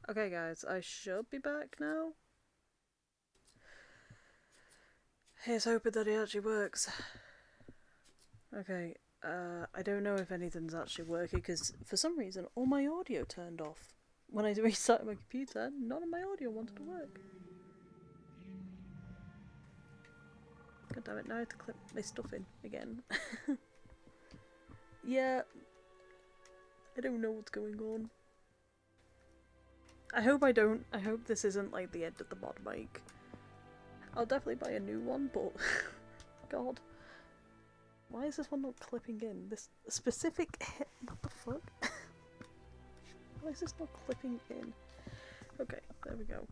Okay guys, I should be back now. Here's hoping that it actually works. Okay, I don't know if anything's actually working because for some reason all my audio turned off. When I restarted my computer, none of my audio wanted to work. God damn it, now I have to clip my stuff in again. Yeah, I don't know what's going on. I hope this isn't like the end of the mod mic. I'll definitely buy a new one, but God. Why is this one not clipping in? This specific hit. What the fuck? Why is this not clipping in? Okay, there we go.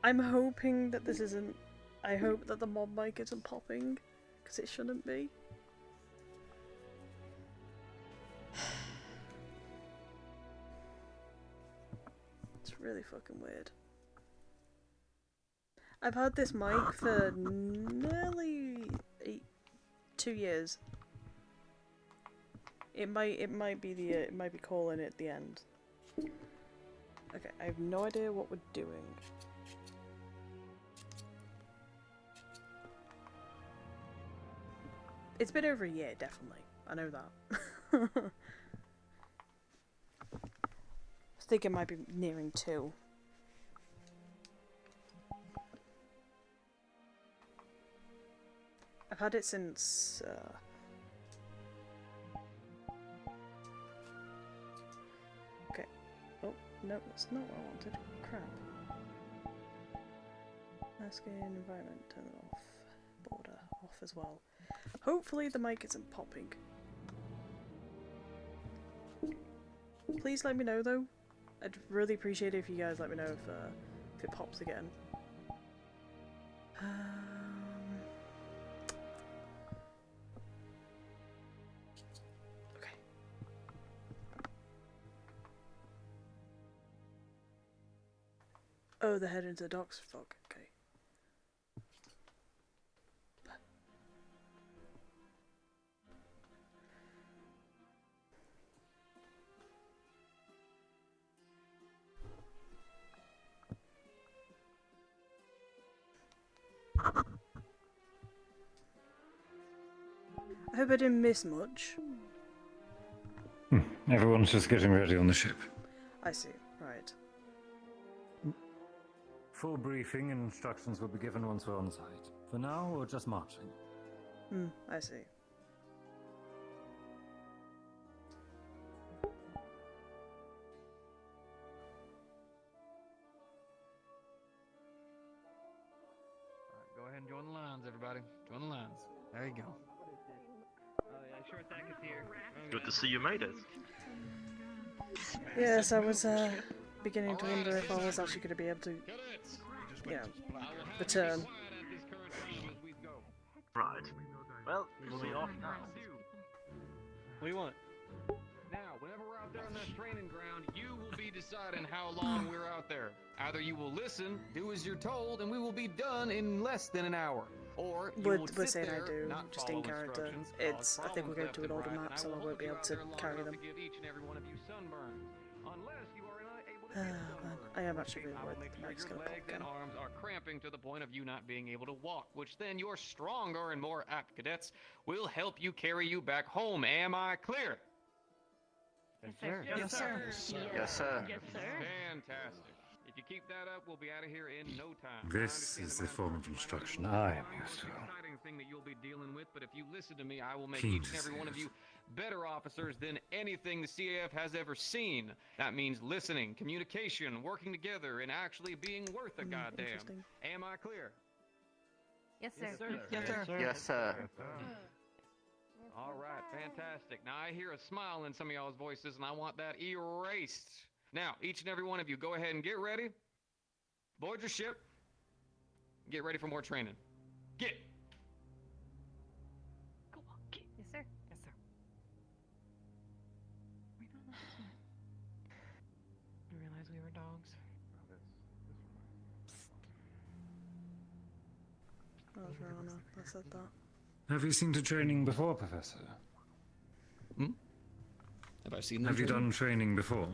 I'm hoping that this isn't. I hope that the mod mic isn't popping, because it shouldn't be. It's really fucking weird. I've had this mic for nearly 2 years. It might be calling at the end. Okay, I have no idea what we're doing. It's been over a year, definitely. I know that. I think it might be nearing 2. I've had it since okay. Oh, no, that's not what I wanted. Crap. Masking environment, turn it off. Border off as well. Hopefully the mic isn't popping. Please let me know though. I'd really appreciate it if you guys let me know if it pops again. Okay. Oh, they're heading to the docks. Fuck. Okay. I hope I didn't miss much. Everyone's just getting ready on the ship. I see. Right. Full briefing and instructions will be given once we're on site. For now, we're just marching. I see. Go ahead and join the lines, everybody. Join the lines. There you go. Oh yeah, sure thing is here. Good to see you made it. Yes, I was beginning to wonder if I was actually going to be able to, you know, return. Right. Well, we'll be off now. What do you want? Now, whenever we're out there on that training ground, you will be deciding how long we're out there. Either you will listen, do as you're told, and we will be done in less than an hour. Or you will We're sit saying there, I do, not just in follow character. instructions, It's, cause I think we're going problems to an left older and right, map, so and I will won't hold be you able out to there long carry enough them. to give each and every one of you sunburns. Unless you are unable to Oh, get man. sunburned. I am actually I really will worried make the sure mic's your going to pop legs and again. arms are cramping to the point of you not being able to walk, which then your stronger and more apt cadets will help you carry you back home. Am I clear? Yes, sir. Yes, sir. Yes, sir. Yes, sir. Fantastic. If you keep that up, we'll be out of here in no time. This is the form of instruction I am used to. Exciting thing that you'll be dealing with, but if you listen to me, I will make Keen each to and every see one of it. you better officers than anything the CAF has ever seen. That means listening, communication, working together, and actually being worth a goddamn. Interesting. Am I clear? Yes, sir. Yes, sir. Yes, sir. All right, fantastic. Now I hear a smile in some of y'all's voices, and I want that erased. Now, each and every one of you, go ahead and get ready. Board your ship. Get ready for more training. Get. Go on, get. Yes, sir. Yes, sir. You realize we were dogs? I was wrong, I said that. Have you seen to training before, Professor? Have I seen them? Have you done training before?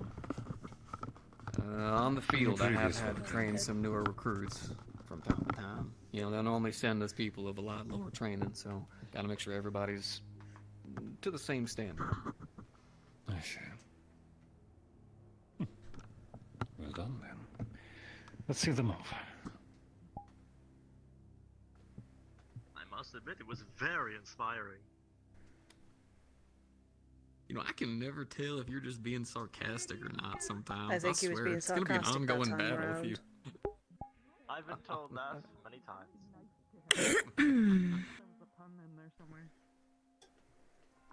On the field, I have previous had to one. train some newer recruits from time to time. You know, they'll normally send us people of a lot lower training, so gotta make sure everybody's to the same standard. I see. Well done, then. Let's see them off. I must admit, it was very inspiring. You know, I can never tell if you're just being sarcastic or not sometimes. I think he was swear, being it's gonna be an sarcastic that ongoing time battle around. with you. I've been told that many times.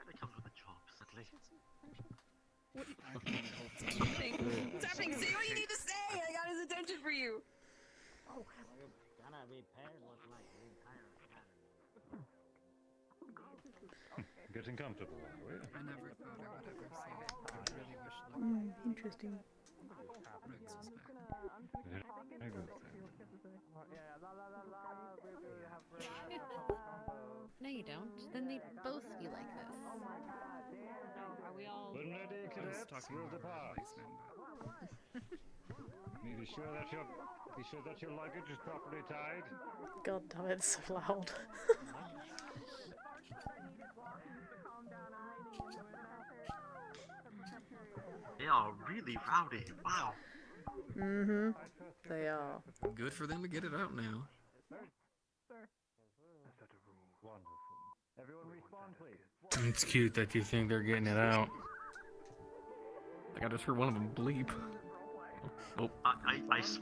It comes with the job, sadly. What's happening? Say what you need to say! I got his attention for you! Getting comfortable, are we? I never thought I would ever say it, but I really wish Luke Interesting. Rex was back. Very good thing. No, you don't. Then they'd both be like this. Are we all... When ready, I was cadets, talking we'll about depart. replacement, but Be sure that your luggage is properly tied. God damn it, it's so loud. They are really rowdy. Wow. Mm-hmm. They are. Good for them to get it out now. Wonderful. Everyone respond, please. It's cute that you think they're getting it out. Like I just heard one of them bleep. Oh,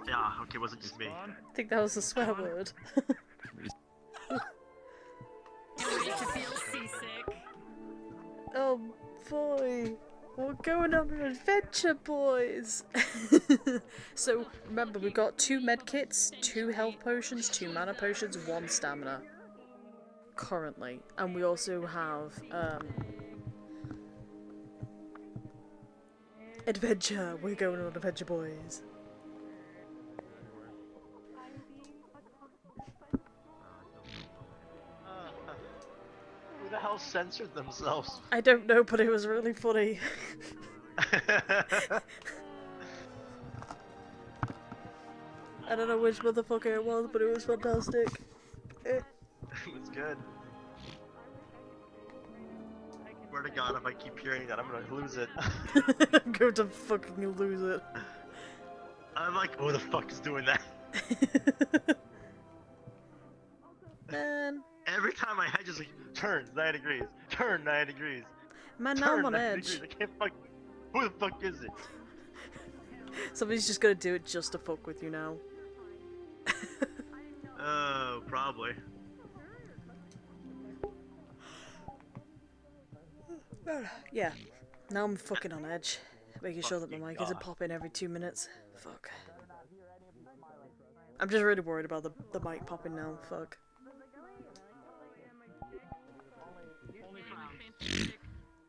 Yeah, okay, it wasn't just me. I think that was a swear word. Oh boy. We're going on an adventure, boys! So, remember, we've got 2 medkits, 2 health potions, 2 mana potions, 1 stamina. Currently. And we also have, adventure! We're going on an adventure, boys! Who the hell censored themselves? I don't know, but it was really funny. I don't know which motherfucker it was, but it was fantastic. It was good. Swear to God, if I keep hearing that, I'm gonna lose it. I'm going to fucking lose it. I'm like, who the fuck is doing that? Man. Every time my head just like turns 90 degrees, turn 90 degrees. Man, now I'm turn on 90 edge. degrees. I can't fuck. Who the fuck is it? Somebody's just gonna do it just to fuck with you now. Oh, probably. Yeah. Now I'm fucking on edge. Making sure that my mic isn't God. popping every 2 minutes. Fuck. I'm just really worried about the mic popping now. Fuck.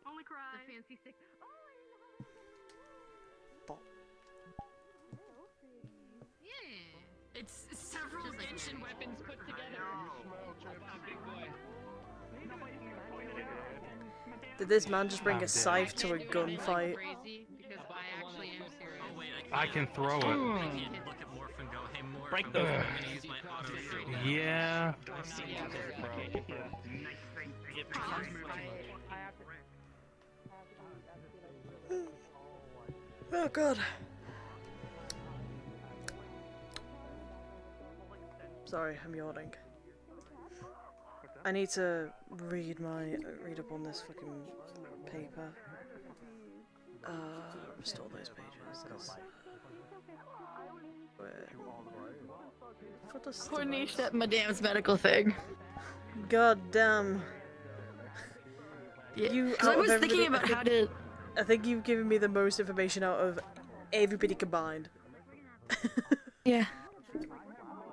Only cry. The fancy stick. Bop. Yeah. It's several ancient weapons put together. Did this man just bring a scythe to a gunfight? I can throw it. break those. Yeah. Oh god. Sorry, I'm yawning. I need to read up on this fucking paper. Restore those pages. What does Poor Nisha at Madame's medical thing. God damn. Yeah. You, 'Cause I out of was thinking everybody- about how to. I think you've given me the most information out of everybody combined. Yeah.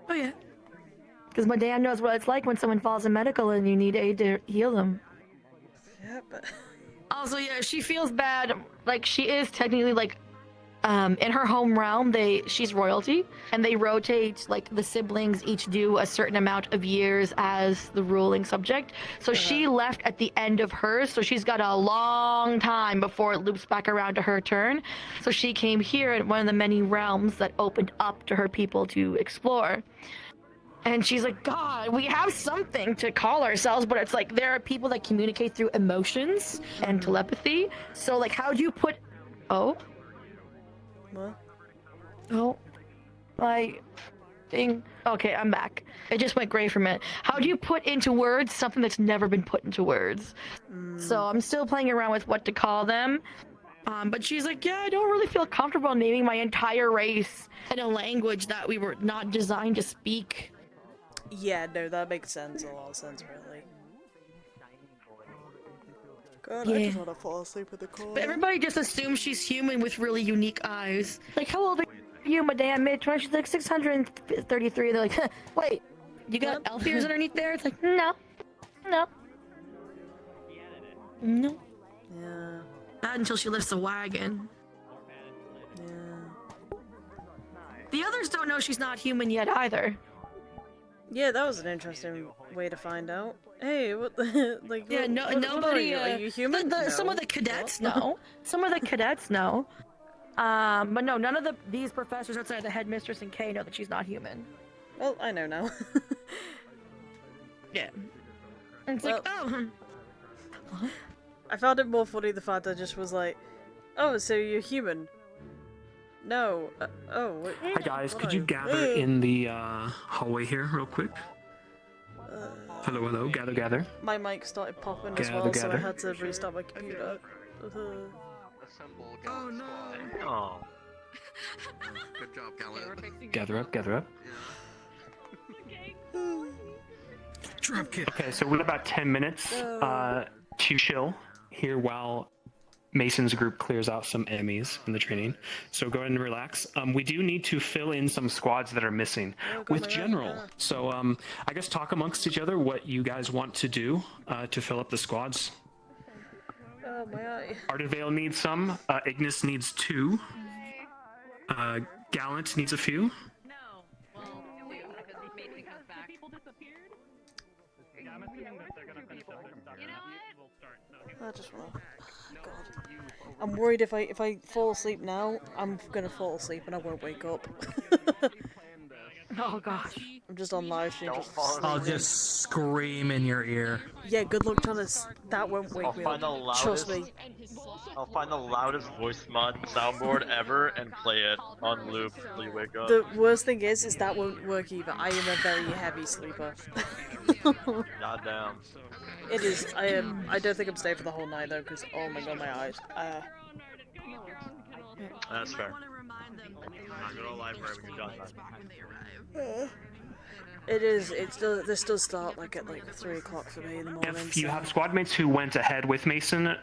Oh yeah. Because Madame knows what it's like when someone falls in medical and you need aid to heal them. Yeah, but Also, yeah, she feels bad. Like, she is technically, like, In her home realm, she's royalty, and they rotate, like, the siblings each do a certain amount of years as the ruling subject. So she left at the end of hers, so she's got a long time before it loops back around to her turn. So she came here in one of the many realms that opened up to her people to explore. And she's like, God, we have something to call ourselves, but it's like there are people that communicate through emotions and telepathy. So, like, how do you put... Oh? What? Oh. Like... Ding. Okay, I'm back. It just went gray for a minute. How do you put into words something that's never been put into words? So I'm still playing around with what to call them. But she's like, yeah, I don't really feel comfortable naming my entire race in a language that we were not designed to speak. Yeah, no, that makes sense. A lot of sense, really. God, I just want to fall asleep with the call. But everybody just assumes she's human with really unique eyes. Like, how old are you, madame? Mid-20s? She's like 633. They're like, wait, you got elf ears underneath there? It's like, no. No. No. Yeah. Not until she lifts the wagon. Yeah. The others don't know she's not human yet either. Yeah, that was an interesting way to find out. Hey, what the like? Yeah, nobody. Are you human? No. Some of the cadets know. Some of the cadets know. But no, none of these professors outside the headmistress and Kay know that she's not human. Well, I know now. Yeah. And it's like, oh. I found it more funny the fact that I just was like, oh, so you're human? No. What? Hi guys, what could are you gather in the hallway here real quick? Hello, gather. My mic started popping as Gather, well, so I gather. had to restart my computer. Oh no. Oh. Good job, Gallant. Gather up. Drop kick. Okay, so we have about 10 minutes to chill here while Mason's group clears out some enemies in the training. So go ahead and relax. We do need to fill in some squads that are missing with General. So I guess talk amongst each other what you guys want to do to fill up the squads. Oh, my eye. Ardenvale needs some. Ignis needs 2. Gallant needs a few. No. Well, because Mason comes back. People disappeared? Yeah, I'm assuming that they're gonna finish up their stuff. You know what? I just want. God. I'm worried if I fall asleep now, I'm gonna fall asleep and I won't wake up. Oh gosh. I'm just on live stream. I'll just scream in your ear. Yeah, good luck trying to. That won't wake me up. Trust me. I'll find the loudest voice mod soundboard ever and play it on loop until you wake up. The worst thing is that won't work either. I am a very heavy sleeper. Goddamn. It is. I don't think I'm staying for the whole night though, because oh my god, my eyes. That's fair. I'm gonna go to the library when you're done. It is. This does start like at 3 o'clock for me in the morning. If you have squad mates who went ahead with Mason,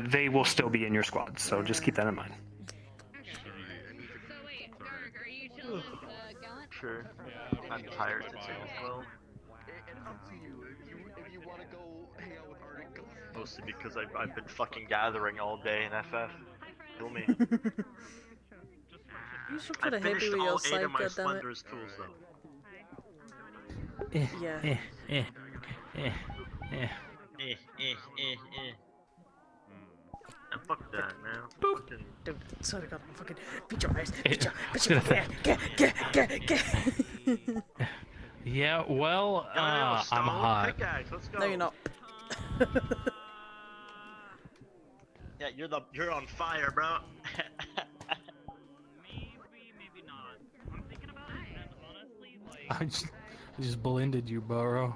they will still be in your squad. So just keep that in mind. So wait, Garg, are you chilling with Gallant? Sure. I'm tired today as well. Mostly because I've been fucking gathering all day in FF. Kill me. You should I put a hippie finished with all your 8 side, of my goddammit. Slender's tools though. Yeah. And fuck that, man. Fucking... Dude, sorry god, I'm fucking beat your eyes. Beat your get. Yeah, well, I'm hot. Pickaxe, let's go. No, you're not. Yeah, you're on fire, bro. I just blended you, bro.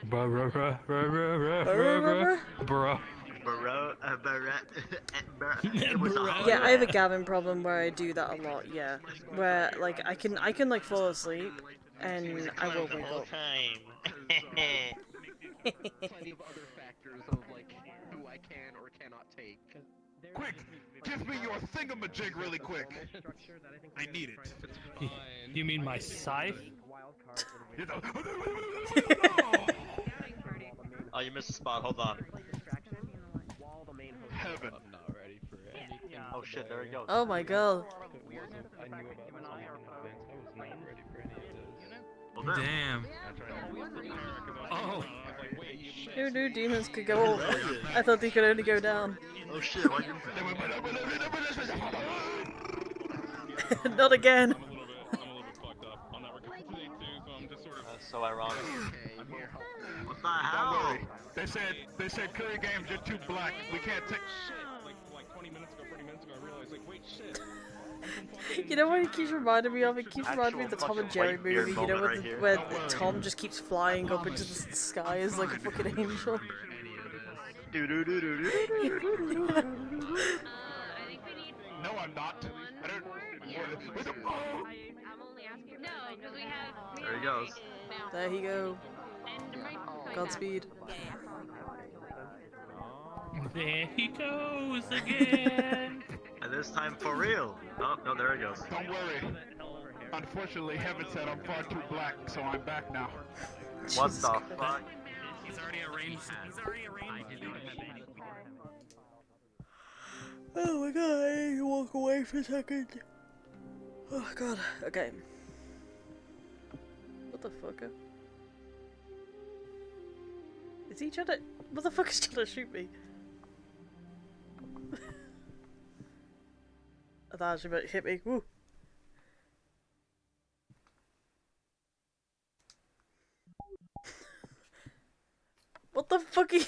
Bro. Yeah, I have a Gavin problem where I do that a lot. Yeah, where like I can like fall asleep and I will wake up. Quick, give me your thingamajig really quick. I need it. You mean my scythe? Oh, you missed a spot. Hold on. Heaven. Oh shit, there he goes. Oh my god. I knew about this one in advance. I was not ready for any of this. Damn. Oh. Who knew demons could go up? I thought they could only go down. Oh shit, why Not again. I'm a little bit fucked up on that regard today too, so I'm just sort of. That's so ironic. What the Don't hell? worry. They said Curry Games, you're too black. We can't take. Like 20 minutes ago, 30 minutes ago, I realized like, wait, shit. You know what it keeps reminding me of? It keeps reminding me of the Tom and Jerry movie, you know, where Tom just keeps flying up into the sky as like a fucking angel. No, I'm not. I don't. There he goes. There he go. Godspeed. There he goes again. And this time for real. Oh, no, there he goes. Don't worry. Unfortunately, Heaven said I'm far too black, so I'm back now. What the fuck? He's already arranged. Oh my god, I need to walk away for a second. Oh god, okay. What the fuck? Is he trying to... What the fuck is he trying to shoot me? I thought she might hit me. Woo! What the fuck are you...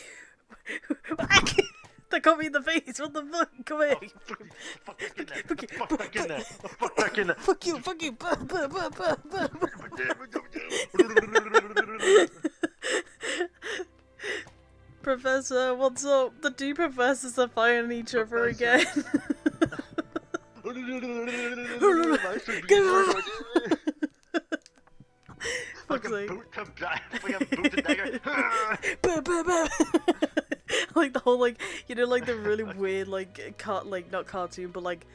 That got me in the face. What the fuck? Come here. Fuck back in there. Fuck back in there. Fuck you. Fuck you. Professor, what's up? The two professors are fighting each other again. Fuck's sake. Like the whole, like, you know, like the really weird, like not cartoon, but like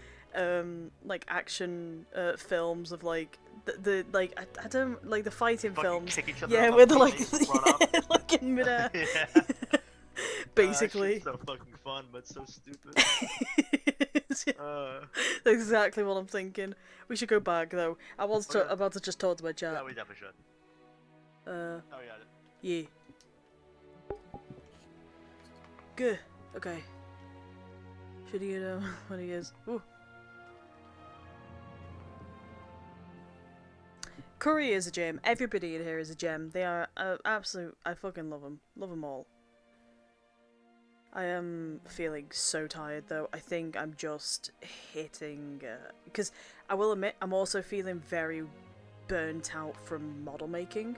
action films of like the like I don't like the fighting films. Yeah, where they're like like in midair. Yeah. Basically. So fucking fun, but so stupid. That's exactly what I'm thinking. We should go back though. I was about to just talk to my chat. Yeah, we definitely should. Oh yeah. Yeah. Good. Okay. Should he get what he is? Ooh. Curry is a gem. Everybody in here is a gem. They are absolute. I fucking love them. Love them all. I am feeling so tired though. I think I'm just hitting because I will admit I'm also feeling very burnt out from model making.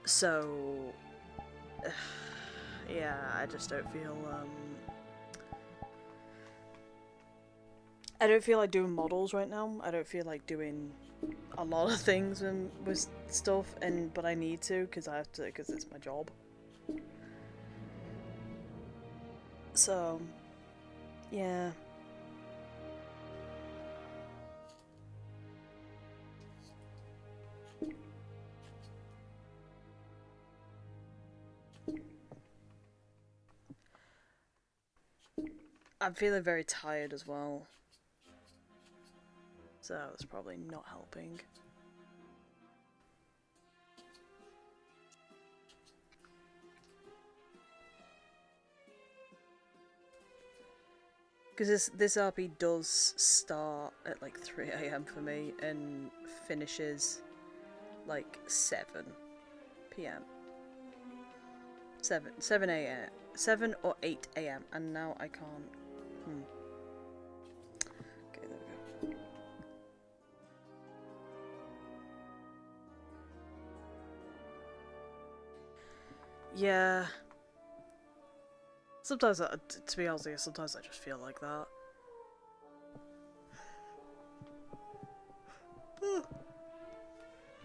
So yeah, I just don't feel I don't feel like doing models right now. I don't feel like doing a lot of things with stuff, but I need to because I have to, because it's my job. So yeah. I'm feeling very tired as well, so it's probably not helping. Because this RP does start at like 3 AM for me and finishes like 7 PM. 7 AM. 7 or 8 AM, and now I can't. Okay, there we go. Yeah. Sometimes, to be honest, sometimes I just feel like that.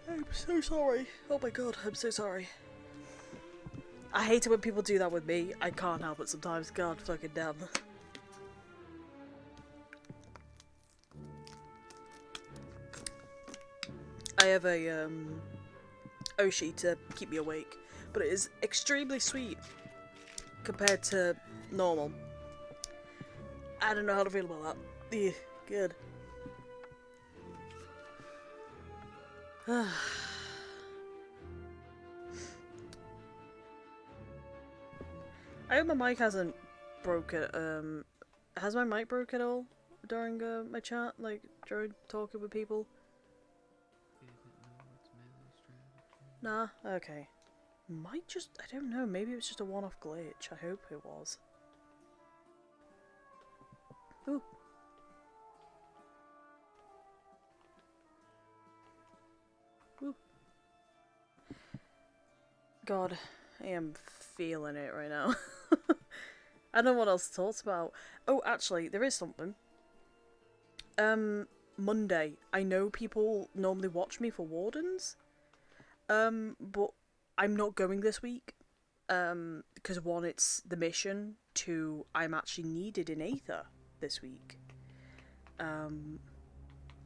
I'm so sorry. Oh my god, I'm so sorry. I hate it when people do that with me. I can't help it sometimes. God fucking damn. I have a Oshi to keep me awake, but it is extremely sweet compared to normal. I don't know how to feel about that. Yeah, good. I hope my mic hasn't broke it. Has my mic broke at all during my chat, like during talking with people? Nah. Okay. Might just, I don't know. Maybe it was just a one-off glitch. I hope it was. Ooh. Ooh. God, I am feeling it right now. I don't know what else to talk about. Oh, actually, there is something. Monday. I know people normally watch me for Wardens. But I'm not going this week. Because one, it's the mission. Two, I'm actually needed in Aether this week.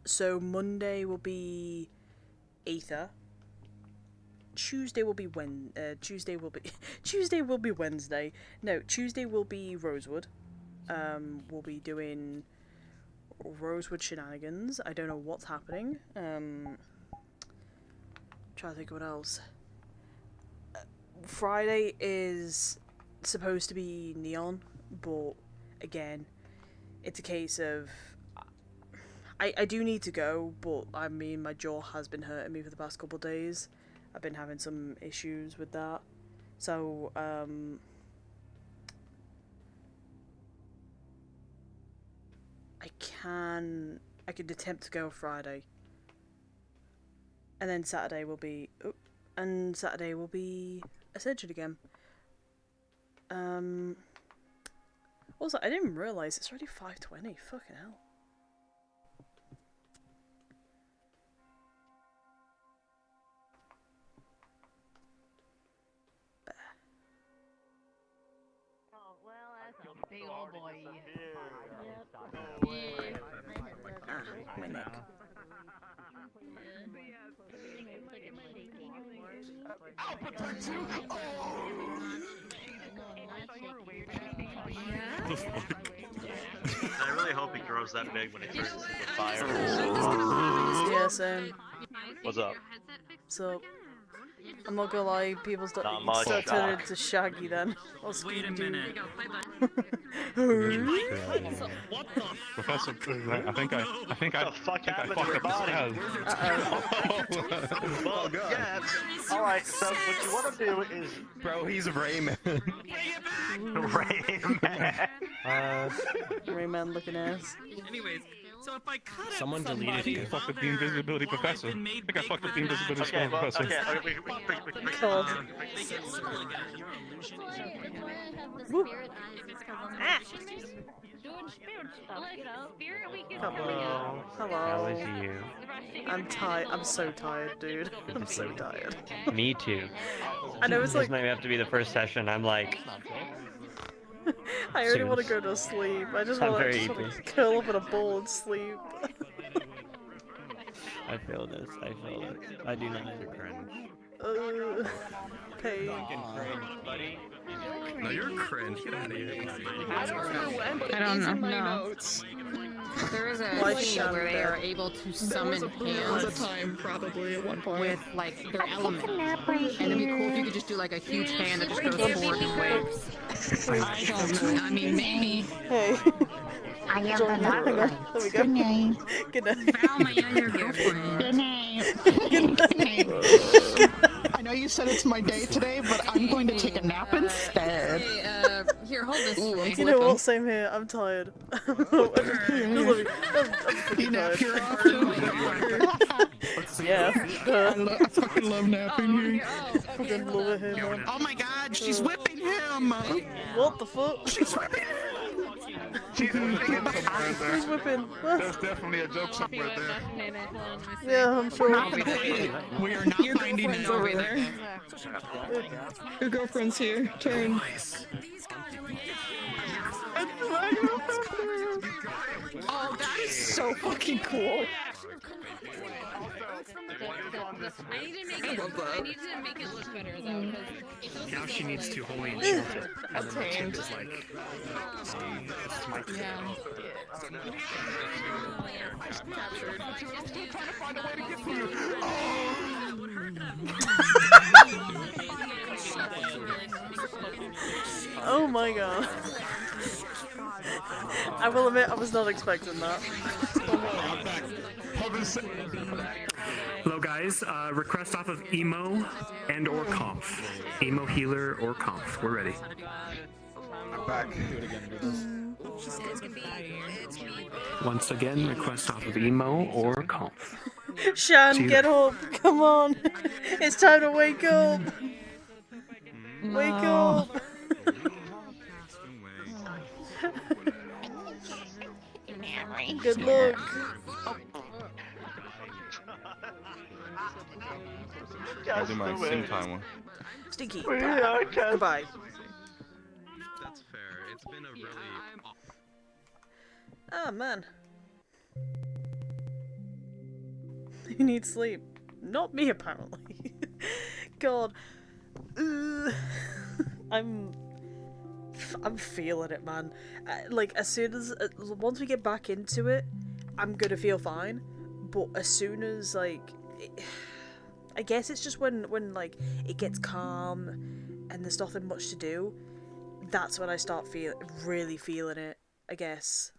So Monday will be Aether. Tuesday will be Tuesday will be Wednesday. No, Tuesday will be Rosewood. We'll be doing Rosewood shenanigans. I don't know what's happening. Trying to think of what else. Friday is supposed to be Neon, but again, it's a case of I do need to go, but I mean my jaw has been hurting me for the past couple of days. I've been having some issues with that, so I could attempt to go Friday, and then Saturday will be Ascension again. Also, I didn't realise it's already 5:20. Fucking hell. Oh, well, that's a big old boy. My neck. I really hope he grows that big when he turns into a fire. Yeah, same. What's up? So, I'm not gonna lie, people start much. turning into Shaggy then. Wait a minute. What the Professor, I think I fucked up your the body? Well, yeah. All right. So what you want to do is, bro, he's Rayman. Rayman looking ass. Anyways, so if I cut Someone somebody, deleted it. I fucked up the invisibility professor. I think I fucked up the invisibility professor. They get little again. Doing spirit stuff, you know. Spirit we can Hello. How is you? I'm tired. I'm so tired, dude. I'm so tired. Me too. I know it's This like might have to be the first session. I'm like, I already soon. want to go to sleep. I just I'm want very to eager. curl up in a ball and sleep. I feel this. I feel it. I do not. Pain. No, you're cringe. Get out of here. I don't remember when, but I don't it's know. in my No. notes. There is a Why scene shut where they that? are able to There was summon a hands time, probably, at one point. with like their element. And it'd be cool if you could just do like a huge hand that just goes forward and waves. I mean, maybe. Hey. I am Join me. There we go. Good night. Good night. Found my other girlfriend. Good night. Good night. I know you said it's my day today, but I'm going to take a nap instead. Hey, here, hold this. You know what? Same here. I'm tired. I'm fucking tired. Yeah. I fucking love napping here. Fucking love it here, man. Oh my god, she's whipping him! What the fuck? She's whipping him! Who's whipping? There's definitely a joke somewhere there. Yeah, I'm sure. We are not finding it over there. Your girlfriend's here. Turn. Oh, that is so fucking cool. I need to make it. I need to make it look better though, because it doesn't. Now she look needs like... to holy enchant it, and then the tip is like smite. Yeah. Oh my god. I will admit, I was not expecting that. Hello guys, request off of emo and or conf. Emo healer or conf. We're ready. I'm back. Do it again. Do this. Once again, request off of emo or conf. Shan, get up! Come on! It's time to wake up! Wake up! Good luck! I'll do my sing time one. Stinky! Goodbye. That's fair. It's been a really... Ah, man. You need sleep. Not me, apparently. God. I'm feeling it, man. Like, as soon as... once we get back into it, I'm gonna feel fine. But as soon as, like... I guess it's just when, like, it gets calm and there's nothing much to do, that's when I start really feeling it, I guess.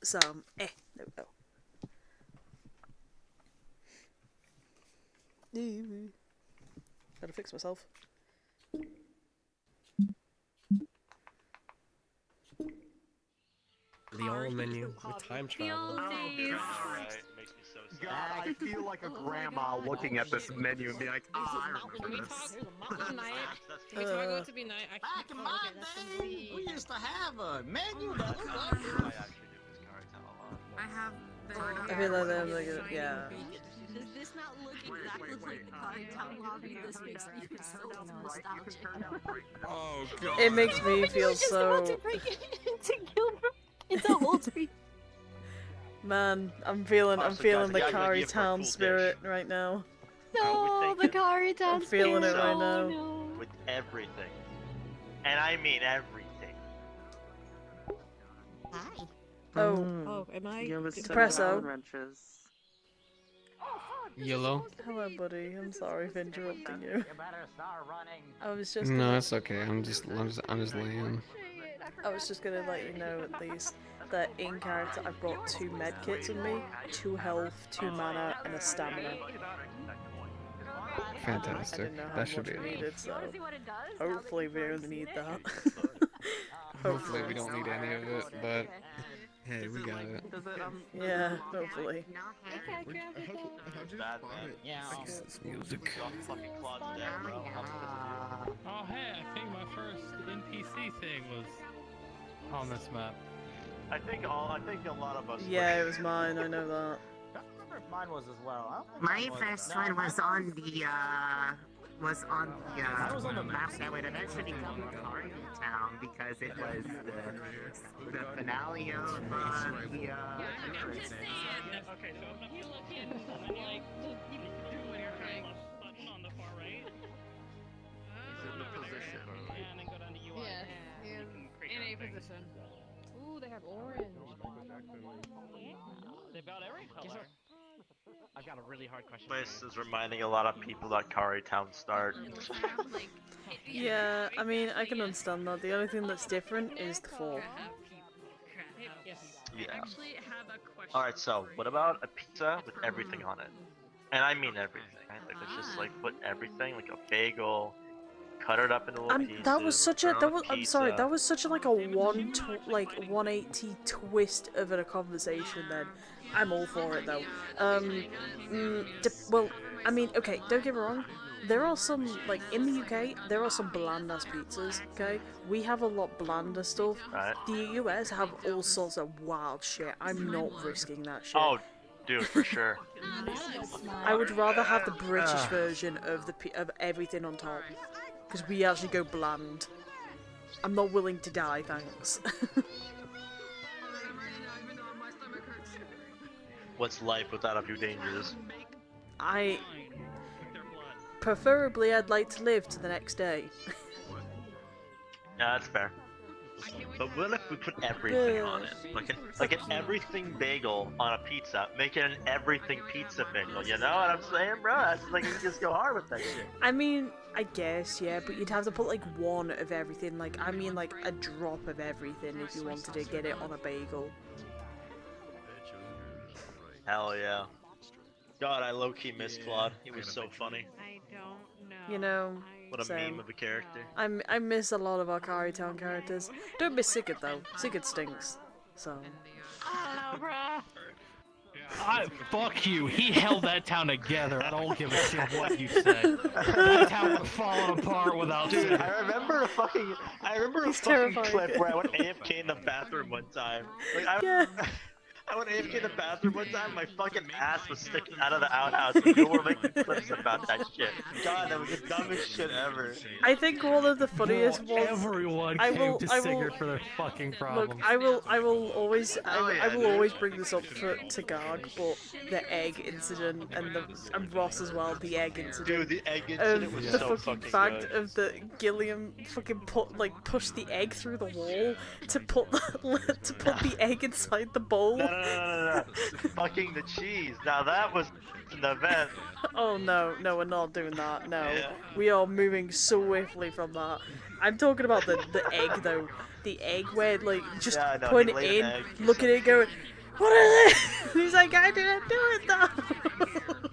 So, there we go. Gotta fix myself. The old menu with time travel. God, I feel like a grandma looking at this menu and be like, oh, I remember this. Back in my day, we used to have a menu that was I have I feel like they're like, yeah. Does this not look exactly like the Cotton lobby? This makes me feel so nostalgic. Oh god. It makes me feel so... to break it into Gilbert. It's a whole tree. Man, I'm feeling the guys, Kari idea for a Town cool spirit right now. No, the Kari Town I'm feeling it spirit. right Oh, now. no. With everything. And I mean everything. Hi. Oh, am I? Espresso. Yellow? Hello, buddy. I'm sorry for interrupting you. I was just. No, it's okay. I'm just laying. I was just gonna let you know at least that in character I brought 2 med kits with me, 2 health, 2 mana, and a stamina. I Fantastic. didn't know how That should much be we enough. needed, so hopefully we only need that. Hopefully we don't need any of it, but hey, we got it. Yeah, hopefully. This music. Oh hey, I think my first NPC thing was on this map. I think a lot of us. Yeah, it was mine. I know that. I don't remember if mine was as well. My first one was on the map that would eventually become Kari Town because it was the finale of the Okay, so if you look in and like you do when you're trying button on the far right. And then go down to UI. Yeah, in a position. Ooh, they have orange. They about every color. I've got a really hard question. This is reminding a lot of people that Kari Town start. Yeah, I mean, I can understand that. The only thing that's different is the fall. Yeah. Alright, so what about a pizza with everything on it? And I mean everything. Right? Like, let's just like put everything, like a bagel, cut it up into little pieces. That was such a. put it That on was. I'm pizza. sorry. That was such a, like a 180 twist of a conversation. Then I'm all for it though. Well, I mean, okay. Don't get me wrong. There are some, like, in the UK, there are some bland-ass pizzas, okay? We have a lot blander stuff. Right. The US have all sorts of wild shit. I'm not risking that shit. Oh, dude, for sure. I would rather have the British version of of everything on top. Because we actually go bland. I'm not willing to die, thanks. What's life without a few dangers? Preferably, I'd like to live to the next day. Yeah, that's fair. But what if we put everything on it? Like an everything bagel on a pizza. Make it an everything pizza bagel. You know what I'm saying, bro? That's like you just go hard with that shit. I mean, I guess, yeah, but you'd have to put like one of everything. Like, I mean, like a drop of everything if you wanted to get it on a bagel. Hell yeah. God, I low-key miss Claude. He was so funny. I don't know. You know, What a same. meme of a character. I miss a lot of our Kari Town characters. Don't miss Sigurd though. Sigurd stinks. So. I don't know, bro. Fuck you. He held that town together. I don't give a shit what you said. That town would have fallen apart without. Dude, I remember a fucking clip where I went AFK in the bathroom one time. Like, I went AFK in the bathroom one time, my fucking ass was sticking out of the outhouse, and people were making clips about that shit. God, that was the dumbest shit ever. I think one of the funniest ones. Everyone came to Sigurd for their fucking problems. Look, I will always bring this up to Garg, but the egg incident and Ross as well, the egg incident. Dude, the egg incident was so fucking fact good. of the Gilliam fucking pushed the egg through the wall to put the egg inside the bowl. No. Fucking the cheese. Now that was an event. Oh no, we're not doing that. No, Yeah. we are moving swiftly from that. I'm talking about the egg though. The egg where like just putting it in, look at it, going, "What is it?" He's like, "I didn't do it though."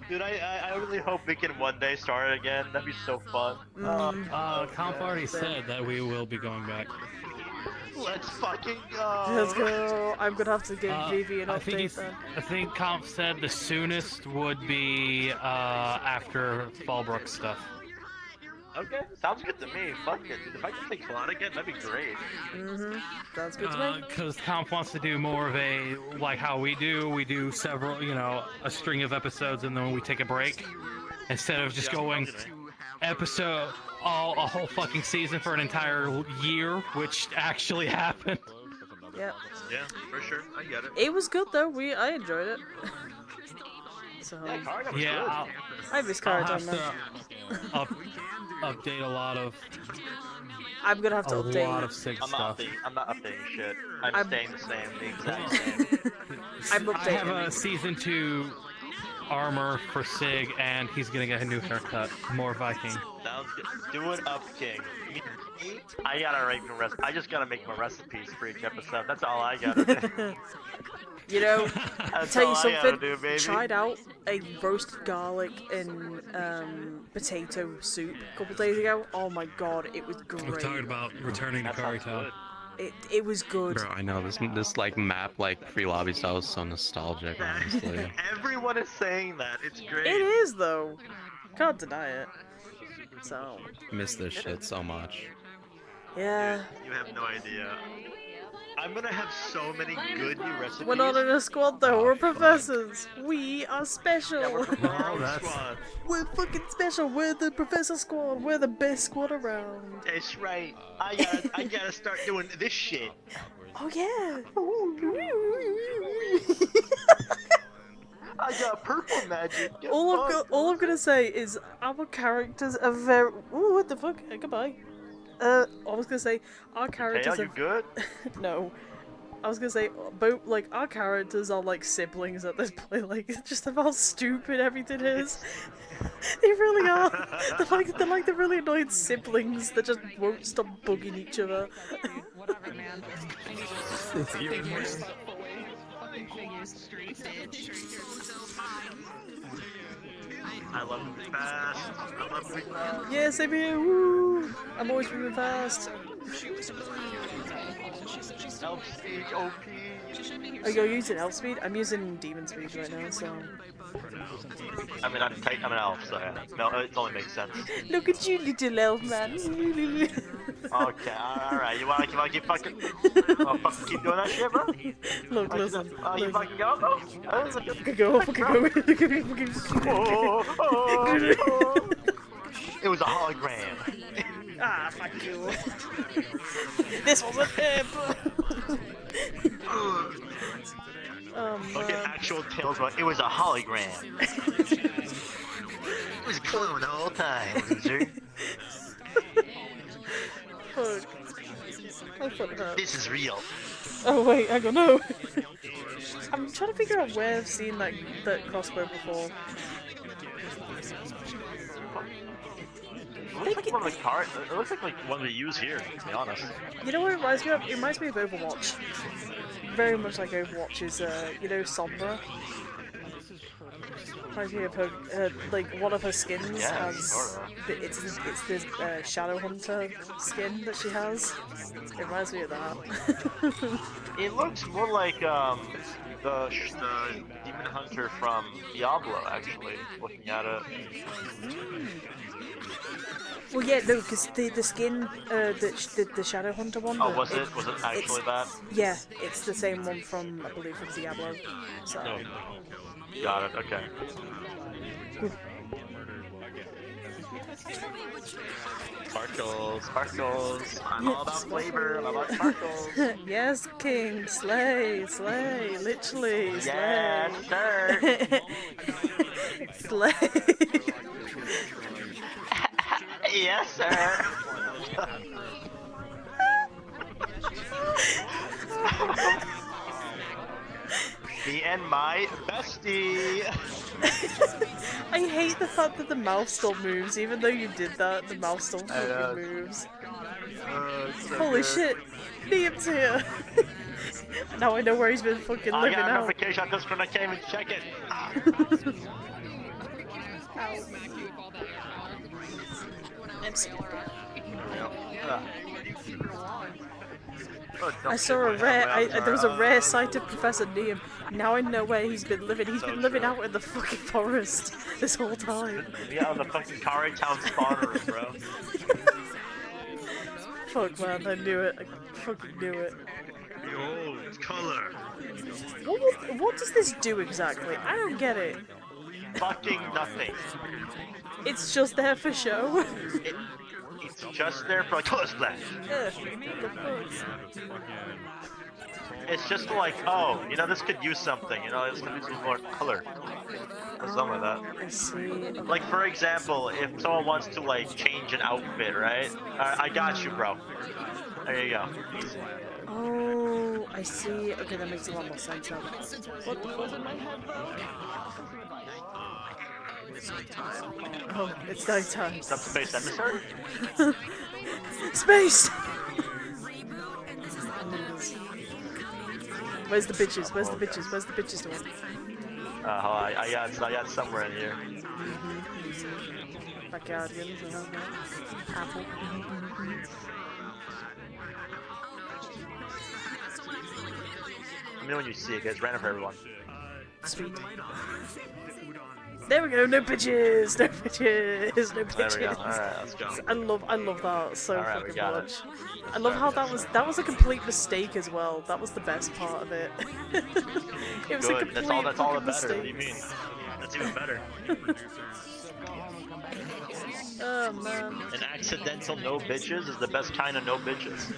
Dude, I really hope we can one day start it again. That'd be so fun. Comp already said that we will be going back. Let's fucking go. Let's go. I'm gonna have to give Vivi an update then. I think Comp said the soonest would be after Fallbrook stuff. Okay, sounds good to me. Fuck it, dude. If I can take Claude again, that'd be great. Sounds good to me. Because Comp wants to do more of a, like how we do several, a string of episodes and then we take a break. Instead of just going a whole fucking season for an entire year, which actually happened. Yep. Yeah, for sure. I get it. It was good though. I enjoyed it. So Yeah, I miss I'll Kara have Town to now. update a lot of. I'm gonna have to update. A lot of Sig stuff. I'm not updating shit. I'm staying the same, the exact same. I have a season 2 armor for Sig, and he's gonna get a new haircut. More Viking. Sounds good. Do it up, King. I gotta make I just gotta make my recipes for each episode. That's all I gotta do. You know, tell you something. Do, baby. Tried out a roasted garlic and potato soup a couple days ago. Oh my god, it was great. We're talking about returning to Kari Town. It was good. Bro, I know this like map like free lobby style is so nostalgic, honestly. Everyone is saying that. It's great. It is though. Can't deny it. So. Miss this shit so much. Yeah. You have no idea. I'm gonna have so many good new recipes. We're not in a squad though. We're professors. We are special. Yeah, we're squad. We're fucking special. We're the professor squad. We're the best squad around. That's right. I gotta start doing this shit. Oh yeah. I got purple magic. All I'm gonna say is our characters are very. Ooh, what the fuck? Goodbye. I was gonna say our characters. Hey, are you good? No, I was gonna say, but like our characters are like siblings at this point. Like it's just how stupid everything is. They really are. They're like the really annoying siblings that just won't stop bugging each other. Whatever, man. Figures. I love moving fast. I love moving fast. Yeah, same here. Woo! I'm always moving fast. Elf speed, OP. Oh, you're using elf speed? I'm using demon speed right now, so. I mean, I'm an elf, so yeah. No, it only makes sense. Look at you, little elf man. Okay, alright. You wanna keep fucking keep doing that shit, bro? Look, listen. You fucking go, bro? Fucking go. Look at me, fucking. It was a hologram. Ah, fuck you. This was a tip. Fucking actual Tails, but it was a hologram. It was a clone the whole time, loser. Fuck. My foot hurts. This is real. Oh wait, I don't know. I'm trying to figure out where I've seen that crossbow before. It looks like one of the cards. It looks like one we use here, to be honest. You know what it reminds me of? It reminds me of Overwatch. Very much like Overwatch's, you know, Sombra? Reminds me of her, like, one of her skins has... It's this Shadow Hunter skin that she has. It reminds me of that. It looks more like, the Demon Hunter from Diablo, actually, looking at it. Well, yeah, no, because the skin, the Shadow Hunter one... Oh, was it? Was it actually that? Yeah, it's the same one from, I believe, from Diablo. So... No. Got it, okay. Sparkles, sparkles. I'm all about flavor, I'm about sparkles. Yes, King, slay, slay, literally, slay. Yes, sir. Slay. Yes, sir. Me and my bestie. I hate the fact that the mouth still moves, even though you did that, the mouth still fucking moves. So Holy good. shit, Liam's here. Now I know where he's been fucking I living got a out. notification on this when I came and check it. I saw a rare. There was a rare sight of Professor Liam. Now I know where he's been living. He's been living out in the fucking forest this whole time. Yeah, the fucking Kari Town spawner room, bro. Fuck man, I knew it. I fucking knew it. Behold, color. What does this do exactly? I don't get it. Fucking nothing. It's just there for show. It's just there for color splash. It's just like, oh, you know, this could use something. You know, it's gonna use more color. Or something like that. I see. Like, for example, if someone wants to, like, change an outfit, right? I got you, bro. There you go. Easy. Oh, I see. Okay, that makes a lot more sense now. What the fuck? Oh, it's nighttime. Subspace emissary? Space! Where's the bitches? Where's the bitches? Where's the bitches doing? I got somewhere in here. Backyardians, Apple. Let me know when you see it, guys. Random for everyone. Sweet. There we go. No bitches. No bitches. No bitches. There we go. All right, let's go. I love that so Alright, we fucking got much. it. I love how that was a complete mistake as well. That was the best part of it. It was a Good. complete That's all that fucking better. What do you mistake. mean? That's even better. Oh man. An accidental no bitches is the best kind of no bitches.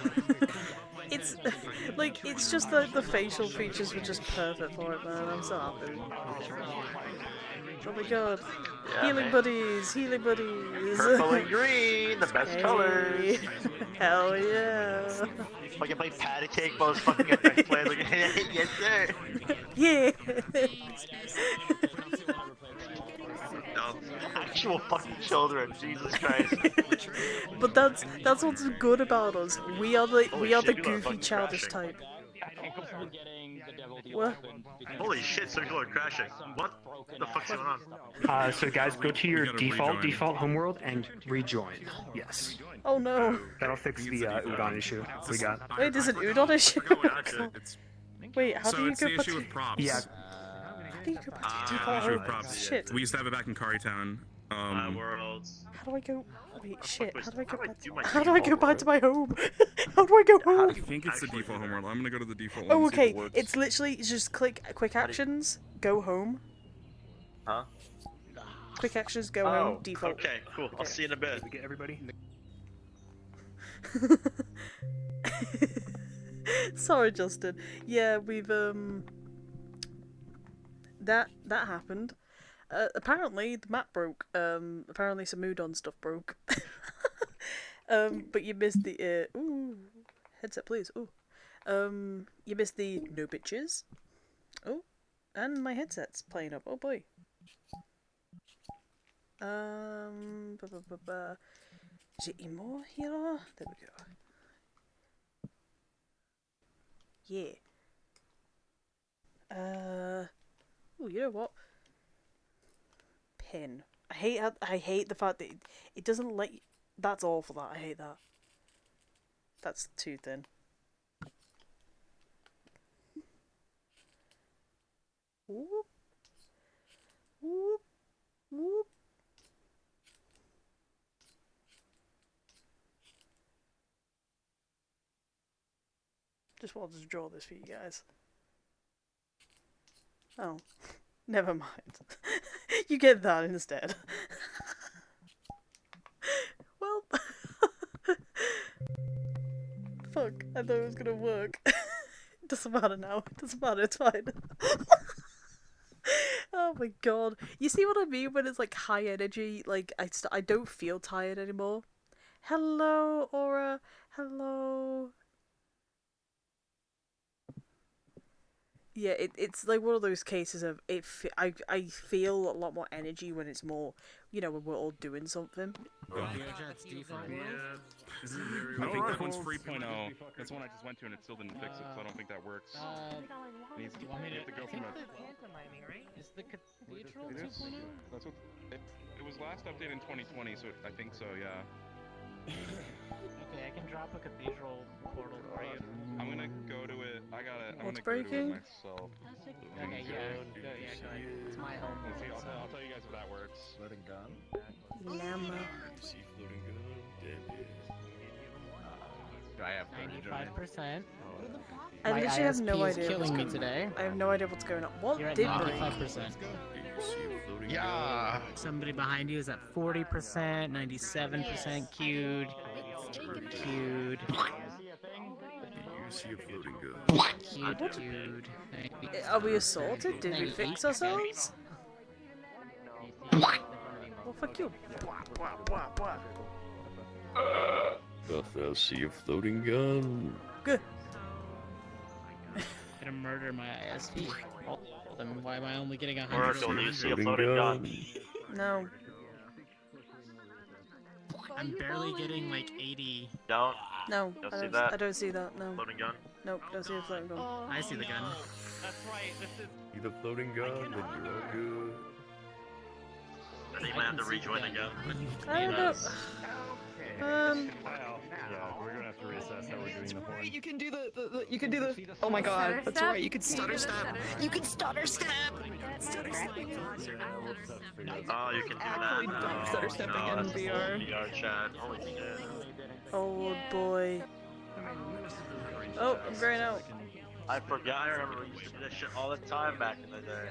It's like it's just the facial features were just perfect for it, man. I'm so happy. Oh my god. Yeah, Healing man. buddies, healing buddies. Purple and green, the best Hey. colors. Hell yeah. Fucking play patty cake while it's fucking FX players like, yes sir. Yeah. No, actual fucking children, Jesus Christ. But that's what's good about us. We are the Holy we are shit, the people are goofy fucking childish crashing. type. What? Holy shit, some people are crashing. What the fuck's going on? So guys, go to your default homeworld and rejoin. Yes. Oh no. That'll fix the Udon issue we got. Wait, there's an Udon issue? Wait, how do you it's go the back issue to... with props. Yeah. How do you go back to default Issue with home? props. Shit. We used to have it back in Kari Town. Worlds. How do I go... Wait, shit. How do I go back to... my How do I go default back to my home? How do I go home? I think it's the default homeworld. I'm gonna go to the default one. Oh, and see if okay. it works. It's literally just click quick actions, go home. Huh? Quick actions, go home, default. Okay, cool. I'll see you in a bit. We get everybody. Sorry, Justin. Yeah, that happened. Apparently the map broke. Apparently some Udon stuff broke. But you missed the ooh, headset please. Ooh. You missed the no bitches. Oh, and my headset's playing up. Oh boy. Is it more here? There we go. Yeah. Oh, you know what? Pin. I hate the fact that it doesn't let you... That's awful, that. I hate that. That's too thin. Whoop. Whoop. Whoop. Just wanted to draw this for you guys. Oh. Never mind. You get that instead. Well... Fuck, I thought it was gonna work. It doesn't matter now. It doesn't matter, it's fine. Oh my god. You see what I mean when it's like high energy? Like, I don't feel tired anymore. Hello, Aura. Hello. Yeah, it's like one of those cases of I feel a lot more energy when it's more, you know, when we're all doing something. I think that one's 3.0. That's one I just went to and it still didn't fix it, so I don't think that works. You have to go from a... Pantomiming, right? Is the cathedral It is. 2.0? That's what... It was last updated in 2020, so I think so, yeah. Okay, I can drop a cathedral portal for you. I'm gonna go to it. I'm What's gonna go to breaking? it myself. Okay, yeah, go ahead. It's my home. I'll tell you guys if that works. Floating gun. Llama. Do I have 95%. I literally have no idea. Killing me today. I have no idea what's going on. What You're at did break? 95%. Yeah. Somebody behind you is at 40%, 97% queued. Queued. You see a floating gun. Queued. Are we assaulted? Did we fix ourselves? Well, fuck you. I see a floating gun. Good. Gonna murder my ISP. Then why am I only getting 100? Oracle, do you see a floating gun? No. I'm barely getting like 80. Don't. No. Don't I see don't, that. I don't see that. No. Floating gun? Nope. Don't see a floating gun. I see the gun. That's right. This is. See the floating gun, then you're all good. I think you might have to rejoin the gun. I don't know. Yeah, we're gonna have to reassess how we're doing the horn. You can do the you can do the. Oh my god, that's right. You can stutter step. You can stutter step. Stutter step. Oh, you can do that. No, Stutter stepping no, in that's the VR. whole VR chat. Holy shit. Oh boy. Oh, I'm graying out. I forgot. I remember we used to do that shit all the time back in the day.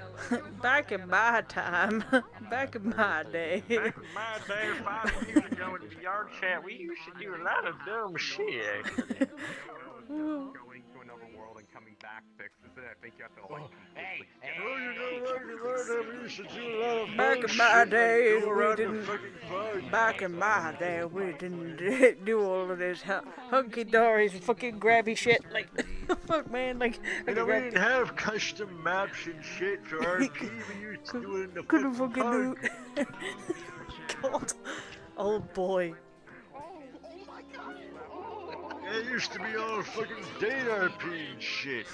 Back in my time. Back in my day. Back in my day, 5 years ago in VR chat, we used to do a lot of dumb shit. Going to another world and coming back fixes it. I think you have to like. Back in my day, we didn't. Back in my day, we didn't do all of this hunky dory fucking grabby shit. Like, fuck, man. Like, You know, we didn't have custom maps and shit for RP. We used to do it in the couldn't fucking fucking park. do. God. Oh boy. It used to be all fucking date RP and shit.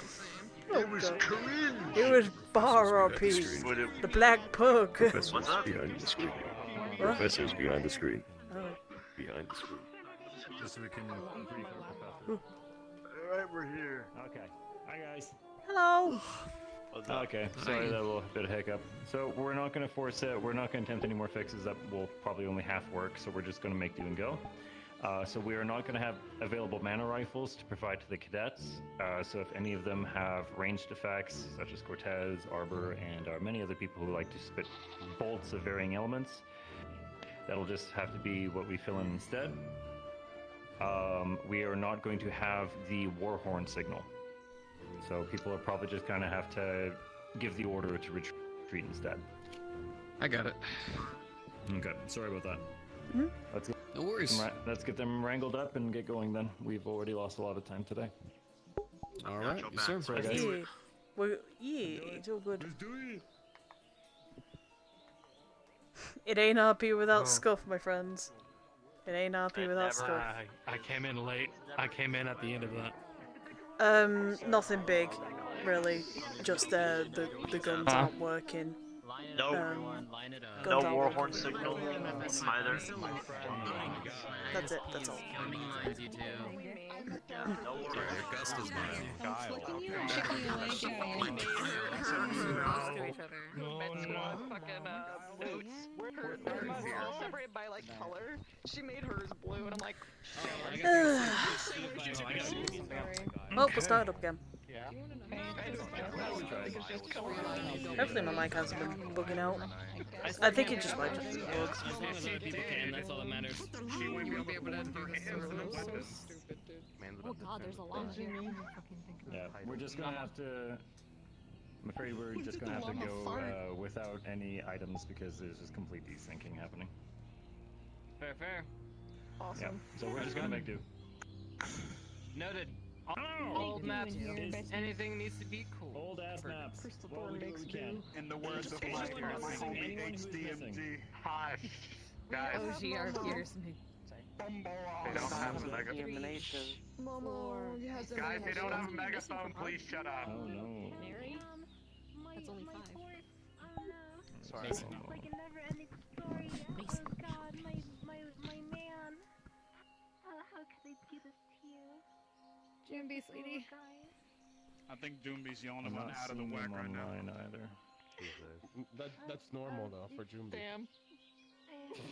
It was cringe. It was bar RP. The Black Pug. Professor's behind the screen. What? Professor's behind the screen. Oh. Behind the screen. Just so we can brief our professor. Alright, we're here. Okay. Hi guys. Hello. Okay, sorry that little bit of hiccup. So we're not going to force it. We're not going to attempt any more fixes that will probably only half work. So we're just going to make do and go. So we are not going to have available mana rifles to provide to the cadets. So if any of them have ranged effects, such as Cortez, Arbor, and many other people who like to spit bolts of varying elements, that'll just have to be what we fill in instead. We are not going to have the Warhorn signal. So people will probably just kind of have to give the order to retreat. treat instead. I got it. Okay, sorry about that. Hmm? No worries. Let's get them wrangled up and get going then. We've already lost a lot of time today. All right, yes, sir. Sorry, guys. Yeah. Well, yeah, it's all good. It ain't RP without scuff, my friends. It ain't RP without scuff. I came in late. I came in at the end of that. Nothing big, really. Just the guns aren't working. No, no warhorn signal either. That's it. That's all. Augusta's We're all separated by like color. She made hers blue, and I'm like, Oh, we'll start up again. Hopefully my mic hasn't been bugging out. I think it just might just be bugs. As long as other people can, that's all that matters. She won't be able to do hands and weapons. Oh god, there's a lot here. Yeah, we're just gonna have to. I'm afraid we're just gonna have to go without any items because there's just complete desyncing happening. Fair. awesome. Yeah, so we're just gonna make do. Noted. Old maps. Anything needs to be cool. Old ass maps. Crystal Well, Thorn we makes can. In the words of my homie HDMG, hush. Guys, OGR me. they don't have a megaphone. Momo, you have to Guys, they don't have a megaphone. Please shut up. Oh no. Mary? That's only 5. Sorry. It's like a never-ending story. Oh god, my man. How could I do this to you? Jimby, sweetie. Guys. I think Doomby's the only I'm one not out of the seeing whack them right now. online either. That's normal though for Jumbi. Damn.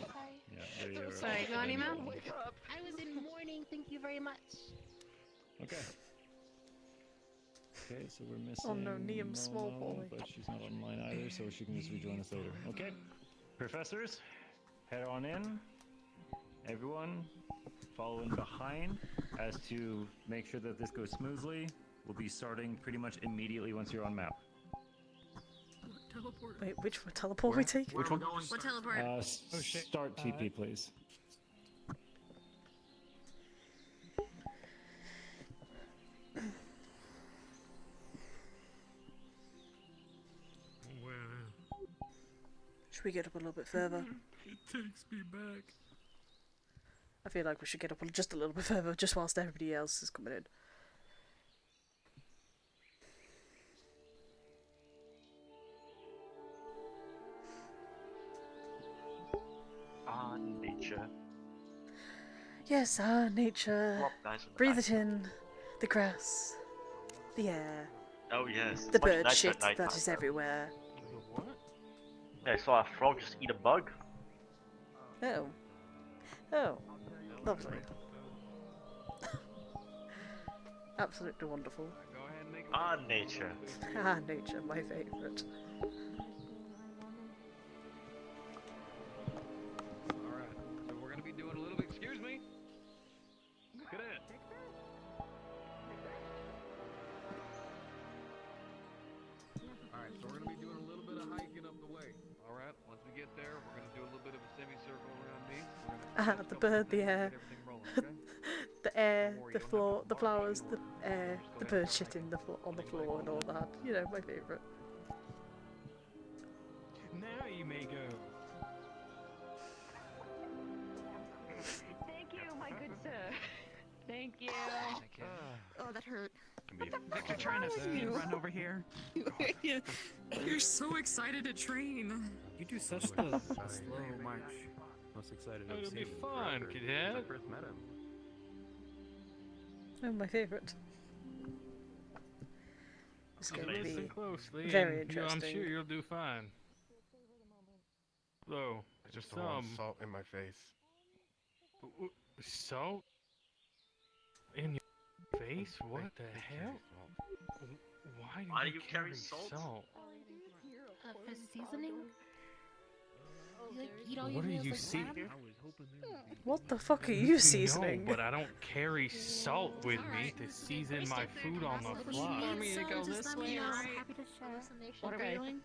Sorry. Yeah, they are. Sorry, go on, Ema. I was in mourning, thank you very much. Okay. Okay, so we're missing. Oh no, Neum small Momo, boy. but she's not online either, so she can just rejoin us later. Okay, professors, head on in. Everyone, following behind as to make sure that this goes smoothly. We'll be starting pretty much immediately once you're on map. Teleport. Wait, which teleport we take? Which one? What teleport? Start TP, please. Should we get up a little bit further? It takes me back. I feel like we should get up just a little bit further, just whilst everybody else is coming in. Nature. Yes, nature. Flop nice in the Breathe back. it in. The grass. The air. Oh yes. The Much bird nicer shit at night that time, is though. everywhere. Yeah, I saw a frog just eat a bug. Oh. Oh. Lovely. Absolutely wonderful. Nature. Nature, my favourite. Alright, so we're gonna be doing a little bit. Excuse me. Look at it. Alright, so we're gonna be doing a little bit of hiking up the way. Alright, once we get there, we're gonna do a little bit of a semicircle around me. The bird, the air. The air, the floor, the flowers, the air, the bird shitting on the floor and all that. You know, my favourite. Now you may go. Thank you, my good sir. Thank you. Oh, that hurt. Victor trying to speed run over here. You're so excited to train. You do such a slow march. Most excited It'll I've be seen him fun, forever kidhead. since I first met him. Oh, my favourite. It's going to Listen be closely, very and I'm interesting. sure you'll do fine. Though, I just don't want some salt in my face. salt in your face? What the hell? Why do you carry salt? For seasoning? What are you seeing? What the fuck are you seasoning? No, but I don't carry salt with me to season my food on the fly. Want me to go this way or what are we doing?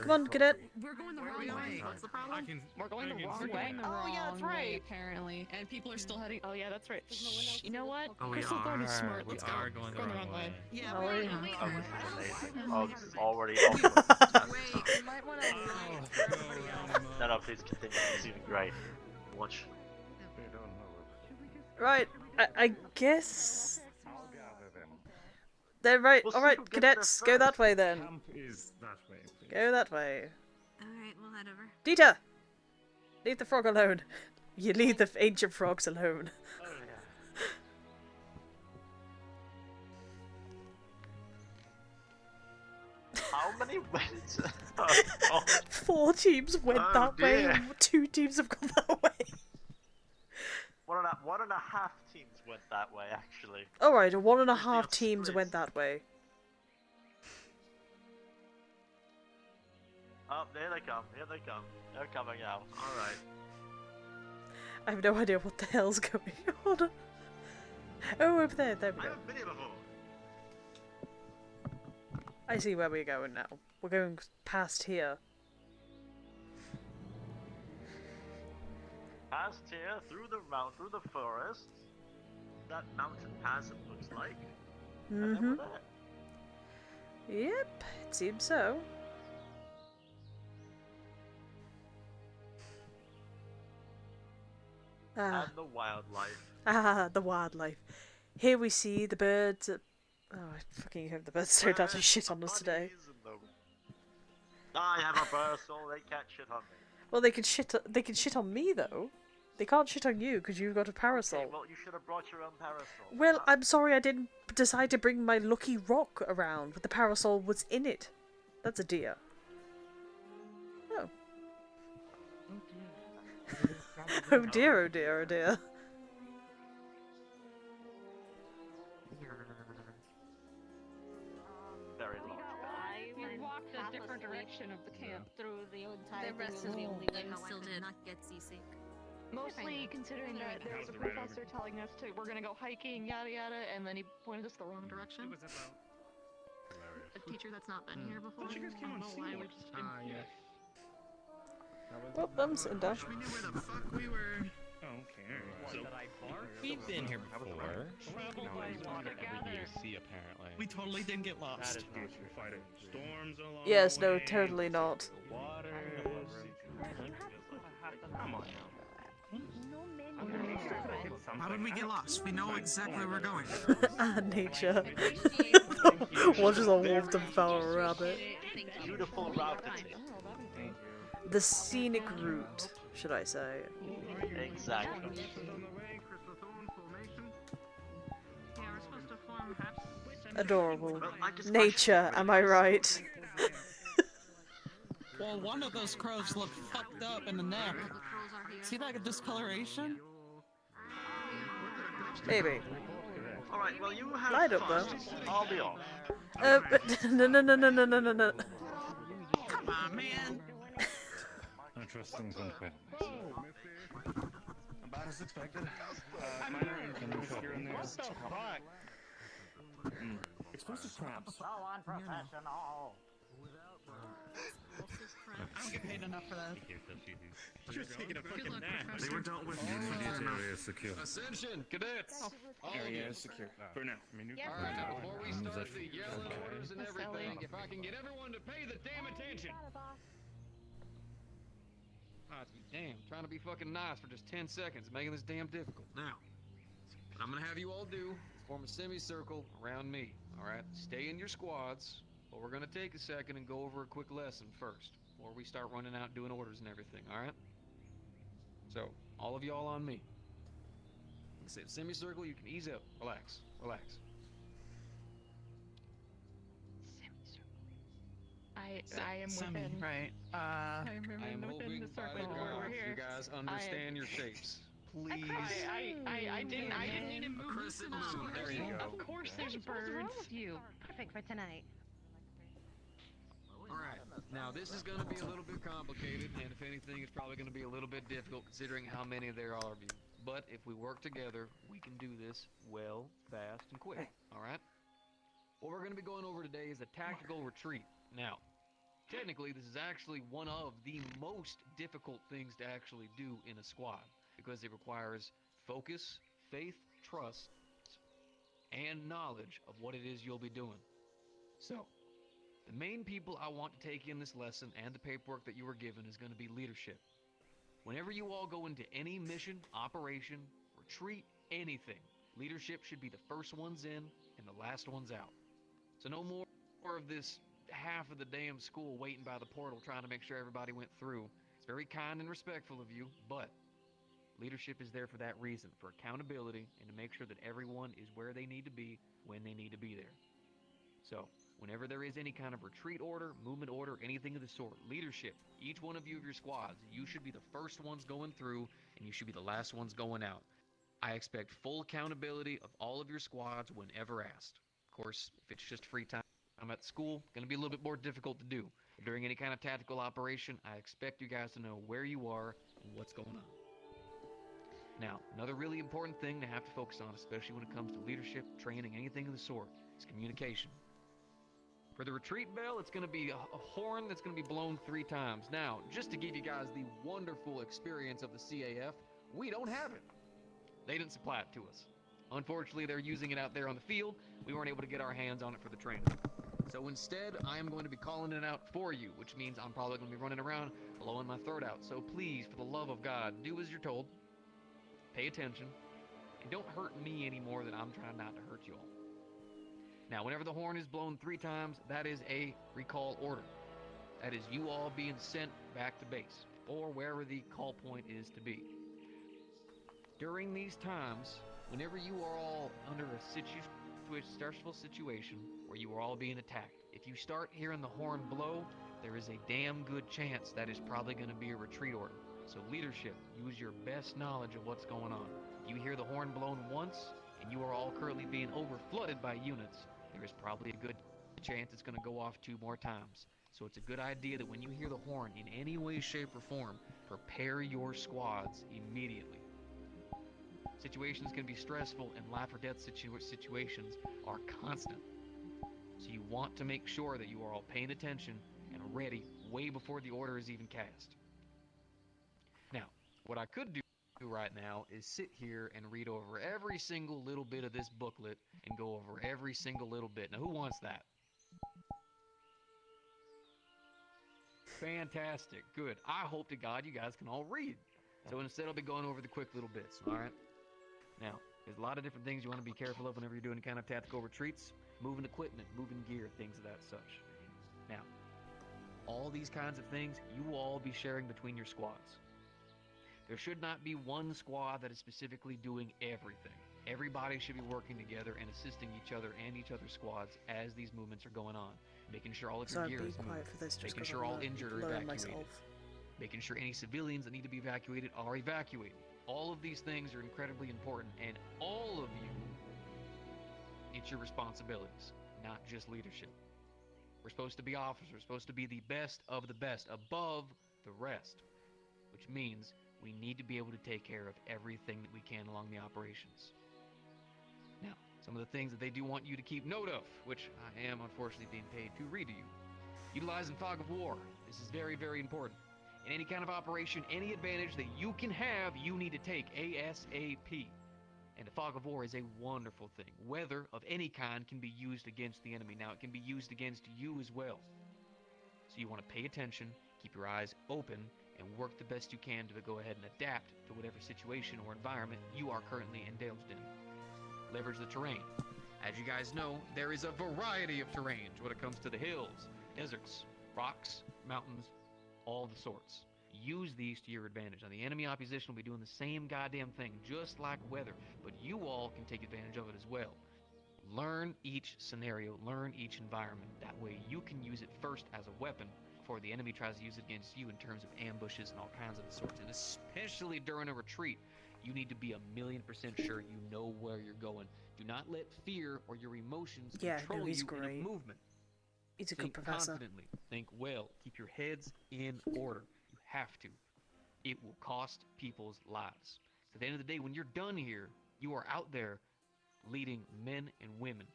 Come on, cadet. We're going the wrong way. What's the problem? We're going the wrong We're way. going the Oh yeah, that's wrong right. way, Apparently, and people are still heading. Oh yeah, that's right. Shh. You know what? Oh, we Crystal Guard is are. smart. We Let's go. are going the We're wrong way. Yeah, Oh, we're yeah. Oh, this is amazing. Oh, this is already Wait, you might want to No, no, please continue. This is even great. Watch. Right, I guess. They're right. We'll All see right, who gets cadets, there go that first. way then. Camp is that way. Please. Go that way. Alright, we'll head over. Dita, leave the frog alone. You leave the ancient frogs alone. Oh, yeah. How many went? Oh, 4 teams went Oh, that way, dear. and 2 teams have gone that way. 1.5 teams went that way, actually. Alright, 1.5 got teams split. went that way. Oh, there they come. Here they come. They're coming out. Alright. I have no idea what the hell's going on. Oh, over there. There we I go. haven't been here before. I see where we're going now. We're going past here. Past here, through the through the forest. That mountain pass, it looks like. And then Mm-hmm. we're there. Yep, it seems so. Ah, And the wildlife. the wildlife. Here we see the birds. Oh, I fucking hope the birds don't actually shit on us today. I have a parasol, they can't shit on me. Well, they can shit. They can shit on me though. They can't shit on you because you've got a parasol. Okay, well, you should have brought your own parasol. Well, I'm sorry I didn't decide to bring my lucky rock around, but the parasol was in it. That's a deer. Oh. Oh dear, oh dear, oh dear. Very long. We walked a different direction of the camp. Through the entire The rest thing. of The the only way way how I still could did not get seasick. Mostly considering that there was a professor telling us to we're gonna go hiking, yada yada, and then he pointed us the wrong direction. A teacher that's not been here before. I don't know why we just didn't. yes. Well, I'm sitting down. We knew where the fuck we were. So, We've been here before. We totally didn't get lost. fighting storms along Yes, the no, way, totally not. the waters. Come on. How did we get lost? We know exactly where we're going. Ah, nature. Watches a wolf devour a rabbit. Beautiful route to take. The scenic route, should I say? Exactly. Yeah, we're supposed to form half. Adorable. Well, I just Nature, am I right? Well, one of those crows looked fucked up in the neck. See that discoloration? Maybe. Alright, well, you have Light up, fun. though. I'll be off. No, no, no, no, no, no, no, no. Come on, man. I trust things went well. About as expected. Minor injuries here and there. Explosive traps. So unprofessional. I don't get paid enough for that. You're taking a fucking nap. They were dealt with. Area is secure. Ascension, cadets. All of Area you. is secure. For now. I mean, you All right, now before we start the yelling orders and everything, if I can get everyone to pay the damn attention. Damn, trying to be fucking nice for just 10 seconds, making this damn difficult. Now, what I'm gonna have you all do is form a semicircle around me, alright? Stay in your squads, but we're gonna take a second and go over a quick lesson first, before we start running out doing orders and everything, alright? So, all of y'all on me. Semicircle, you can ease up, relax, relax. I am within. Right. I'm I am within hoping the by circle the of where we're ground here. you guys understand your shapes. Please. I didn't need to move. Crescent moon, there you go. Of course there's birds. You. Perfect for tonight. Alright, now this is going to be a little bit complicated, and if anything, it's probably going to be a little bit difficult considering how many there are of you. But if we work together, we can do this well, fast, and quick. Alright? What we're going to be going over today is a tactical retreat. Now, technically, this is actually one of the most difficult things to actually do in a squad because it requires focus, faith, trust, and knowledge of what it is you'll be doing. So, the main people I want to take in this lesson and the paperwork that you were given is going to be leadership. Whenever you all go into any mission, operation, retreat, anything, leadership should be the first ones in and the last ones out. So no more of this half of the damn school waiting by the portal trying to make sure everybody went through. It's very kind and respectful of you, but leadership is there for that reason, for accountability and to make sure that everyone is where they need to be when they need to be there. So, whenever there is any kind of retreat order, movement order, anything of the sort, leadership, each one of you of your squads, you should be the first ones going through and you should be the last ones going out. I expect full accountability of all of your squads whenever asked. Of course, if it's just free time at school, going to be a little bit more difficult to do. But during any kind of tactical operation, I expect you guys to know where you are and what's going on. Now, another really important thing to have to focus on, especially when it comes to leadership, training, anything of the sort, is communication. For the retreat bell, it's going to be a horn that's going to be blown 3 times. Now, just to give you guys the wonderful experience of the CAF, we don't have it. They didn't supply it to us. Unfortunately, they're using it out there on the field. We weren't able to get our hands on it for the training. So instead, I am going to be calling it out for you, which means I'm probably going to be running around blowing my throat out. So please, for the love of God, do as you're told. Pay attention. And don't hurt me any more than I'm trying not to hurt you all. Now, whenever the horn is blown 3 times, that is a recall order. That is you all being sent back to base, or wherever the call point is to be. During these times, whenever you are all under a stressful situation where you are all being attacked, if you start hearing the horn blow, there is a damn good chance that is probably going to be a retreat order. So leadership, use your best knowledge of what's going on. If you hear the horn blown once, and you are all currently being overflooded by units, there is probably a good chance it's going to go off 2 more times. So it's a good idea that when you hear the horn in any way, shape, or form, prepare your squads immediately. Situations can be stressful, and life or death situations are constant. So you want to make sure that you are all paying attention and ready way before the order is even cast. Now, what I could do right now is sit here and read over every single little bit of this booklet and go over every single little bit. Now, who wants that? Fantastic. Good. I hope to God you guys can all read. So instead, I'll be going over the quick little bits, all right? Now, there's a lot of different things you want to be careful of whenever you're doing kind of tactical retreats. Moving equipment, moving gear, things of that such. Now, all these kinds of things, you will all be sharing between your squads. There should not be one squad that is specifically doing everything. Everybody should be working together and assisting each other and each other's squads as these movements are going on. Making sure all of your gear is moved. Making sure all injured are evacuated. Making sure any civilians that need to be evacuated are evacuated. All of these things are incredibly important, and all of you, it's your responsibilities, not just leadership. We're supposed to be officers. We're supposed to be the best of the best, above the rest, which means we need to be able to take care of everything that we can along the operations. Now, some of the things that they do want you to keep note of, which I am unfortunately being paid to read to you. Utilizing fog of war. This is very, very important. In any kind of operation, any advantage that you can have, you need to take ASAP. And the fog of war is a wonderful thing. Weather of any kind can be used against the enemy. Now, it can be used against you as well. So you want to pay attention, keep your eyes open, and work the best you can to go ahead and adapt to whatever situation or environment you are currently indulged in. Leverage the terrain. As you guys know, there is a variety of terrains when it comes to the hills, deserts, rocks, mountains, all the sorts. Use these to your advantage. Now, the enemy opposition will be doing the same goddamn thing, just like weather, but you all can take advantage of it as well. Learn each scenario, learn each environment. That way you can use it first as a weapon before the enemy tries to use it against you in terms of ambushes and all kinds of the sorts. And especially during a retreat, you need to be 1,000,000% sure you know where you're going. Do not let fear or your emotions control you in a movement. He's a good Think professor. confidently. Think well. Keep your heads in order. You have to. It will cost people's lives. So at the end of the day, when you're done here, you are out there leading men and women,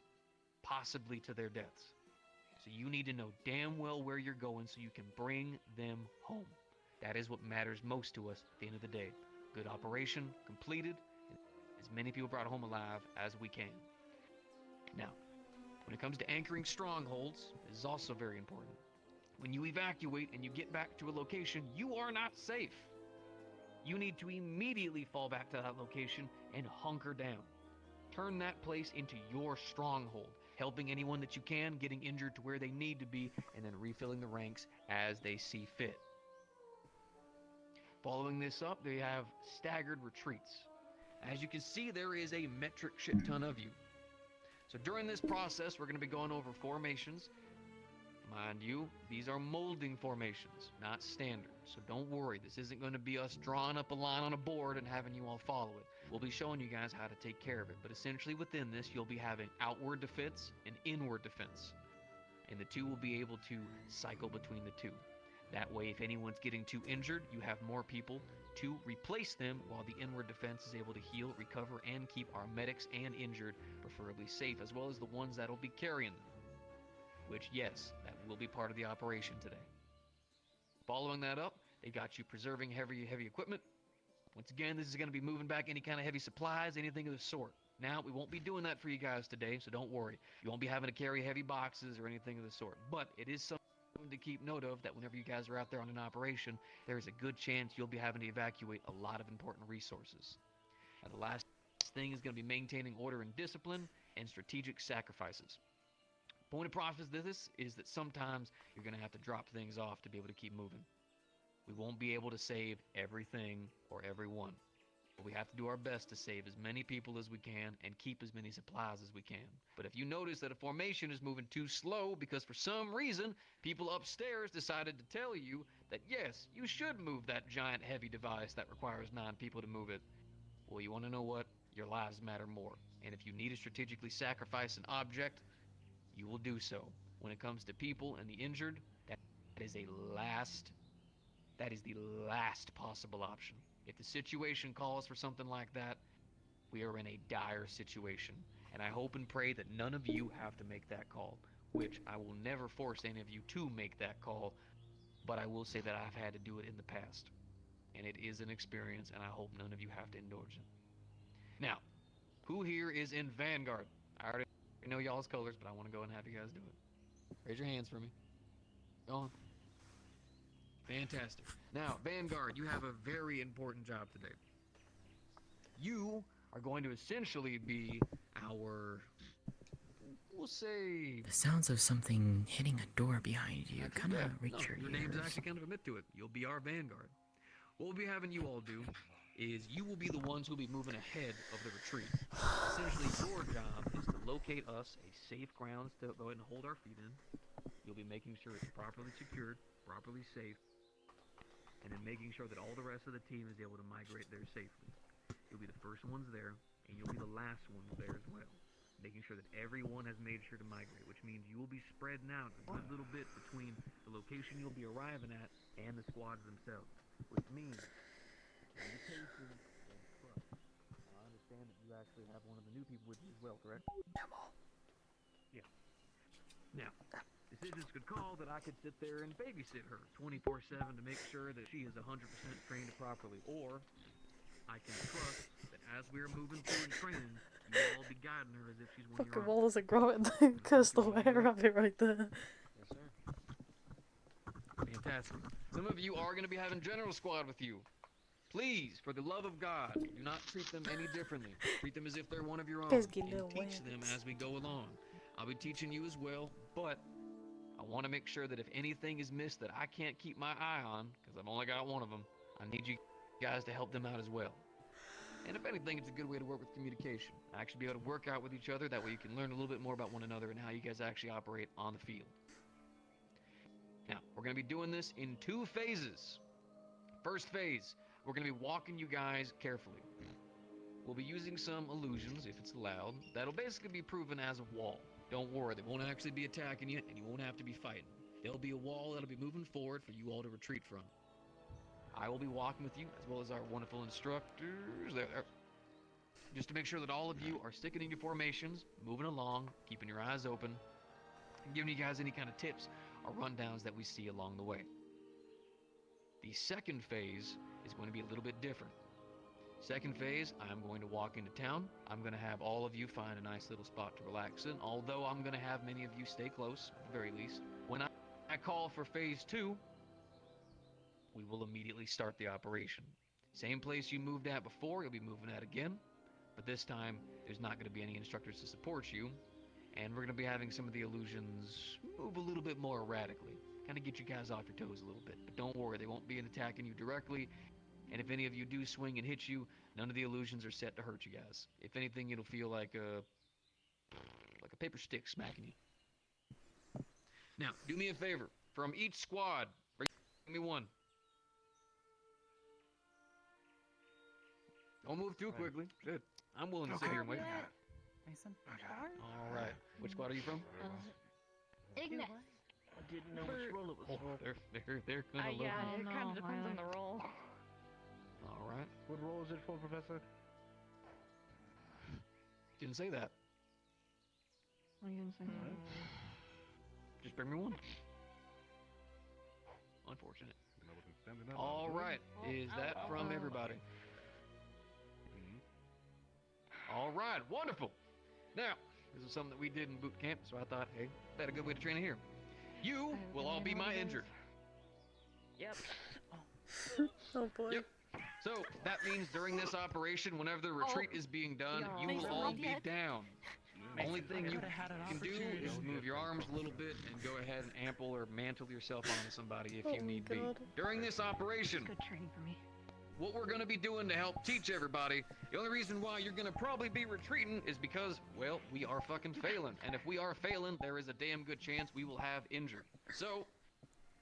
possibly to their deaths. So you need to know damn well where you're going so you can bring them home. That is what matters most to us at the end of the day. Good operation completed, and as many people brought home alive as we can. Now, when it comes to anchoring strongholds, this is also very important. When you evacuate and you get back to a location, you are not safe. You need to immediately fall back to that location and hunker down. Turn that place into your stronghold, helping anyone that you can, getting injured to where they need to be, and then refilling the ranks as they see fit. Following this up, they have staggered retreats. As you can see, there is a metric shit ton of you. So during this process, we're going to be going over formations. Mind you, these are molding formations, not standard. So don't worry, this isn't going to be us drawing up a line on a board and having you all follow it. We'll be showing you guys how to take care of it. But essentially within this, you'll be having outward defense and inward defense. And the two will be able to cycle between the two. That way, if anyone's getting too injured, you have more people to replace them while the inward defense is able to heal, recover, and keep our medics and injured preferably safe, as well as the ones that'll be carrying them. Which, yes, that will be part of the operation today. Following that up, they got you preserving heavy equipment. Once again, this is going to be moving back any kind of heavy supplies, anything of the sort. Now, we won't be doing that for you guys today, so don't worry. You won't be having to carry heavy boxes or anything of the sort. But it is something to keep note of, that whenever you guys are out there on an operation, there is a good chance you'll be having to evacuate a lot of important resources. Now, the last thing is going to be maintaining order and discipline and strategic sacrifices. Point of process of this is that sometimes you're going to have to drop things off to be able to keep moving. We won't be able to save everything or everyone. But we have to do our best to save as many people as we can and keep as many supplies as we can. But if you notice that a formation is moving too slow because for some reason people upstairs decided to tell you that yes, you should move that giant heavy device that requires 9 people to move it, well, you want to know what? Your lives matter more. And if you need to strategically sacrifice an object, you will do so. When it comes to people and the injured, that is the last possible option. If the situation calls for something like that, we are in a dire situation. And I hope and pray that none of you have to make that call, which I will never force any of you to make that call, but I will say that I've had to do it in the past. And it is an experience, and I hope none of you have to indulge it. Now, who here is in Vanguard? I already know y'all's colors, but I want to go and have you guys do it. Raise your hands for me. Go on. Fantastic. Now, Vanguard, you have a very important job today. You are going to essentially be our, we'll say... The sounds of something hitting a door behind you kind of reach your name's ears. actually kind of admit to it. You'll be our Vanguard. What we'll be having you all do is you will be the ones who will be moving ahead of the retreat. Essentially, your job is to locate us a safe grounds to go ahead and hold our feet in. You'll be making sure it's properly secured, properly safe, and then making sure that all the rest of the team is able to migrate there safely. You'll be the first ones there, and you'll be the last ones there as well. Making sure that everyone has made sure to migrate, which means you will be spreading out a good little bit between the location you'll be arriving at and the squads themselves. Which means communication and trust. Now, I understand that you actually have one of the new people with you as well, correct? Yeah. Now, this isn't a good call that I could sit there and babysit her 24/7 to make sure that she is 100% trained properly, or I can trust that as we're moving through and training, you'll all be guiding her as if she's one of your Fucking wall isn't growing because the were rabbit right there. Yes, sir. Fantastic. Some of you are going to be having General Squad with you. Please, for the love of God, do not treat them any differently. Treat them as if they're one of your own. Guys get And little teach them as we go along. I'll be teaching you as well, but I want to make sure that if anything is missed that I can't keep my eye on, because I've only got one of them, I need you guys to help them out as well. And if anything, it's a good way to work with communication. Actually be able to work out with each other. That way you can learn a little bit more about one another and how you guys actually operate on the field. Now, we're going to be doing this in 2 phases. First phase, we're going to be walking you guys carefully. We'll be using some illusions, if it's allowed, that'll basically be proven as a wall. Don't worry, they won't actually be attacking you, and you won't have to be fighting. There'll be a wall that'll be moving forward for you all to retreat from. I will be walking with you, as well as our wonderful instructors. There. Just to make sure that all of you are sticking in your formations, moving along, keeping your eyes open, and giving you guys any kind of tips or rundowns that we see along the way. The second phase is going to be a little bit different. Second phase, I'm going to walk into town. I'm going to have all of you find a nice little spot to relax in, although I'm going to have many of you stay close, at the very least. When I call for phase 2, we will immediately start the operation. Same place you moved at before, you'll be moving at again, but this time there's not going to be any instructors to support you, and we're going to be having some of the illusions move a little bit more erratically, kind of get you guys off your toes a little bit. But don't worry, they won't be attacking you directly, and if any of you do swing and hit you, none of the illusions are set to hurt you guys. If anything, it'll feel like a paper stick smacking you. Now, do me a favor. From each squad, bring me one. Don't move too quickly. Good. I'm willing to sit here and wait. Mason? All right. Which squad are you from? Ignis. I didn't know which role it was for. They're gonna look. Yeah, it kind of depends on the role. All right. What role is it for, Professor? Didn't say that. I didn't say that. Just bring me one. Unfortunate. All right. Is that from everybody? All right. Wonderful. Now, this is something that we did in boot camp, so I thought, hey, that's a good way to train it here. You will all be my injured. Yep. Oh boy. Yep. So that means during this operation, whenever the retreat is being done, you will all be down. Only thing you can do is move your arms a little bit and go ahead and ample or mantle yourself onto somebody if you need be. During this operation, Good training for me. what we're going to be doing to help teach everybody, the only reason why you're going to probably be retreating is because, well, we are fucking failing. And if we are failing, there is a damn good chance we will have injured. So,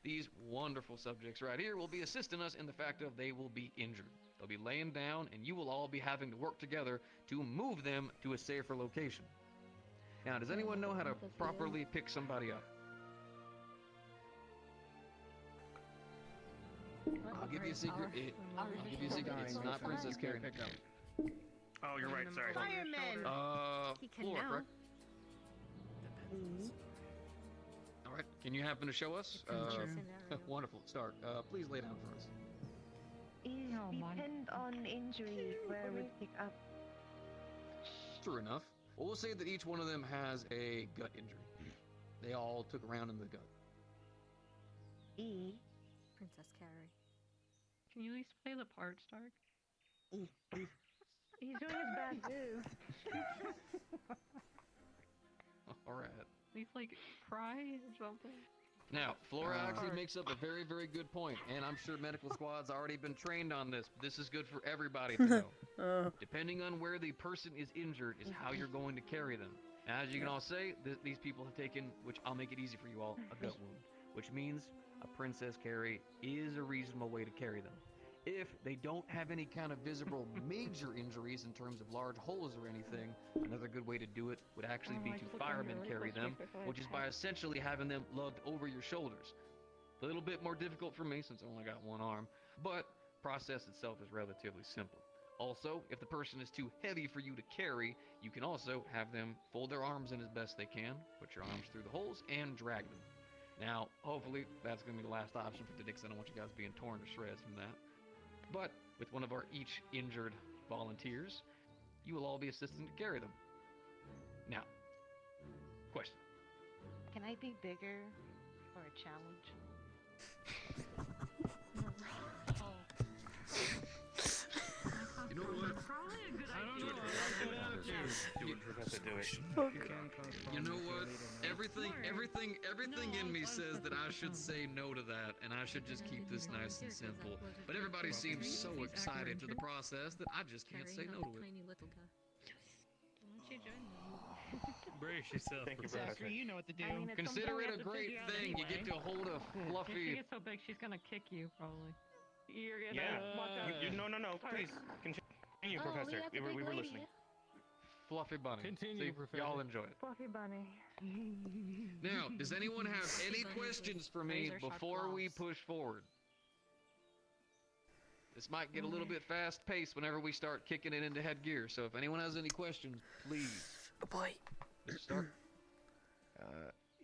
these wonderful subjects right here will be assisting us in the fact of they will be injured. They'll be laying down, and you will all be having to work together to move them to a safer location. Now, does anyone know how to properly pick somebody up? I'll give you a secret. I'll give you a secret. It's not Princess Carrie. Oh, you're right. Sorry. Fireman! He can Flora, now. correct? All right. Can you happen to show us? Wonderful. Start. Please lay down for us. Depend on injury where we pick up. True enough. Well, we'll say that each one of them has a gut injury. They all took a round in the gut. Princess Carrie. Can you at least play the part, Stark? He's doing his best. All right. At least, like, cry or something. Now, Flora actually makes up a very, very good point, and I'm sure medical squad's already been trained on this. But this is good for everybody to know. Depending on where the person is injured is how you're going to carry them. Now, as you can all say, these people have taken, which I'll make it easy for you all, a gut wound, which means a Princess Carrie is a reasonable way to carry them. If they don't have any kind of visible major injuries in terms of large holes or anything, another good way to do it would actually be to firemen carry them, which is by essentially having them lugged over your shoulders. A little bit more difficult for me since I only got one arm, but process itself is relatively simple. Also, if the person is too heavy for you to carry, you can also have them fold their arms in as best they can, put your arms through the holes, and drag them. Now, hopefully, that's going to be the last option for today, because I don't want you guys being torn to shreds from that. But with one of our each injured volunteers, you will all be assisting to carry them. Now, question. Can I be bigger for a challenge? You know what? Probably a good idea. Do it, Professor. Do it. You know what? Everything in me says that I should say no to that, and I should just keep this nice and simple. But everybody seems so excited to the process that I just can't say no to it. Tiny little guy. Why don't you join them? Brace yourself. Thank you, Professor. You know what to do. I mean, at some Consider point we it have a to great figure out thing. You anyway. get to hold a If she fluffy. gets so big, she's gonna kick you, probably. You're gonna Yeah. watch out. No. Please continue, Oh, Professor. Leah's a We big were lady. listening. fluffy bunny. Continue, See, Professor. y'all enjoy it. Fluffy bunny. Now, does anyone have any questions for me before we push forward? This might get a little bit fast-paced whenever we start kicking it into headgear, so if anyone has any questions, please. Oh boy. Mr. Stark?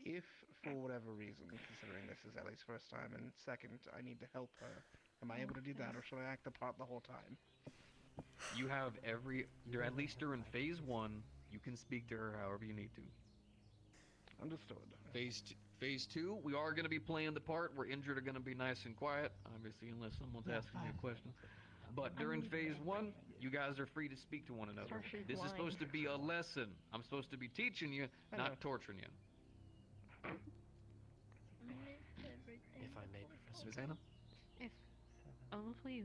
If, for whatever reason, considering this is Ellie's first time, and second, I need to help her, am I able to do that, or should I act the part the whole time? You have at least during phase 1, you can speak to her however you need to. Understood. Phase 2, we are going to be playing the part where injured are going to be nice and quiet, obviously unless someone's asking you a question. But during phase 1, you guys are free to speak to one another. This is supposed to be a lesson. I'm supposed to be teaching you, not torturing you. If I may, Professor. Ms. Anna? If hopefully,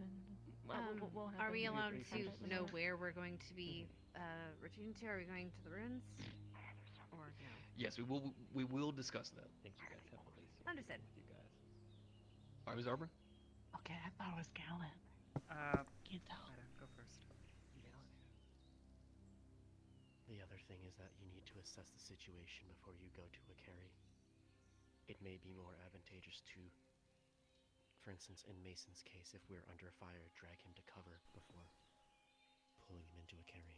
we'll have Are we them allowed do to research. know where we're going to be returning to? Are we going to the ruins? Or no? Yes, we will discuss that. Think you guys have a place Understood. with you guys. All right, Ms. Arbor? Okay, I thought it was Galen. Can't tell. Go first. The other thing is that you need to assess the situation before you go to a carry. It may be more advantageous to, for instance, in Mason's case, if we're under fire, drag him to cover before pulling him into a carry.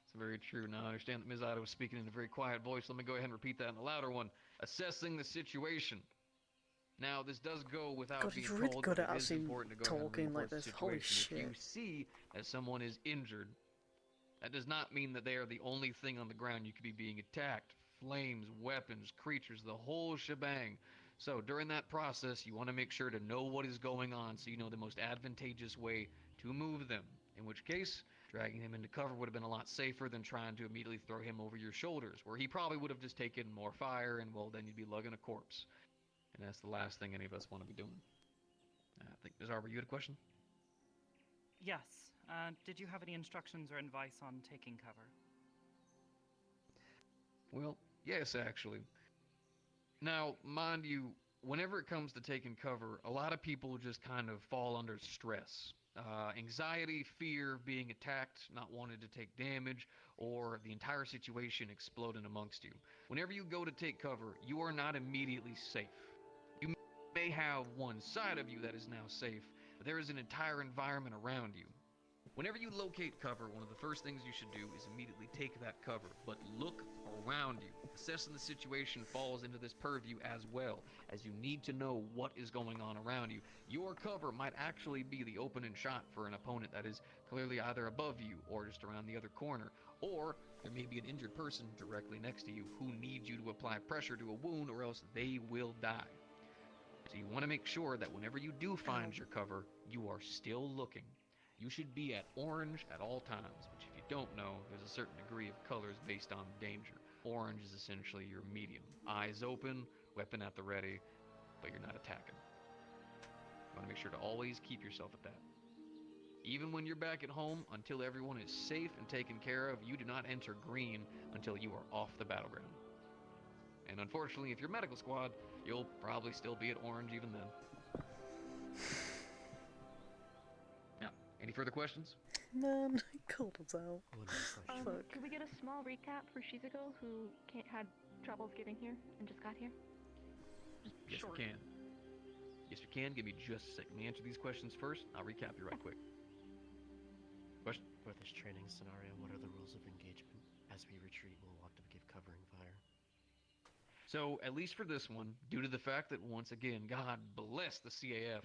It's very true. Now, I understand that Ms. Ida was speaking in a very quiet voice. Let me go ahead and repeat that in a louder one. Assessing the situation. Now, this does go without God, being he's really told, good but at it is actually important to go ahead and talking like reinforce the this. Holy situation. If you shit. see that someone is injured, that does not mean that they are the only thing on the ground. You could be being attacked. Flames, weapons, creatures, the whole shebang. So during that process, you want to make sure to know what is going on so you know the most advantageous way to move them. In which case, dragging him into cover would have been a lot safer than trying to immediately throw him over your shoulders, where he probably would have just taken more fire, and well, then you'd be lugging a corpse. And that's the last thing any of us want to be doing. I think, Ms. Arbor, you had a question? Yes. Did you have any instructions or advice on taking cover? Well, yes, actually. Now, mind you, whenever it comes to taking cover, a lot of people just kind of fall under stress. Anxiety, fear of being attacked, not wanting to take damage, or the entire situation exploding amongst you. Whenever you go to take cover, you are not immediately safe. You may have one side of you that is now safe, but there is an entire environment around you. Whenever you locate cover, one of the first things you should do is immediately take that cover, but look around you. Assessing the situation falls into this purview as well, as you need to know what is going on around you. Your cover might actually be the opening shot for an opponent that is clearly either above you or just around the other corner, or there may be an injured person directly next to you who needs you to apply pressure to a wound or else they will die. So you want to make sure that whenever you do find your cover, you are still looking. You should be at orange at all times, which if you don't know, there's a certain degree of colors based on danger. Orange is essentially your medium. Eyes open, weapon at the ready, but you're not attacking. You want to make sure to always keep yourself at that. Even when you're back at home, until everyone is safe and taken care of, you do not enter green until you are off the battleground. And unfortunately, if you're medical squad, you'll probably still be at orange even then. Now, any further questions? Man, he called us out. Fuck. Could we get a small recap for Shizuko, who had troubles getting here and just got here? Yes, we can. Yes, we can. Give me just a second. Let me answer these questions first. I'll recap you right quick. Question? For this training scenario, what are the rules of engagement? As we retreat, we'll want to give covering fire. So, at least for this one, due to the fact that, once again, God bless the CAF,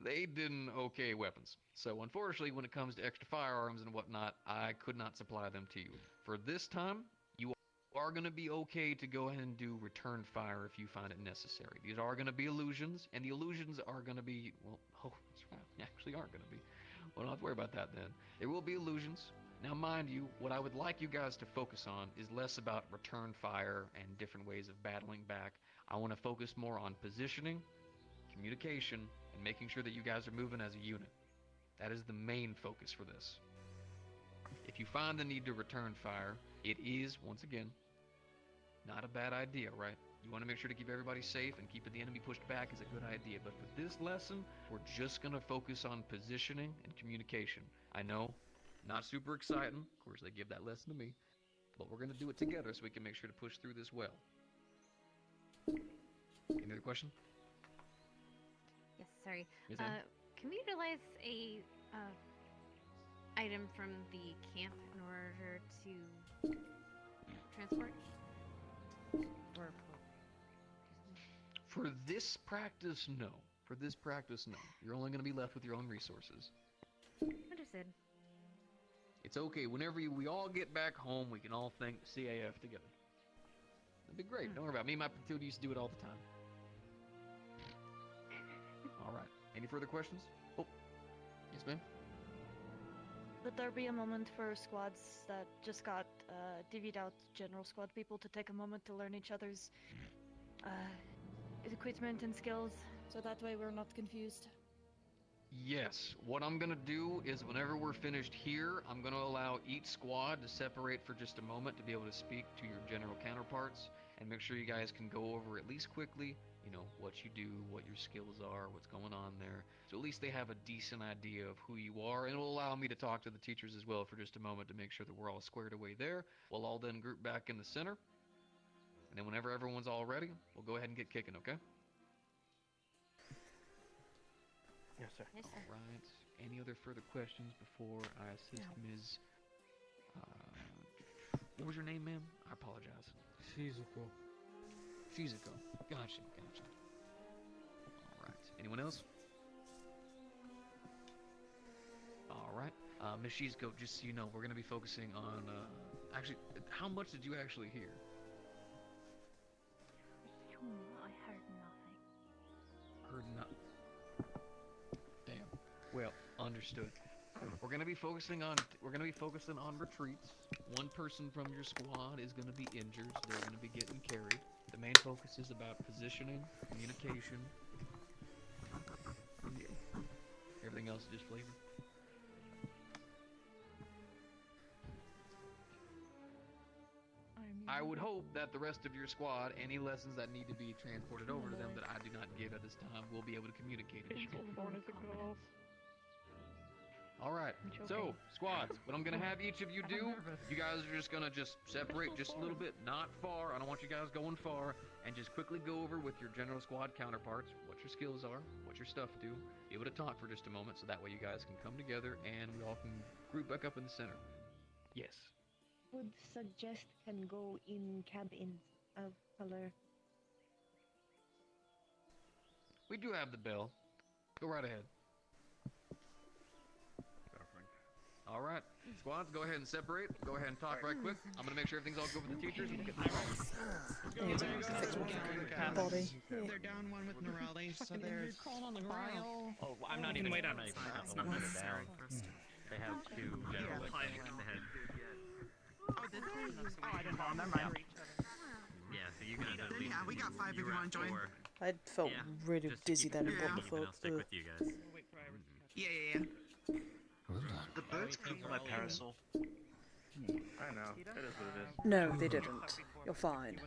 they didn't okay weapons. So, unfortunately, when it comes to extra firearms and whatnot, I could not supply them to you. For this time, you are going to be okay to go ahead and do return fire if you find it necessary. These are going to be illusions, and the illusions are going to be, well, oh, that's right, they actually aren't going to be. Well, don't have to worry about that then. There will be illusions. Now, mind you, what I would like you guys to focus on is less about return fire and different ways of battling back. I want to focus more on positioning, communication, and making sure that you guys are moving as a unit. That is the main focus for this. If you find the need to return fire, it is, once again, not a bad idea, right? You want to make sure to keep everybody safe, and keeping the enemy pushed back is a good idea. But for this lesson, we're just going to focus on positioning and communication. I know Not super exciting. Of course, they give that lesson to me. But we're going to do it together so we can make sure to push through this well. Any other question? Yes, sorry. Yes, ma'am? Can we utilize a item from the camp in order to transport? Or For this practice, no. For this practice, no. You're only going to be left with your own resources. understood. It's okay. Whenever we all get back home, we can all thank the CAF together. That'd be great. Don't worry about it. Me and my platoon used to do it all the time. All right. Any further questions? Oh, yes, ma'am. Would there be a moment for squads that just got divvied out, general squad people, to take a moment to learn each other's equipment and skills, so that way we're not confused? Yes. What I'm going to do is whenever we're finished here, I'm going to allow each squad to separate for just a moment to be able to speak to your general counterparts and make sure you guys can go over at least quickly, you know, what you do, what your skills are, what's going on there. So at least they have a decent idea of who you are, and it'll allow me to talk to the teachers as well for just a moment to make sure that we're all squared away there. We'll all then group back in the center, and then whenever everyone's all ready, we'll go ahead and get kicking, okay? Yes, sir. Yes, sir. All right. Any other further questions before I assist Ms. What was your name, ma'am? I apologize. Shizuko. Shizuko. Gotcha, gotcha. All right. Anyone else? All right. Ms. Shizuko, just so you know, we're going to be focusing on, actually, how much did you actually hear? I heard nothing. Heard nothing. Damn. Well, understood. We're gonna be focusing on retreats. One person from your squad is gonna be injured, so they're gonna be getting carried. The main focus is about positioning, communication. Yeah. Everything else is just flavor. I would hope that the rest of your squad, any lessons that need to be transported over to them that I do not give at this time, will be able to communicate it. All right, so squads, what I'm gonna have each of you do, you guys are just gonna separate just a little bit, not far. I don't want you guys going far, and just quickly go over with your general squad counterparts what your skills are, what your stuff do, be able to talk for just a moment, so that way you guys can come together and we all can group back up in the center. Yes. Would suggest can go in cabins of color. We do have the bell. Go right ahead. All right, squads, go ahead and separate. Go ahead and talk right quick. I'm gonna make sure everything's all good with the teachers. And we'll get Body. They're down one with Morales, so there's Bile. Oh, I'm not even wait on down. it. It's not necessary. They have two general things. They had. Oh, did they? Oh, I didn't know. Never mind. Yeah, so you guys at least. Yeah, we got 5 if you want to join. I felt really dizzy then and what the fuck. I'll stick with you guys. Yeah. The birds came from my parasol. I know. That is what it is. No, they didn't. You're fine.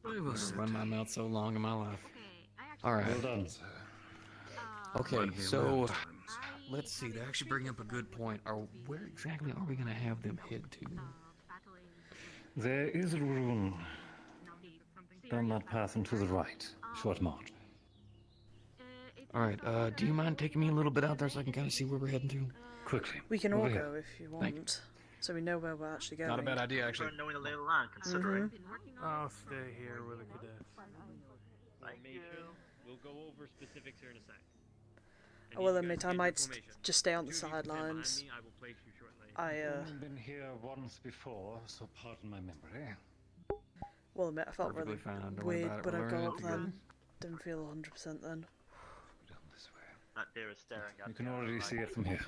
I will run my mouth so long in my life. All right. Well done, sir. Okay, so let's see. They actually bring up a good point. Where exactly are we gonna have them head to? There is a room down that path and to the right. Short march. All right. Do you mind taking me a little bit out there so I can kind of see where we're heading to? Quickly. We can all Over here. go if you want, so we know where we're actually going. Not a bad idea, actually. Knowing the lay of the land, considering. I'll stay here with the cadets. We'll go over specifics here in a sec. Oh, well, admit I might just stay on the sidelines. I will place you shortly. I've been here once before, so pardon my memory. Well, admit I felt Perfectly really fine, don't worry weird about it, when we'll I learn got it up together. then. Didn't feel 100% then. That deer is staring at You can already see it from here.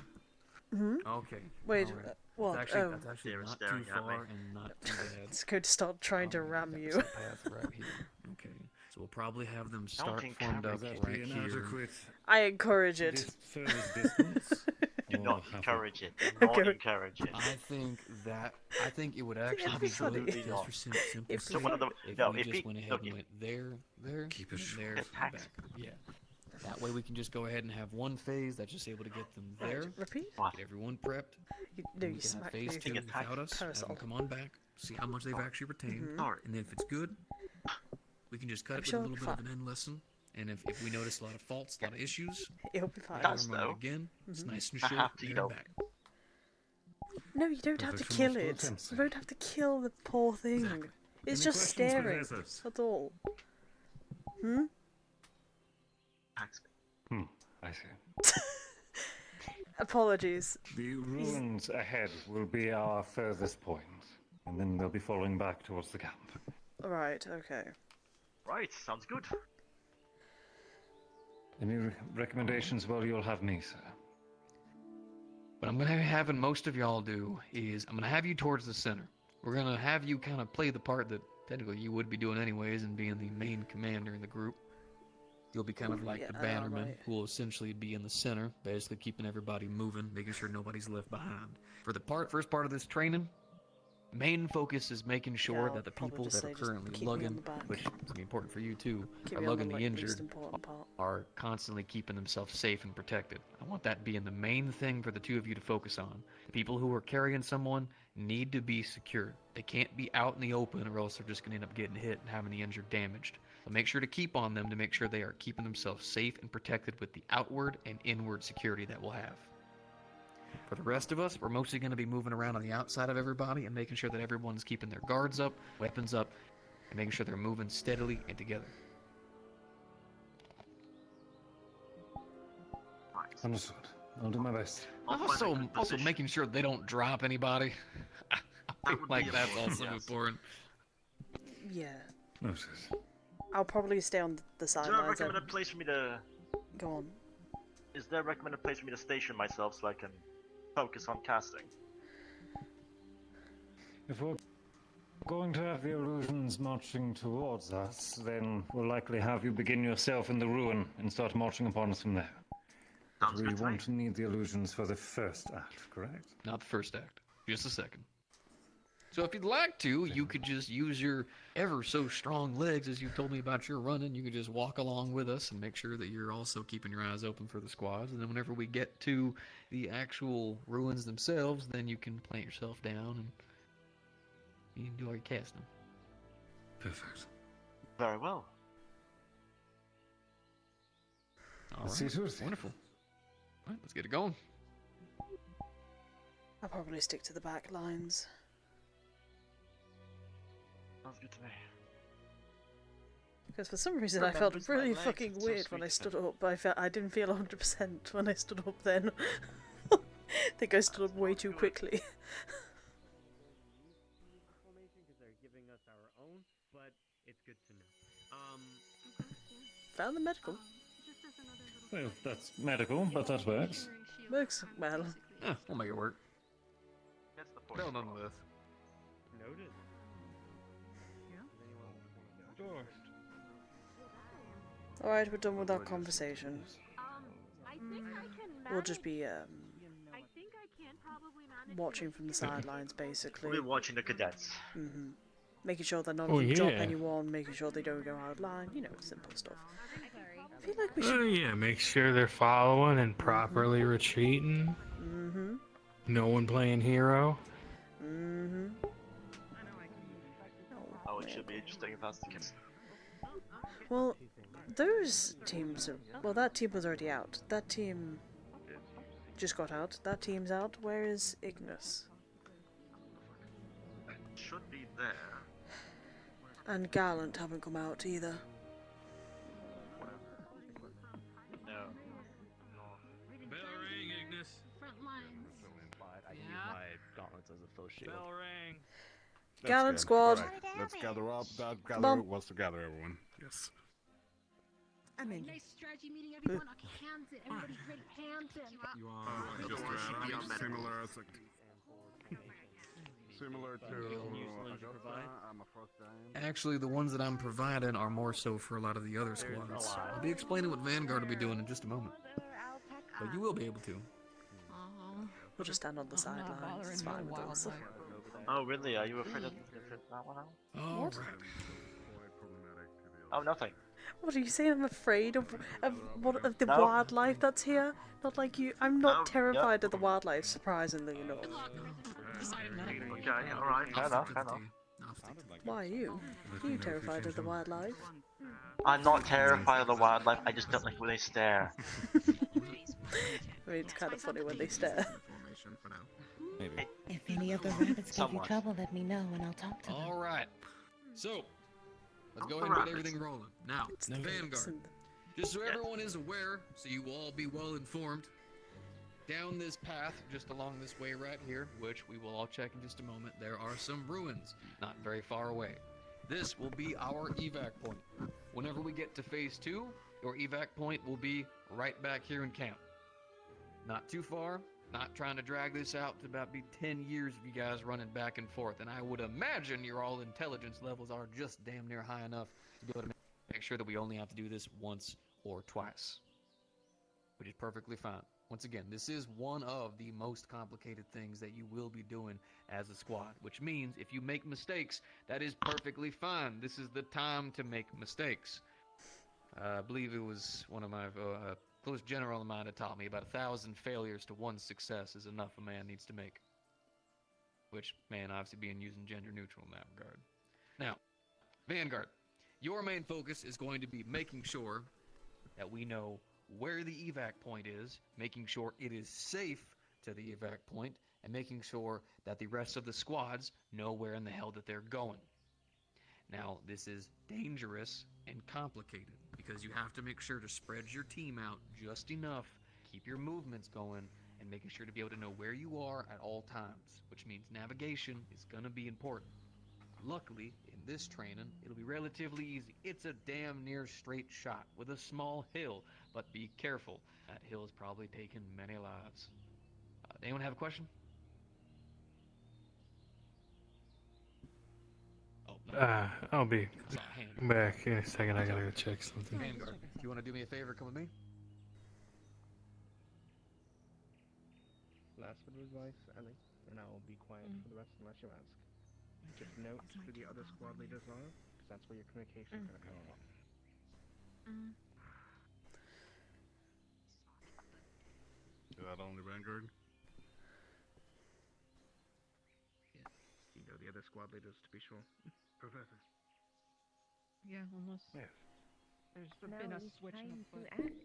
Okay. Wait, all right. what? That's actually, Oh. that's actually Deer is not too staring at me. far and not too bad. It's going to start trying to ram That's you. the path right here. Okay. So we'll probably have them start think formed up That right be here. inadequate. I encourage it. This furthest distance. Do or not half a- encourage it. Do not Okay. encourage it. I think it would actually be good Absolutely just not. for simplicity. So one of them. If No, we if just he. went ahead Look, and went there, Keep it there, It packs. back. Yeah. That way we can just go ahead and have one phase that's just able to get them there. Right, repeat. Get everyone prepped. No, and we you can have smacked phase me. 2 without us. Have them come on back. See how much they've actually retained. And then if it's good, we can just cut it with a little bit of an end lesson. And if we notice a lot of faults, a lot of issues, it'll be fine. Again, it's nice and I short. have to, and you know. back. No, you don't have to kill it. You don't have to kill the poor thing. Exactly. It's Any just questions, staring. professors? That's all. Hmm? I see. Apologies. The ruins ahead will be our furthest point, and then they'll be falling back towards the camp. Right, okay. Right, sounds good. Any recommendations while you'll have me, sir? What I'm going to be having most of y'all do is I'm going to have you towards the center. We're going to have you kind of play the part that technically you would be doing anyways and being the main commander in the group. You'll be kind of like the bannerman who will essentially be in the center, basically keeping everybody moving, making sure nobody's left behind. For the first part of this training, main focus is making sure that the people that are currently lugging, which is going to be important for you too, are lugging the injured, are constantly keeping themselves safe and protected. I want that being the main thing for the two of you to focus on. The people who are carrying someone need to be secured. They can't be out in the open or else they're just going to end up getting hit and having the injured damaged. So make sure to keep on them to make sure they are keeping themselves safe and protected with the outward and inward security that we'll have. For the rest of us, we're mostly going to be moving around on the outside of everybody and making sure that everyone's keeping their guards up, weapons up, and making sure they're moving steadily and together. Understood. I'll do my best. Also making sure they don't drop anybody. I feel like that's also important. Yeah. Noted. I'll probably stay on the Is there a sidelines. recommended place for me to... Go on. Is there a recommended place for me to station myself so I can focus on casting? If we're going to have the illusions marching towards us, then we'll likely have you begin yourself in the ruin and start marching upon us from there. Sounds We good to won't need the illusions for the first act, correct? Not the first act, just the second. So if you'd like to, you could just use your ever so strong legs, as you've told me about your running. You could just walk along with us and make sure that you're also keeping your eyes open for the squads. And then whenever we get to the actual ruins themselves, then you can plant yourself down and you can do all your casting. Perfect. Very well. All Let's right. see to it. Wonderful. All right, let's get it going. I'll probably stick to the back lines. Sounds good to me. Because for some reason I felt really fucking weird when I stood up. I didn't feel 100% when I stood up then. I think I stood up way too quickly. Because they're giving us our own, but it's good to know. Found the medical. Well, that's medical, but that works. Works well. Yeah, we'll make it work. That's the point. No, none of this. Noted. Alright, we're done with our conversation. I think I can manage. We'll just be I think I can probably manage. watching from the sidelines, basically. We'll be watching the cadets. Mm-hmm. Making sure that none Oh, of them drop yeah. anyone, making sure they don't go out of line, you know, simple stuff. I feel like we should... Yeah, make sure they're following and properly retreating. Mm-hmm. No one playing hero. Mm-hmm. Oh, it should be interesting if that's the case. Well, those teams are... Well, that team was already out. That team just got out. That team's out. Where is Ignis? It should be there. And Gallant haven't come out either. No. Bell ring, Ignis. Front lines. I use my gauntlets as a faux shield. Bell ring. Gallant squad. Right, let's gather up. That Come gather on. wants to gather everyone. Yes. Nice strategy meeting everyone. Okay, hands in. Everybody's ready. Hands in. You are just similar to Augusta. I'm a first giant. Actually, the ones that I'm providing are more so for a lot of the other squads. I'll be explaining what Vanguard will be doing in just a moment. But you will be able to. We'll just stand on the sidelines. It's fine with us. Oh, really? Are you afraid of that one out? Oh, What? Oh, nothing. What are you saying? I'm afraid of the No. wildlife that's here. Not like you. I'm not No, terrified of the wildlife. Surprisingly enough. Okay, alright, fair enough, fair enough. Why are you? Are you terrified of the wildlife? I'm not terrified of the wildlife, I just don't like when they stare. I mean, it's kind of funny when they stare. Maybe. If any of the rabbits give you Somewhat. trouble, let me know and I'll talk to them. All right. So, let's go the ahead and get rabbits. everything rolling. Now, the Vanguard. Just so everyone is aware, so you will all be well informed, down this path, just along this way right here, which we will all check in just a moment, there are some ruins not very far away. This will be our evac point. Whenever we get to phase 2, your evac point will be right back here in camp. Not too far, not trying to drag this out to about be 10 years of you guys running back and forth, and I would imagine your all intelligence levels are just damn near high enough to be able to make sure that we only have to do this once or twice, which is perfectly fine. Once again, this is one of the most complicated things that you will be doing as a squad, which means if you make mistakes, that is perfectly fine. This is the time to make mistakes. I believe it was one of my close general of mine that taught me about 1,000 failures to 1 success is enough a man needs to make. Which, man, obviously being using gender neutral in that regard. Now, Vanguard, your main focus is going to be making sure that we know where the evac point is, making sure it is safe to the evac point, and making sure that the rest of the squads know where in the hell that they're going. Now, this is dangerous and complicated because you have to make sure to spread your team out just enough, keep your movements going, and making sure to be able to know where you are at all times, which means navigation is going to be important. Luckily, in this training, it'll be relatively easy. It's a damn near straight shot with a small hill, but be careful. That hill has probably taken many lives. Anyone have a question? Oh, no. I'll be Saw a hand. back in a second. I gotta go check something. Vanguard, if you want to do me a favor, come with me. Last bit of advice, Ellie, and I will be quiet for the rest unless you ask. Just note who the other squad leaders are, because that's where your communication is going to come from. Is that only Vanguard? You know the other squad leaders, to be sure. Professor. Yeah, unless Yes. there's Now been a it's switch time up. to act.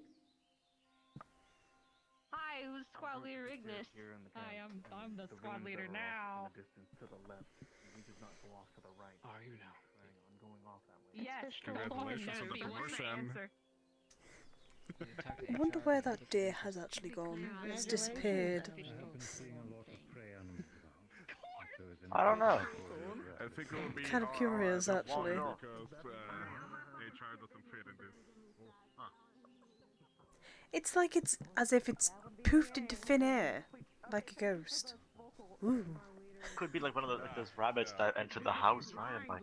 Hi, who's squad leader Ignis? Hi, I'm the squad leader now. Distance to the left. We did not go off to the right. Are you now? I'm going off that way. Yes, Congratulations on the what's my promotion. answer? I wonder where that deer has actually gone. It's disappeared. I have been seeing a lot of prey animals about. I don't know. I think it will be Kind of curious, actually. because HR doesn't fit in this. It's like it's as if it's poofed into thin air, like a ghost. Ooh. Could be like one of those rabbits that entered the house, right? Like,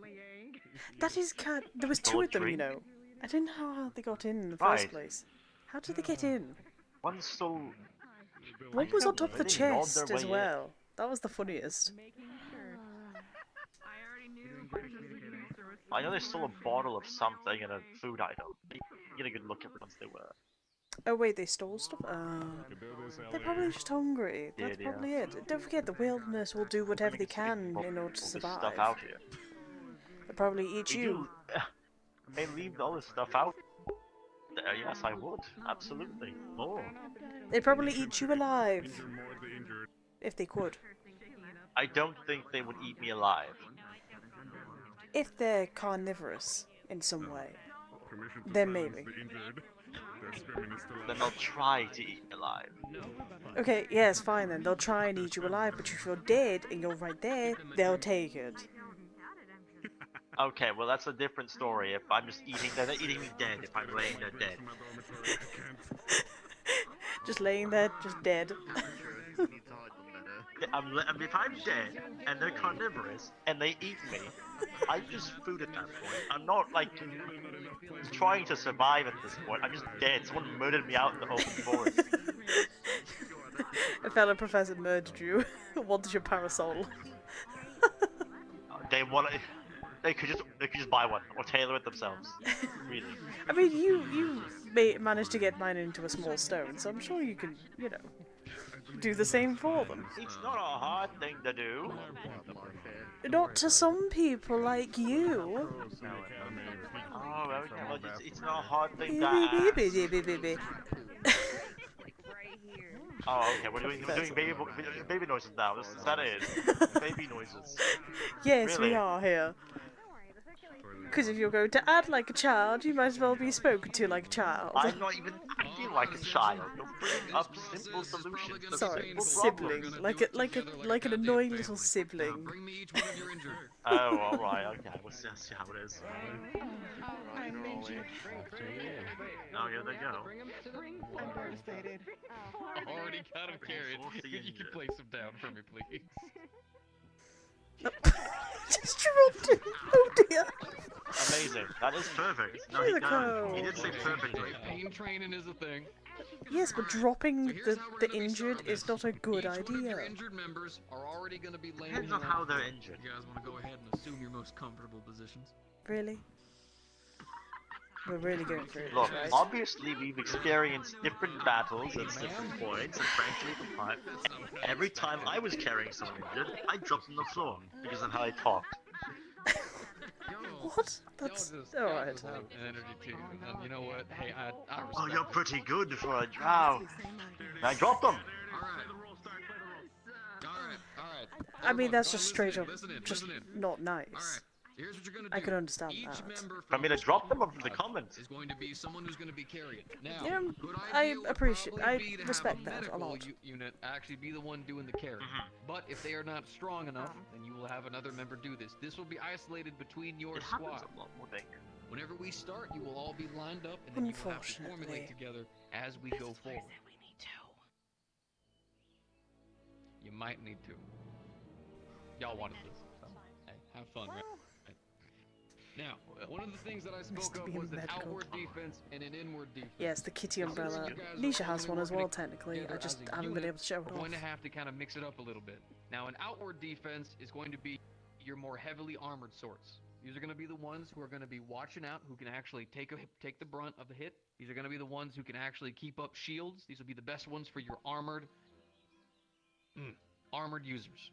That is kind. There was 2 of them, you know. I didn't know how they got in the first place. How did they get in? one's so. One was on top of the They didn't nod chest their as way in. well. That was the funniest. I already knew. I know they stole a bottle of something and a food item. You get a good look at once they were. Oh wait, they stole stuff? They're probably just hungry. Yeah, That's they probably are. it. Don't forget, the wilderness will do whatever they can in order to All this survive. stuff out here. They'll probably eat We you. do. They leave all this stuff out there. Yes, I would. Absolutely. More. They'd probably eat you alive. If they could. I don't think they would eat me alive. If they're carnivorous in some way. Then maybe. Then they'll try to eat me alive. Okay, yes, fine then. They'll try and eat you alive, but if you're dead and you're right there, they'll take it. Okay, well that's a different story. If I'm just eating, they're not eating me dead. If I'm laying there dead. Just laying there, just dead. If I'm dead and they're carnivorous and they eat me, I'm just food at that point. I'm not like trying to survive at this point. I'm just dead. Someone murdered me out in the open forest. A fellow professor murdered you. Wanted your parasol. They want to. They could just buy one or tailor it themselves. Really. I mean, you managed to get mine into a small stone, so I'm sure you can, you know, do the same for them. It's not a hard thing to do. Not to some people like you. Oh, okay. Well, it's not a hard thing to ask. Oh, okay. We're doing baby noises now. Is that it? Baby noises. Yes, Really? we are here. Because if you're going to act like a child, you might as well be spoken to like a child. I'm not even acting like a child. You're bringing up simple solutions to Sorry, simple sibling, problems. like an annoying little sibling. Oh, all right. Okay. We'll see how it is. Oh, here they go. Already got him carried. You can place him down for me, please. Just dropped him. Oh dear. Amazing. That is perfect. No, he did say perfectly. Pain training is a thing. Yes, but dropping the injured is not a good idea. Your injured members are already going to be laying Depends on how they're injured. You guys want to go ahead and assume your most comfortable positions? Really? We're really going through this, Look, right? obviously we've experienced different battles at different points, and frankly, every time I was carrying someone injured, I dropped on the floor because of how I talked. What? That's alright. Energy too, and you know what? Hey, I respect Oh, you're pretty good for a drow. I dropped them. Alright. I mean, that's just straight up, just not nice. Here's what you're gonna do. I can understand that. For me to drop them or from the comments? Is going to be someone who's going to be carrying. Now, Yeah, good I idea would appreciate, probably I be to respect have a that a medical lot. unit actually be the one doing the carry. But if they are not strong enough, then you will have another member do this. This will be isolated between your squad. Whenever we start, you will all be lined up, and then you will have to formulate together as we go forward. You might need to. Y'all wanted this, so hey, have fun, right? Now, one of the things that I spoke of was an outward defense and an inward defense. Yes, the kitty umbrella. Nisha has one as well, technically. I just haven't been able to show it We're going to off. have to kind of mix it up a little bit. Now, an outward defense is going to be your more heavily armored sorts. These are going to be the ones who are going to be watching out, who can actually take the brunt of the hit. These are going to be the ones who can actually keep up shields. These will be the best ones for your armored users.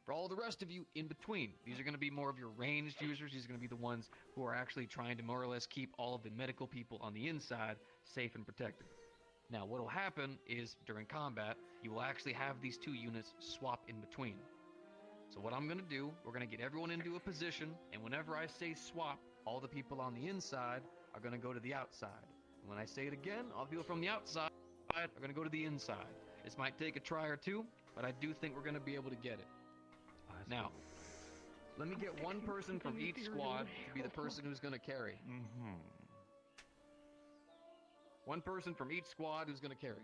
For all the rest of you in between, these are going to be more of your ranged users. These are going to be the ones who are actually trying to more or less keep all of the medical people on the inside safe and protected. Now, what will happen is during combat, you will actually have these two units swap in between. So what I'm going to do, we're going to get everyone into a position, and whenever I say swap, all the people on the inside are going to go to the outside. And when I say it again, all the people from the outside are going to go to the inside. This might take a try or two, but I do think we're going to be able to get it. Now, let me get one person from each squad to be the person who's going to carry. One person from each squad who's going to carry.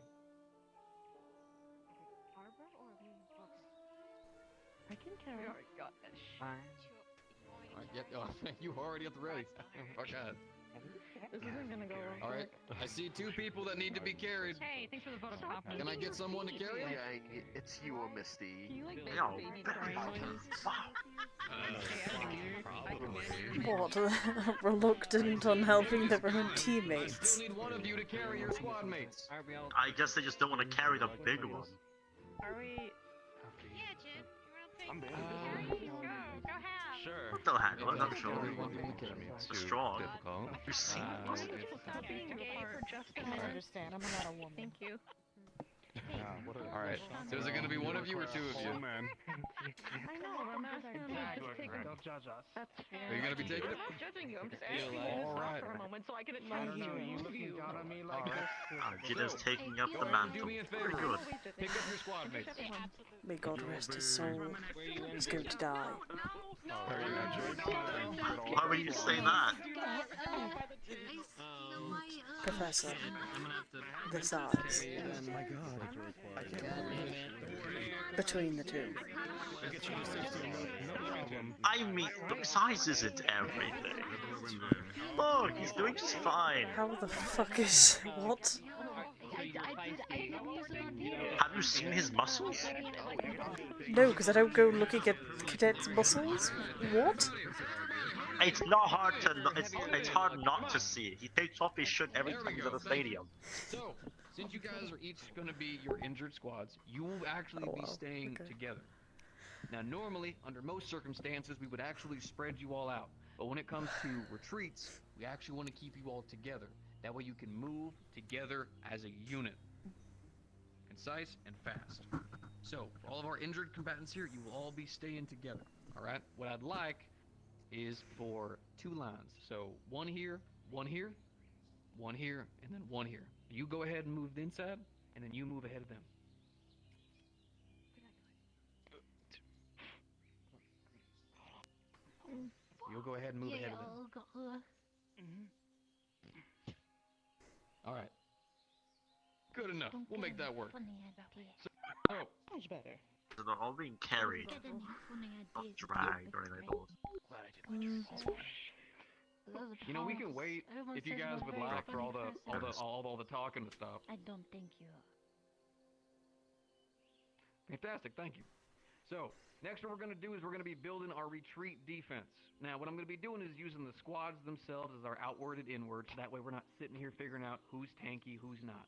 I can carry. Oh my gosh. You already at the ready. Oh god. This isn't gonna go well. Alright, I see two people that need to be carried. Hey, thanks for the vote of confidence. Can I get someone to carry them? Yeah, it's you or Misty. Can you like make No. baby crying noises? What? Reluctant on helping their own teammates. I still need one of you to carry your squad mates. I guess they just don't want to carry the big one. Are we? I'm in. Go have. Sure. They'll handle it, I'm sure. They're strong. You see? Stop being gay for just a minute. I understand. I'm not a woman. Thank you. Alright, so is it going to be one of you or two of you? I know, I'm asking you to take it. Don't judge us. That's fair. Are you going to be taking it? I'm not judging you. I'm just asking you to stop for a moment so I can attend to You you. looking down on me like this? Gita's taking up the Do mantle. me a favor. Very good. Pick up your squad mates. May God rest his soul. He's going to die. Why would you say that? Professor, the size. Between the two. I mean, the size isn't everything. Look, he's doing just fine. How the fuck is... what? Have you seen his muscles? No, because I don't go looking at cadets' muscles. What? It's not hard to. It's hard not to see. He takes off his shirt every time he's at the stadium. So, since you guys are each going to be your injured squads, you will actually be staying together. Now, normally, under most circumstances, we would actually spread you all out. But when it comes to retreats, we actually want to keep you all together. That way you can move together as a unit. Concise and fast. So, for all of our injured combatants here, you will all be staying together. Alright? What I'd like is for 2 lines. So, one here, one here, one here, and then one here. You go ahead and move inside, and then you move ahead of them. You'll go ahead and move ahead of them. Alright. Good enough. We'll make that work. So, much better. So they're all being carried, not dragged or anything like that. You know, we can wait if you guys would like for all the talking to stop. I don't think you. Fantastic, thank you. So, next what we're going to do is we're going to be building our retreat defense. Now, what I'm going to be doing is using the squads themselves as our outward and inward, so that way we're not sitting here figuring out who's tanky, who's not.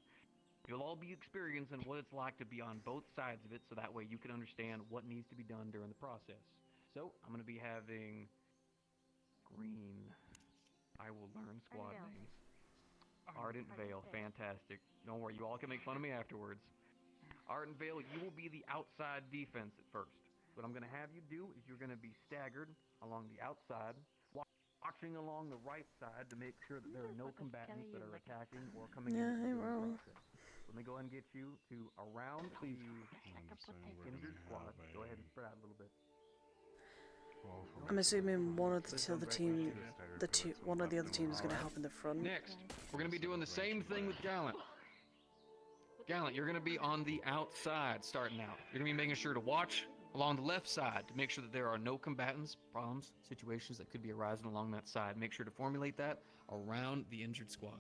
You'll all be experiencing what it's like to be on both sides of it, so that way you can understand what needs to be done during the process. So, I'm going to be having green. I will learn squad names. Ardent Vale, fantastic. Don't worry, you all can make fun of me afterwards. Ardent Vale, you will be the outside defense at first. What I'm going to have you do is you're going to be staggered along the outside, watching along the right side to make sure that there are no combatants that are attacking or coming in during the process. Let me go ahead and get you to around the injured squad. Go ahead and spread out a little bit. I'm assuming one of the other team, one of the other teams is going to help in the front. Next, we're going to be doing the same thing with Gallant. Gallant, you're going to be on the outside starting out. You're going to be making sure to watch along the left side to make sure that there are no combatants, problems, situations that could be arising along that side. Make sure to formulate that around the injured squad.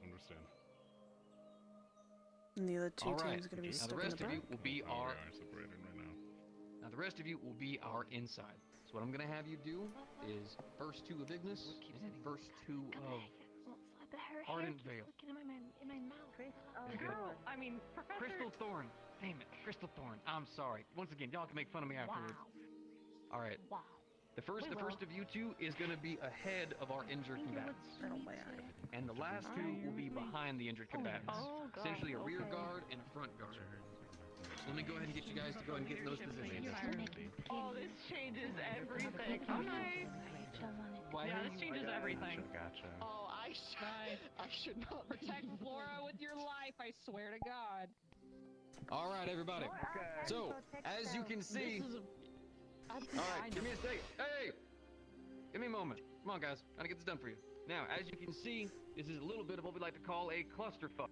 Understand. And the other two teams are going to be now stuck the rest in the of back. you will be our. Separated right now. Now the rest of you will be our inside. So what I'm going to have you do is first 2 of Ignis and first 2 of Ardent Vale. In my mouth. Girl, I mean, Professor. Crystal Thorn. Damn it, Crystal Thorn. I'm sorry. Once again, y'all can make fun of me afterwards. All right. Wow. The first of you 2 is going to be ahead of our injured combatants. And the last 2 will be behind the injured combatants. Essentially a rear guard and a front guard. So let me go ahead and get you guys to go ahead and get in those positions. Oh, this changes everything. Okay. Yeah, this changes everything. Gotcha. Oh, I should not protect Flora with your life. I swear to God. All right, everybody. So, as you can see, all right, give me a second. Hey, give me a moment. Come on, guys. Gotta get this done for you. Now, as you can see, this is a little bit of what we like to call a clusterfuck.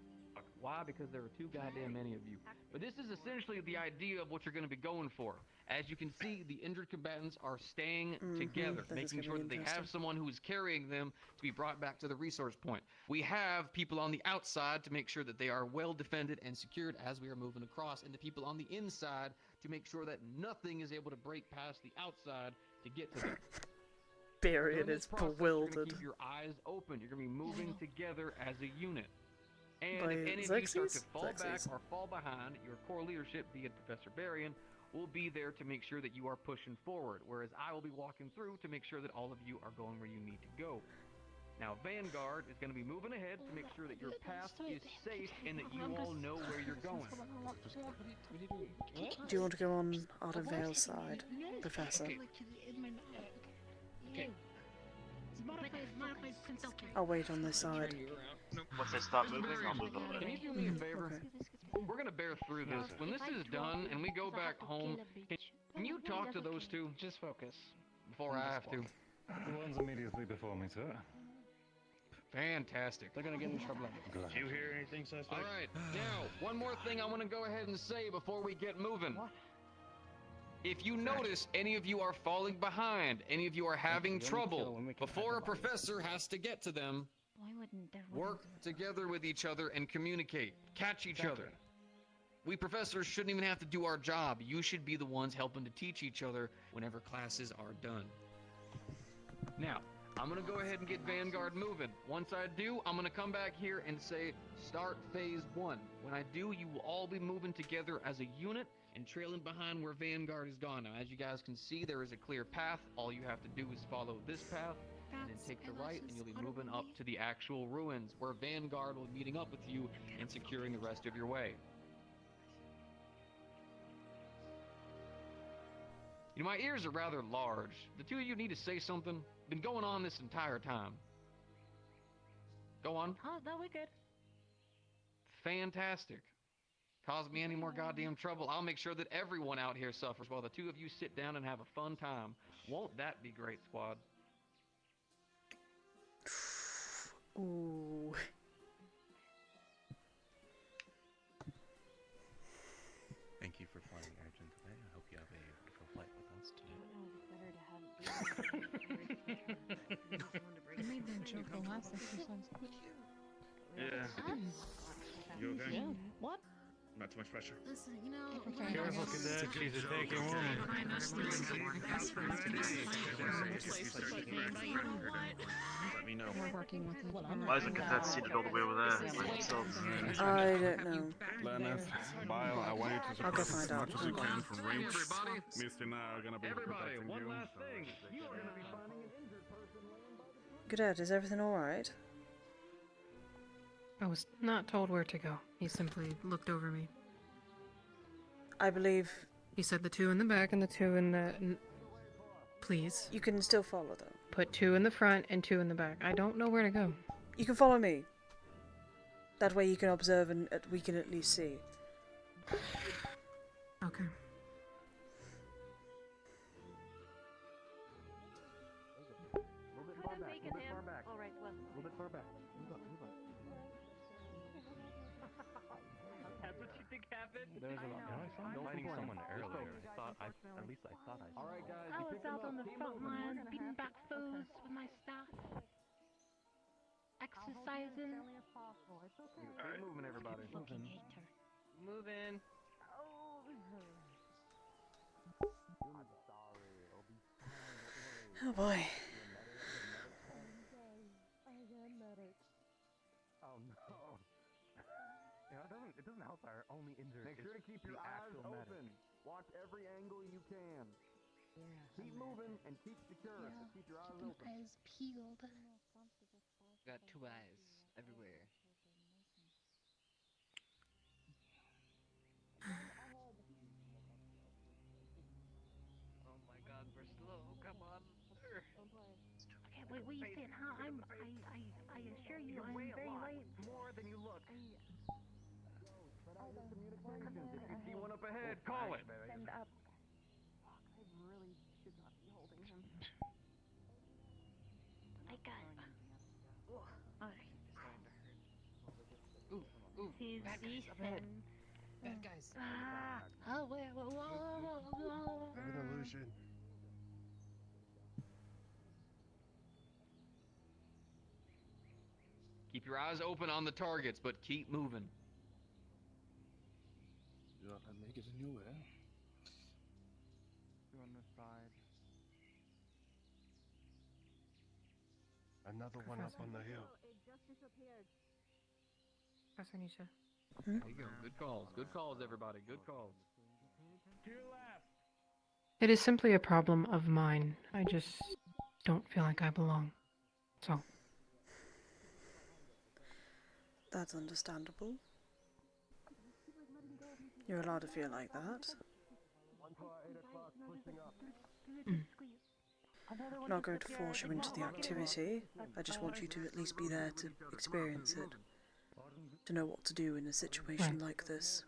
Why? Because there are too goddamn many of you. But this is essentially the idea of what you're going to be going for. As you can see, the injured combatants are staying together, making sure that they have someone who is carrying them to be brought back to the resource point. We have people on the outside to make sure that they are well defended and secured as we are moving across, and the people on the inside to make sure that nothing is able to break past the outside to get to them. Barian is bewildered. You're going to keep your eyes open. You're going to be moving together as a unit. And if any of you start to fall back or fall behind, your core leadership, be it Professor Barian, will be there to make sure that you are pushing forward, whereas I will be walking through to make sure that all of you are going where you need to go. Now, Vanguard is going to be moving ahead to make sure that your path is safe and that you all know where you're going. Do you want to go on Ardent Vale's side, Professor? Okay. I'll wait on this side. Once they start moving, I'll move over. Can you do me a favor? We're going to bear through this. When this is done and we go back home, can you talk to those 2? Just focus. Before I have to. The ones immediately before me, sir. Fantastic. They're gonna get in trouble. Did you hear anything suspect? All right. Now, one more thing I want to go ahead and say before we get moving. What? If you notice any of you are falling behind, any of you are having trouble, before a professor has to get to them, work together with each other and communicate. Catch each other. We professors shouldn't even have to do our job. You should be the ones helping to teach each other whenever classes are done. Now, I'm gonna go ahead and get Vanguard moving. Once I do, I'm gonna come back here and say, start phase 1. When I do, you will all be moving together as a unit and trailing behind where Vanguard is gone. Now, as you guys can see, there is a clear path. All you have to do is follow this path and then take the right, and you'll be moving up to the actual ruins where Vanguard will be meeting up with you and securing the rest of your way. You know, my ears are rather large. The two of you need to say something. Been going on this entire time. Go on. Oh, no, we're good. Fantastic. Cause me any more goddamn trouble, I'll make sure that everyone out here suffers while the two of you sit down and have a fun time. Won't that be great, squad? Ooh. Thank you for flying Argent today. I hope you have a wonderful flight with us today. I made that joke the last exercise with you. Yeah. You okay? Yeah. What? Not too much pressure. Listen, you know, Careful, cadet. She's a taking woman. Let me know. We're working with him. Why is the cadet seated all the way over there by themselves? I don't know. Lenneth, Bile, I want you to I'll go support as find out. much as you can from range. Everybody, Misty and I are gonna be protecting one you. last thing. You are gonna be finding an injured person laying by the Cadet, is everything alright? I was not told where to go. He simply looked over me. I believe... He said the two in the back and the two in the... Please. You can still follow them. Put 2 in the front and 2 in the back. I don't know where to go. You can follow me. That way you can observe and we can at least see. Okay. All right, well. A little bit far back. Move up, move up. That's what you think happened? There's a lot. I saw him fighting someone earlier. At least I thought I saw. All right, guys. I was out on the front lines beating back foes with my staff. Exercising. Keep moving, everybody. Moving. Oh boy. Oh no. You know, it doesn't help our only injured. Make sure to keep your eyes open. Watch every angle you can. Keep moving and keep secure. Yeah. Keep your eyes Keep open. them eyes peeled. Got 2 eyes everywhere. Oh my god, we're slow. Come on. Okay, wait, what are you saying? Huh? I assure you, I'm very light. More than you look. If you see one up ahead, call it. Send up. I really should not be holding him. I got. Alright. Starting to hurt. Ooh, He's bad guys up ahead. Bad guys. Oh, wait, whoa. An illusion. Keep your eyes open on the targets, but keep moving. Ja, dan make it a new, eh? Two on this side. Another one up on the hill. It just disappeared. Professor Nisha. There you go. Good calls. Good calls, everybody. Good calls. To your left. It is simply a problem of mine. I just don't feel like I belong. So. That's understandable. You're allowed to feel like that. I'm not going to force you into the activity. I just want you to at least be there to experience it. To know what to do in a situation like this.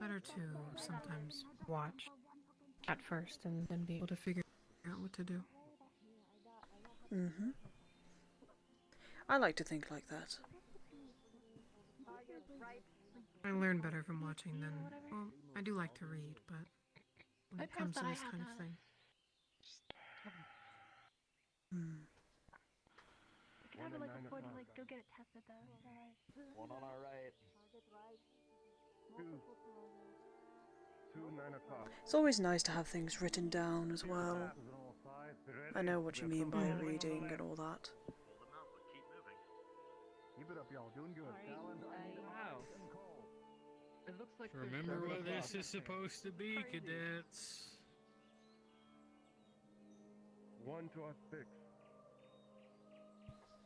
Better to sometimes watch at first and then be able to figure out what to do. Mm-hmm. I like to think like that. I learn better from watching than... Well, I do like to read, but when it comes to this kind of thing... We can have like a 40, like, go get it tested though. One on our right. to 9 o'clock. It's always nice to have things written down as well. I know what you mean by reading and all that. Keep it up, y'all. Doing good. Wow. It looks like Remember what this is supposed to be, cadets. 1 to our 6.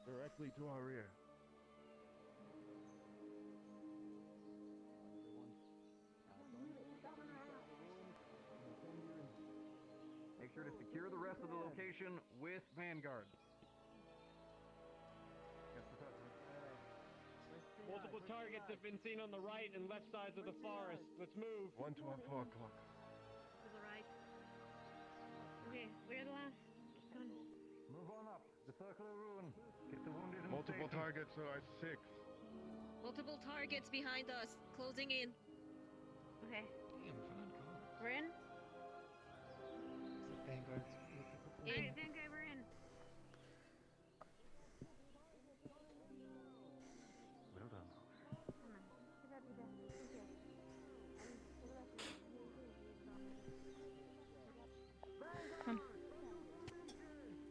Directly to our rear. Make sure to secure the rest of the location with Vanguard. Multiple targets have been seen on the right and left sides of the forest. Let's move. 1 to our 4 o'clock. To the right. Okay, we're the last. Come on. Move on up. The circle of ruin. Get the wounded and Multiple safety. targets to our 6. Multiple targets behind us. Closing in. Okay. Damn, fine call. We're in? Vanguard's In. Vanguard, we're in. Well done.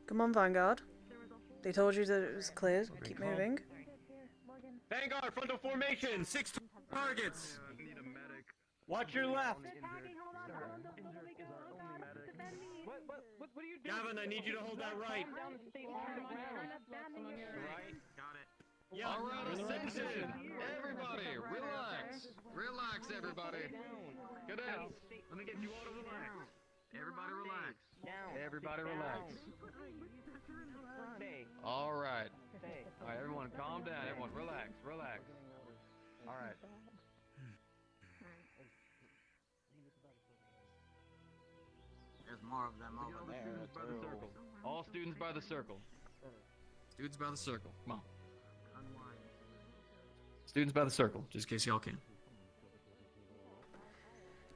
Come on, Vanguard. They told you that it was clear. Keep moving. Vanguard, frontal formation. 6 targets. Watch your left. What are you doing? Gavin, I need you to hold that right. Right? Got it. Yeah, All right, you're the right Ascension. position. Everybody, relax. Relax, everybody. Cadets, let me get you all to relax. Everybody relax. Everybody relax. All right. All right, everyone calm down. Everyone relax, relax. All right. There's more of them over there. Students by the circle. All students by the circle. Students by the circle. Come on. Students by the circle, just in case y'all can.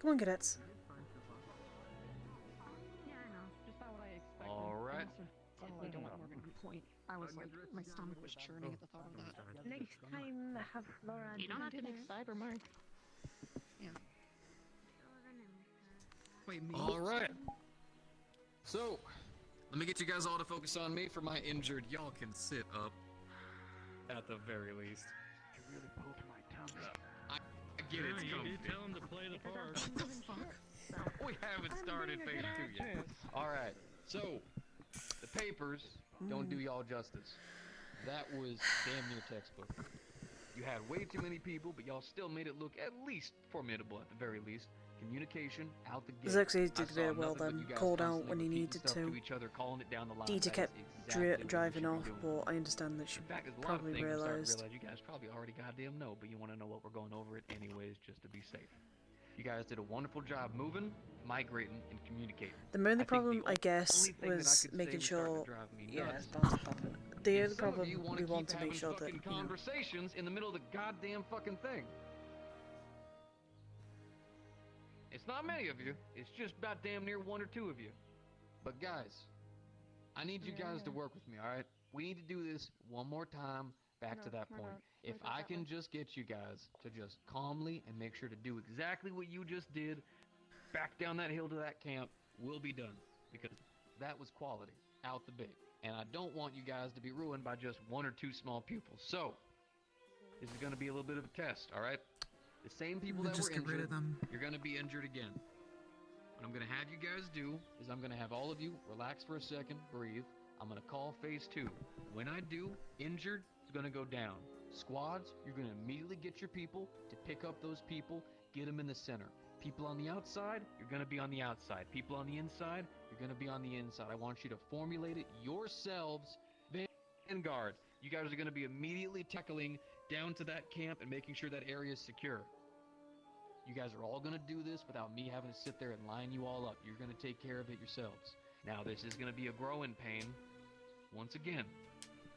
Come on, cadets. All right. Definitely don't want Morgan on point. I was like, my stomach was churning at the thought of that. Next time, have Laura. You don't have to make cyber, Mark. Yeah. Wait, me? All right. So, let me get you guys all to focus on me for my injured. Y'all can sit up. At the very least. I get it's You comfy. did tell him to play the part. We haven't started phase 2 yet. All right. So, the papers don't do y'all justice. That was damn near textbook. You had way too many people, but y'all still made it look at least formidable at the very least. Communication out the gate. Xerxes did I saw very well nothing but then. you guys Called out constantly when he repeating needed stuff to. each other, calling it down the line. Dita That is kept exactly what you driving should be off, doing. but I understand that she In fact, there's a lot of probably things I'm starting to realised. realize you guys probably already goddamn know, but you want to know what we're going over it anyways, just to be safe. You guys did a wonderful job moving, migrating, and communicating. The only I think problem, the I guess, only thing that I was could say making was starting to sure. drive me Yeah, nuts the is other some of problem you we wanna want keep to make having sure that fucking conversations in the middle of the goddamn fucking thing. It's not many of you. It's just about damn near 1 or 2 of you. But guys, I need you guys to work with me, all right? We need to do this one more time back to that point. If I can just get you guys to just calmly and make sure to do exactly what you just did, back down that hill to that camp, we'll be done. Because that was quality, out the big. And I don't want you guys to be ruined by just 1 or 2 small pupils. So, this is going to be a little bit of a test, all right? The same people that Just were get rid injured, of them. you're going to be injured again. What I'm going to have you guys do is I'm going to have all of you relax for a second, breathe. I'm going to call phase 2. When I do, injured is going to go down. Squads, you're going to immediately get your people to pick up those people, get them in the center. People on the outside, you're going to be on the outside. People on the inside, you're going to be on the inside. I want you to formulate it yourselves. Vanguard, you guys are going to be immediately tackling down to that camp and making sure that area is secure. You guys are all going to do this without me having to sit there and line you all up. You're going to take care of it yourselves. Now, this is going to be a growing pain. Once again,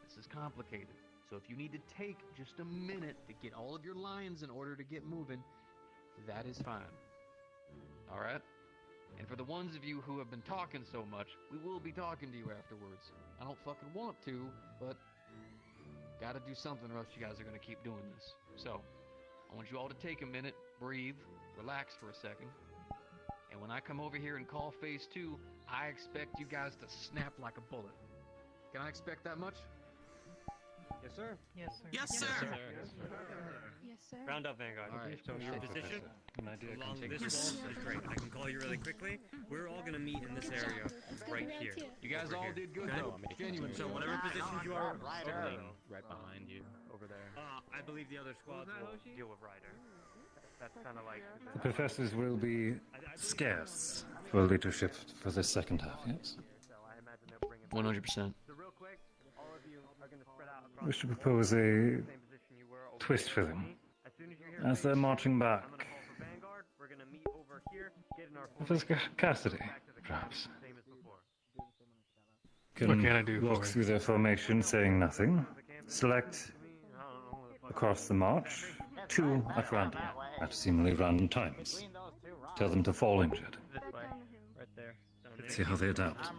this is complicated. So if you need to take just a minute to get all of your lines in order to get moving, that is fine. All right? And for the ones of you who have been talking so much, we will be talking to you afterwards. I don't fucking want to, but gotta do something or else you guys are going to keep doing this. So, I want you all to take a minute, breathe, relax for a second. And when I come over here and call phase 2, I expect you guys to snap like a bullet. Can I expect that much? Yes, sir. Yes, sir. Yes, sir. Yes, sir. Round up, Vanguard. All right. So your position along this wall is great. I can call you really quickly. We're all gonna meet in this area right here. You guys Over all here. did good, Okay? though. Genuinely. So whatever positions you are, Ryder. Right behind you, over there. I believe the other squads will deal with Ryder. That's kind of like The professors will be scarce for leadership for the second half, yes? 100%. We wish to propose a twist for them. As they're marching back. Professor Cassidy, perhaps. What can I do walk for through their formation saying nothing. Select across the march 2 at random, at seemingly random times. Tell them to fall injured. right there. See how they adapt.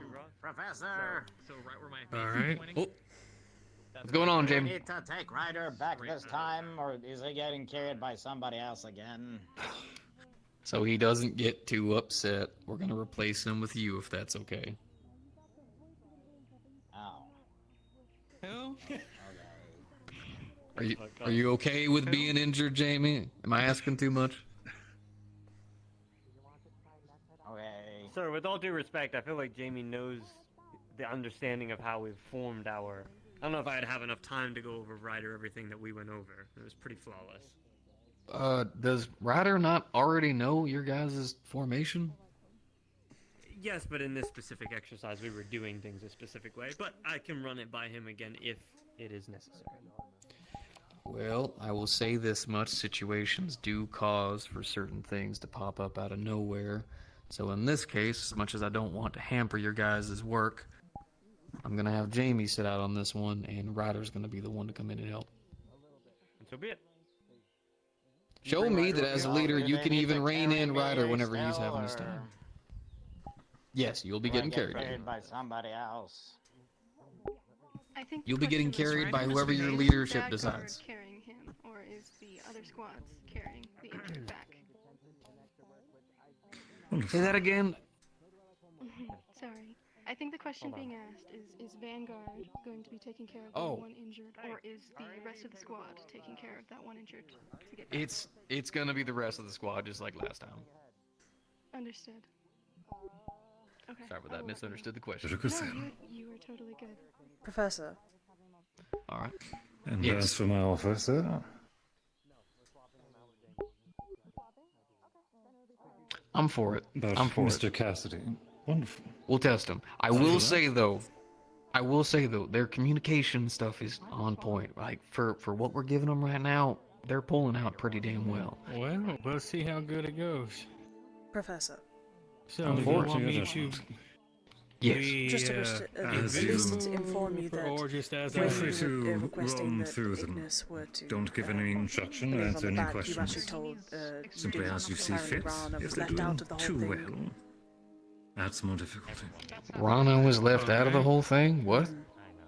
Professor! So right where my All right. Oh. What's going on, Do we Jamie? need to take Ryder back this time, or is he getting carried by somebody else again? So he doesn't get too upset. We're gonna replace him with you if that's okay. Oh. Who? Are you okay with being injured, Jamie? Am I asking too much? Okay. Sir, with all due respect, I feel like Jamie knows the understanding of how we've formed our... I don't know if I'd have enough time to go over Ryder everything that we went over. It was pretty flawless. Does Ryder not already know your guys' formation? Yes, but in this specific exercise, we were doing things a specific way. But I can run it by him again if it is necessary. Well, I will say this much. Situations do cause for certain things to pop up out of nowhere. So in this case, as much as I don't want to hamper your guys' work, I'm going to have Jamie sit out on this one, and Ryder's going to be the one to come in and help. And so be it. Show me that as a leader, you can even rein in Ryder whenever he's having his time. Yes, you'll be getting carried. By somebody else. I think You'll be getting carried by is whoever your is leadership Vanguard decides. carrying him, or is the other squads carrying the injured back? Say that again. Sorry. I think the question being asked is Vanguard going to be taking care of the one injured, or is the rest of the squad taking care of that one injured to get back? It's gonna be the rest of the squad, just like last time. Understood. Okay. Sorry about that. Misunderstood the question. No, you were totally good. Professor. All right. And Yes. as for my offer, sir, I'm for it. about I'm for Mr. it. Cassidy. Wonderful. We'll test them. I will say though, their communication stuff is on point. Like for what we're giving them right now, they're pulling out pretty damn well. Well, we'll see how good it goes. Professor. So, I'm you forward want to me your to... judgment. Yes. Just to as at you- least inform you that Or just as Feel I free to requesting run that through them. Ignis were to Don't give any instruction or leave on answer the any back. You questions. actually told Simply as you see apparently fit. Rana If was they're left out doing of the whole too thing. well, add some more difficulty. Rana was left out of the whole thing. What?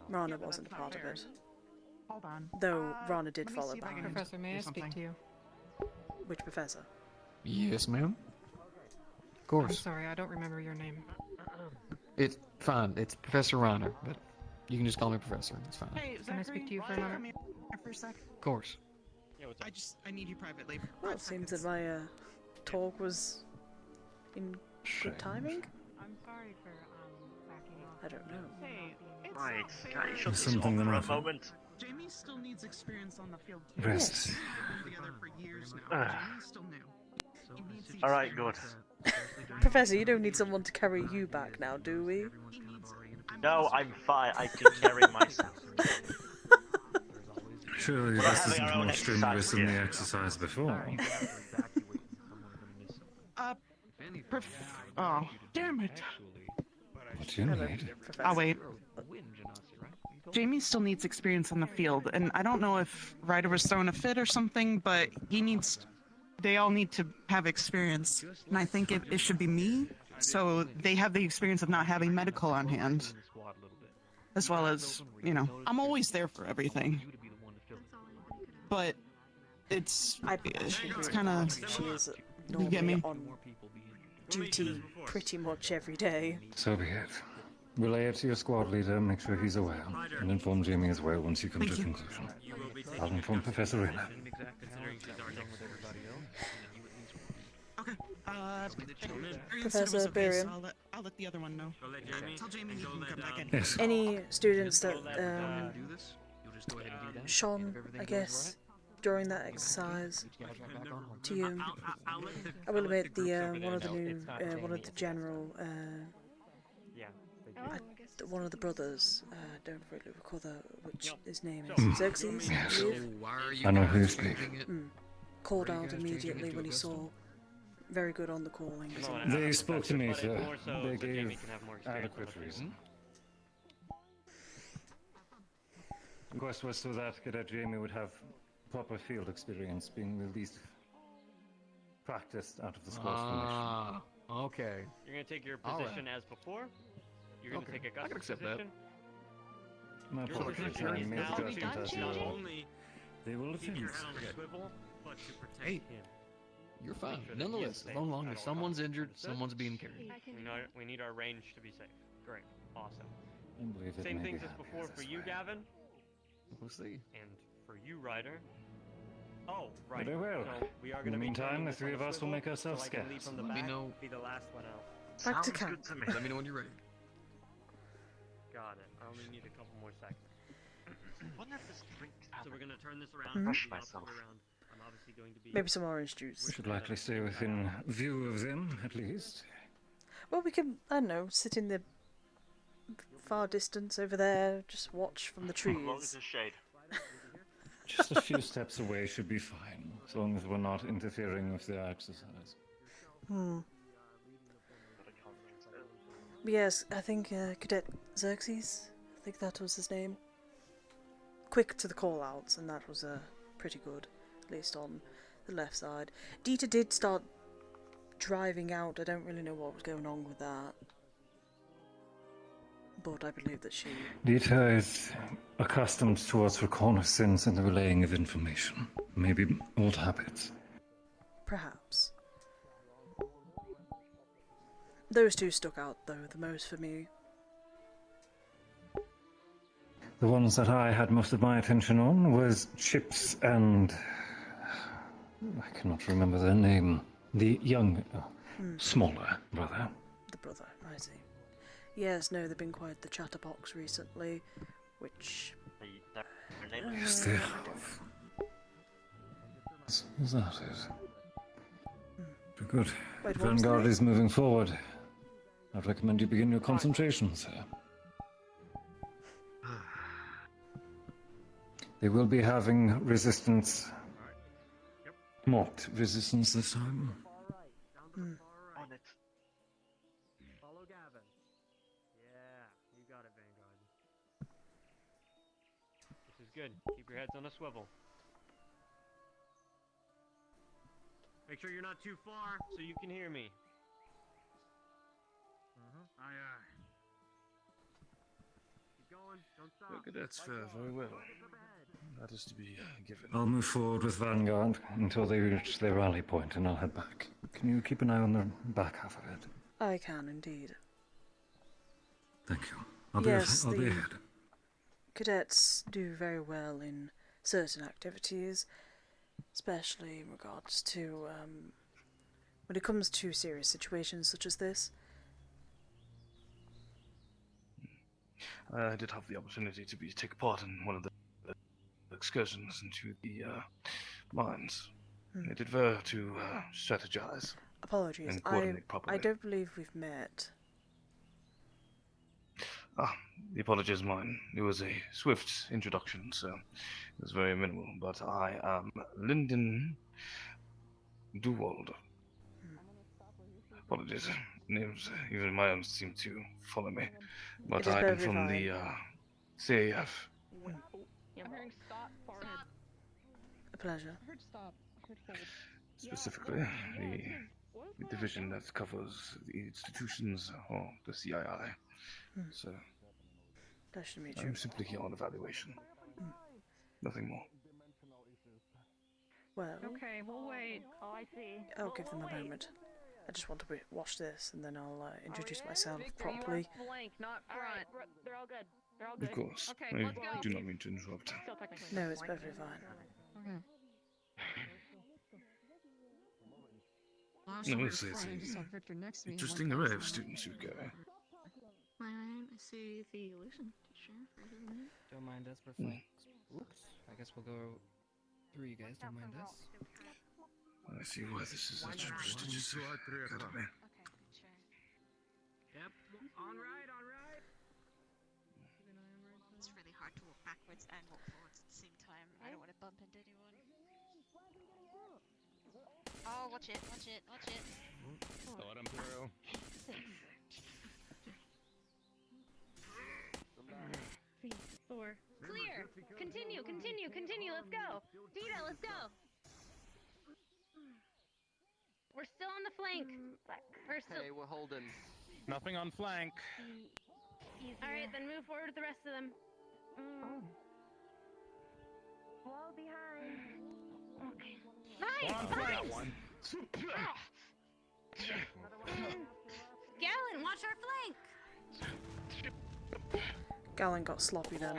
Rana wasn't a part of it. Hold on. Though Rana did follow behind. Professor, may I speak to you? Which professor? Yes, ma'am. Of I'm course. sorry, I don't remember your name. It's fine. It's Professor Rana, but you can just call me Professor. It's fine. Hey, can I speak to you for a moment? For a sec. Of course. I need you privately. Well, it seems that my talk was in good timing. I'm sorry for backing off. I don't know. Hey, it's Right, not can I fair. shut this Something off the for a matter? moment? Jamie still needs experience on the field too. Rest. We've been together for years now. Jamie's still new. He needs the Alright, good. Professor, you don't need someone to carry you back now, do we? No, I'm fine. I can carry myself. Surely We're this having isn't our own more strenuous exercise than the here. exercise before. Oh, damn it. What do you need? I'll wait. Jamie still needs experience on the field, and I don't know if Ryder was throwing a fit or something, but they all need to have experience. And I think it should be me, so they have the experience of not having medical on hand. As well as, I'm always there for everything. But it's actually it's agree kind of. with that. She is You get normally me? on duty pretty much every day. So be it. Relay it to your squad leader, make sure he's aware, and inform Jamie as well once you come to a conclusion. I'll inform Professor Rayner. Okay. Professor Barium. I'll let the other one know. Tell Jamie he can come back in. Yes. Any students that shone, I guess, during that exercise to you? I will admit the one of the general, one of the brothers. Don't really recall which his name is. Xerxes, I Yes. believe. I know who you speak. Called out immediately when he saw. Very good on the calling. They spoke to me, sir. They gave adequate reason. The quest was so that Cadet Jamie would have proper field experience, being the least practiced out of the squad's formation. Okay. You're gonna take your All right. position as before. You're gonna take a I can Gus's accept that. position. My Your apologies, position I is made now adjustment as not you only They will keep attend. your head on the swivel, but to protect Hey. him. You're fine. Make sure that Nonetheless, he is as long safe as at all someone's costs. injured, Understood? someone's being carried. We need our range to be safe. Great. Awesome. I believe it Same may things be as happier before for this you, way. Gavin. We'll see. And for you, Ryder. Oh, right. Very well. So we are In going the to be meantime, turning the this three on of a us will swivel, make ourselves so I can leave scarce. from the Let me back, know. be the last one out. Back to camp. Let me know when you're ready. Got it. I only need a couple more seconds. Wonder if this drink So we're going to turn this around. Mhm. Rush myself. I'm obviously going to be... Maybe some orange juice. We should likely stay within view of them, at least. Well, we can, I don't know, sit in the far distance over there, just watch from the As long as trees. there's shade. Just a few steps away should be fine, as long as we're not interfering with their exercise. But yes, I think Cadet Xerxes, I think that was his name. Quick to the call-outs, and that was pretty good, at least on the left side. Dita did start driving out. I don't really know what was going on with that. But I believe that she... Dita is accustomed towards reconnaissance and the relaying of information. Maybe old habits. Perhaps. Those two stuck out, though, the most for me. The ones that I had most of my attention on was Chips and... I cannot remember their name. The young, smaller brother. The brother, I see. Yes, no, they've been quite the chatterbox recently, which... Their name Yes, they have. Is that it? Very good. Wait, what was Vanguard that? is moving forward. I'd recommend you begin your concentration, sir. They will be having resistance. Mocked resistance this time. on it. Follow Gavin. Yeah, you got it, Vanguard. This is good. Keep your heads on a swivel. Make sure you're not too far so you can hear me. Keep going. Don't stop. That's very well. That is to be given. I'll move forward with Vanguard until they reach their rally point, and I'll head back. Can you keep an eye on the back half of it? I can, indeed. Thank you. I'll Yes, be the ahead. cadets do very well in certain activities, especially in regards to, when it comes to serious situations such as this. I did have the opportunity to take part in one of the excursions into the mines. I did to strategize. Apologies, and coordinate properly. I don't believe we've met. The apology is mine. It was a swift introduction, so it was very minimal. But I am Lyndon Duwald. Apologies. Names, even my own, seem to follow me. But It is I am perfectly from the fine. CAF. I'm hearing stop. A pleasure. I heard stop. I heard hold. Specifically, the division that covers the institutions or the CII. So, Pleasure to meet you. I'm simply here on evaluation. Nothing more. Well, Okay, we'll wait. Oh, I see. I'll give them a moment. I just want to watch this, and then I'll introduce myself properly. Flank, not front. All right, they're all good. They're all Of good. course. Okay, I let's go. do not mean to interrupt. Still technically. No, it's perfectly fine. Okay. I will say it's interesting array of students you carry. My name is the illusion teacher. Don't mind us, we're flank. Oops. I guess we'll go through you guys. Don't mind us. I see why this is such a prestigious academy. Yep. On right, on right. It's really hard to walk backwards and walk forwards at the same time. I don't want to bump into anyone. Oh, watch it, watch it, watch it. Let him through. 3, 4. Clear! Continue, continue, continue, let's go! Dita, let's go! We're still on the flank! We're still... Hey, we're holding. Nothing on flank. Alright, then move forward with the rest of them. Wall behind. Okay. Nice! On flank. Galen, watch our flank! Galen got sloppy then.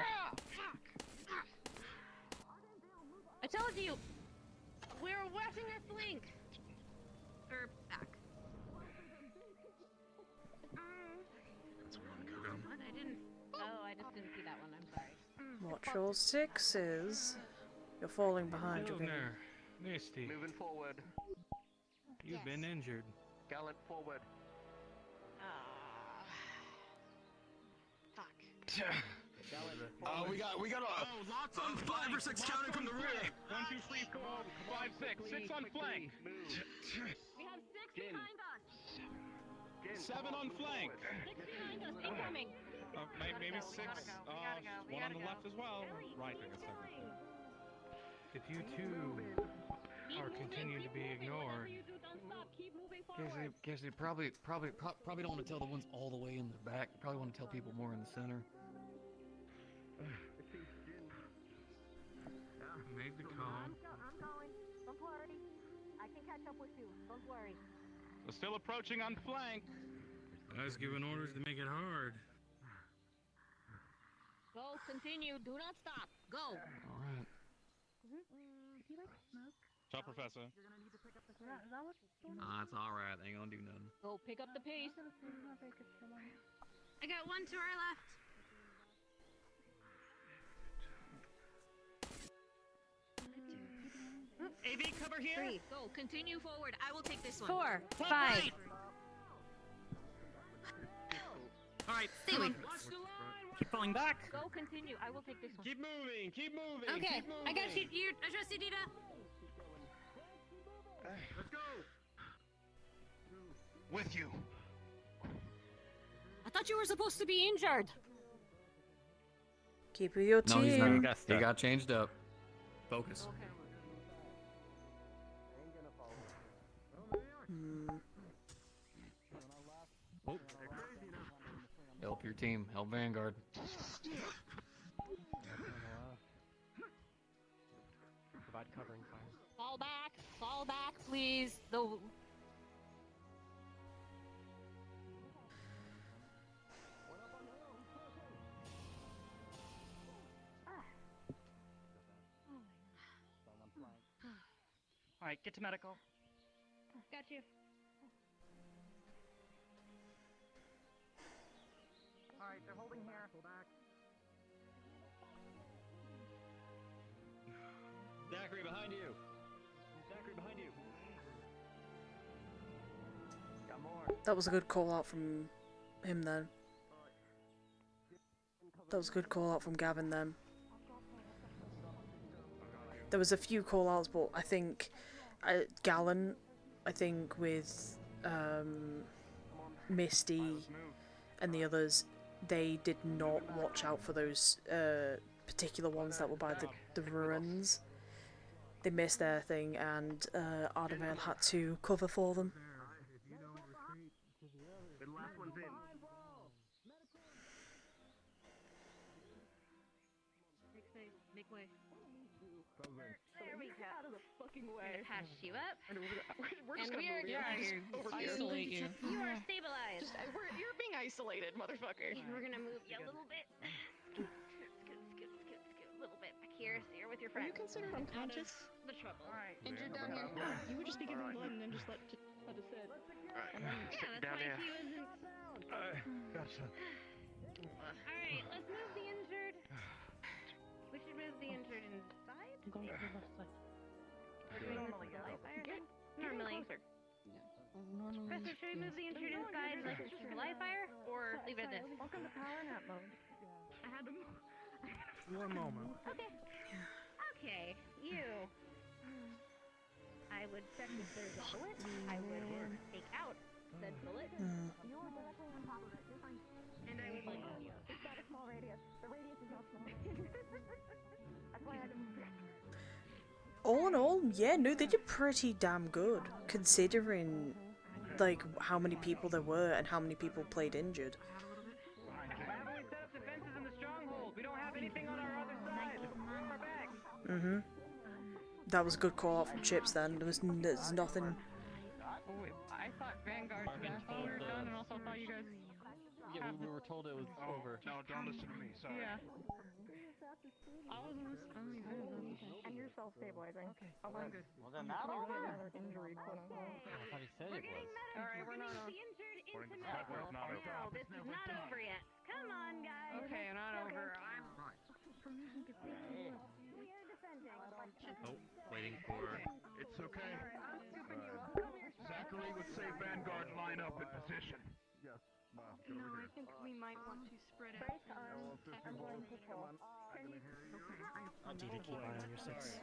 I told you! We're watching our flank! Or back. What? I didn't... Oh, I just didn't see that one, I'm sorry. Watch your sixes. You're falling behind. You're Move being... there. Misty. Moving forward. You've been injured. Gallant forward. Fuck. We got lots on 5 or 6 counting from the rear. 1, 2, 3, 4, 5, 6. 6 on flank. We have 6 behind us! 7 on flank. 6 behind us, incoming! Maybe 6. One on the left as well. Right, I guess. If you two are continuing to be ignored, Guess they probably don't want to tell the ones all the way in the back. Probably want to tell people more in the center. made the call. I'm going. Don't worry. I can catch up with you. Don't worry. We're still approaching on flank. Guys giving orders to make it hard. Go, continue. Do not stop. Go. All right. Do you like smoke? Ciao, Professor. Is that what's going on? It's all right. They ain't gonna do nothing. Go pick up the pace. I got one to our left. AV, cover here. 3. Go, continue forward. I will take this one. 4, 5. Right. All right, Stay away. Keep falling back. Go, continue. I will take this one. Keep moving. Keep moving. Okay, Keep moving. I got you. You trust you, Dita? Let's go. With you. I thought you were supposed to be injured. Keep with your team. No, he's not. He got changed up. Focus. Oh. Help your team. Help Vanguard. Provide covering fire. Fall back, please. The All right, get to medical. Got you. All right, they're holding here. Pull back. Zachary, behind you. Zachary, behind you. Got more. That was a good call out from him then. That was a good call out from Gavin then. There was a few call outs, but I think Galen, I think with Misty and the others, they did not watch out for those particular ones that were by the ruins. They missed their thing, and Ardavale had to cover for them. The last one's in. Make way. There we go. Out of the fucking soaking wet. Patch you up. We're just And gonna we are move you over here. isolate you. You are stabilized. You're being isolated, motherfucker. And we're gonna move you a little bit. Scoot, a little bit back here so you're with your Are friends. you considered unconscious? The trouble. Injured down here? You would just be giving blood and then just let it sit. Yeah, that's why he wasn't. Gotcha. Alright, let's move the injured. We should move the injured inside? We're doing normally light fire then? Normally. Professor, should we move the injured inside like for light fire? Or leave it at this? Welcome to power nap mode. I had to move. One moment. Okay. Okay, you. I would check if there's a bullet. I would take out said bullet. You're directly on top of it. You're fine. And I would land on you. It's got a small radius. The radius is not small. That's why I had to move it. All in all, yeah, no, they did pretty damn good, considering, like, how many people there were and how many people played injured. Mm-hmm. That was a good call out from Chips then. There's nothing... Oh wait, I thought Vanguard info were done and also thought you guys... Yeah, we were told it was over. No, don't listen to me, sorry. Yeah. I wasn't responding. And you're self-stabilizing. Okay. Oh, I'm good. Well, then that's over. Another injury, quote unquote. I thought he said it was. Alright, we're not the injured into medical. No, this is not over yet. Come on, guys. Okay, not over. I'm... We are defending. Oh, waiting for... It's okay. Zachary would say Vanguard line up in position. Yes. No, I think we might want to spread out. I'm going to pull. Dita, keep eye on your six.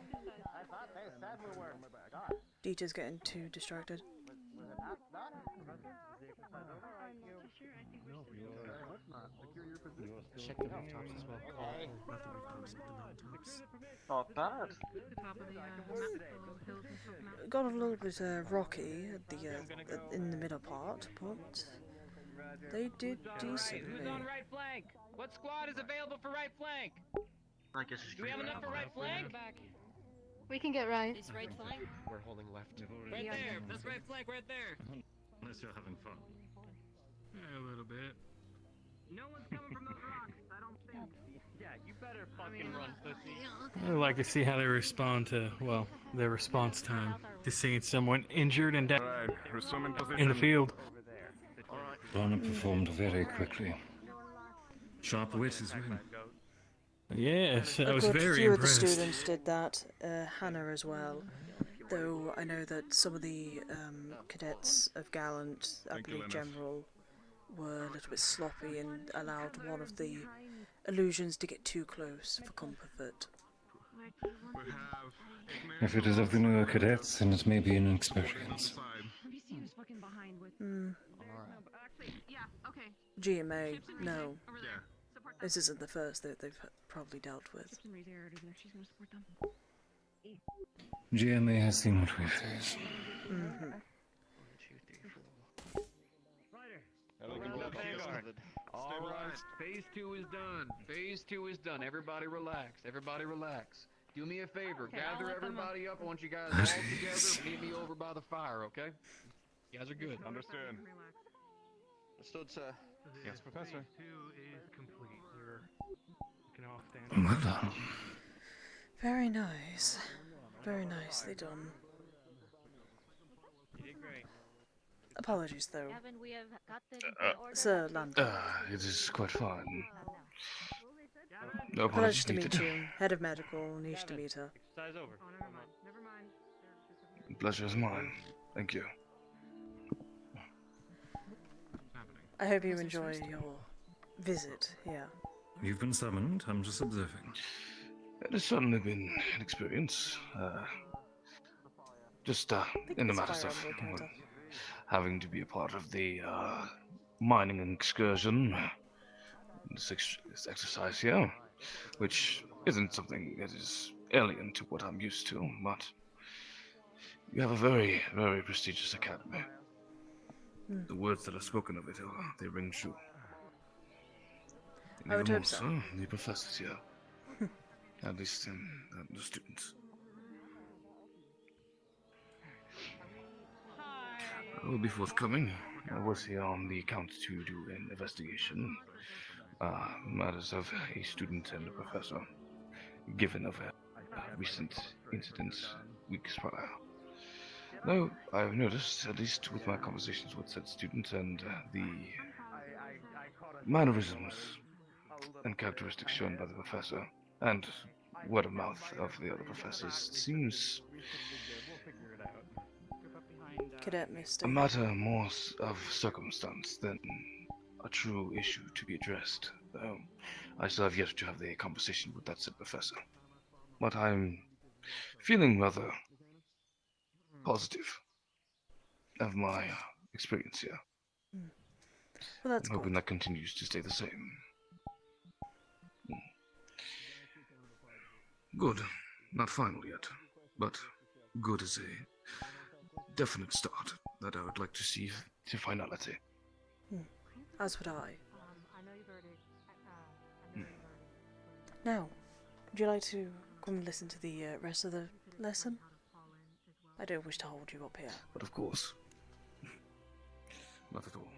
I thought they said we were done. Dita's getting too distracted. Was it not done? Check the rooftops as well. Okay. Not the rooftops, the mountaintops. Not bad. The top of the hills and stuff now. Got a little bit rocky at the in the middle part, but they did decently. Who's on right flank? What squad is available for right flank? I guess Do we have enough for right flank? We can get right. Is right flank? We're holding left. Right there. That's right flank right there. Unless you're having fun. Yeah, a little bit. No one's coming from those rocks. I don't think. Yeah, you better fucking run, pussy. I'd like to see how they respond to, well, their response time to seeing someone injured and down in the field. Lana performed very quickly. Sharp wit as well. Yes, I A was good very few impressed. of the students did that, Hannah as well. Though I know that some of the cadets of Gallant, I believe General, were a little bit sloppy and allowed one of the illusions to get too close for comfort. If it is of the newer cadets, then it may be an inexperience. GMA, no. This isn't the first that they've probably dealt with. GMA has seen what we face. Mm-hmm. All right, phase 2 is done. Phase 2 is done. Everybody relax. Everybody relax. Do me a favor. Gather everybody up. I want you guys all together. Meet me over by the fire, okay? You guys are good. Understood. Understood, sir. Yes, Professor. Phase 2 is complete. You can all stand. Well done. Very nice. Very nicely done. You did great. Apologies though. Gavin, we have got the order. Sir Landon. It is quite fine. No Pleasure apologies to meet needed. you. Head of Medical, Nisha Demeter. Exercise over. Pleasure is mine. Thank you. I hope you enjoy your visit here. You've been summoned. I'm just observing. It has certainly been an experience. Just in the matter of having to be a part of the mining excursion, this exercise here, which isn't something that is alien to what I'm used to, but you have a very, very prestigious academy. The words that are spoken of it, they ring true. And I would even hope more so. The professors here. At least in the students. will be forthcoming. I was here on the account to do an investigation. Matters of a student and a professor, given of a recent incidents weeks prior. Though I've noticed, at least with my conversations with said student and the mannerisms and characteristics shown by the professor, and word of mouth of the other professors, seems Cadet Misty. a matter more of circumstance than a true issue to be addressed. Though I still have yet to have the conversation with that said professor. But I'm feeling rather positive of my experience here. Well, that's I'm hoping good. that continues to stay the same. Good. Not final yet, but good is a definite start that I would like to see to finality. As would I. Now, would you like to come and listen to the rest of the lesson? I don't wish to hold you up here. But of course, not at all.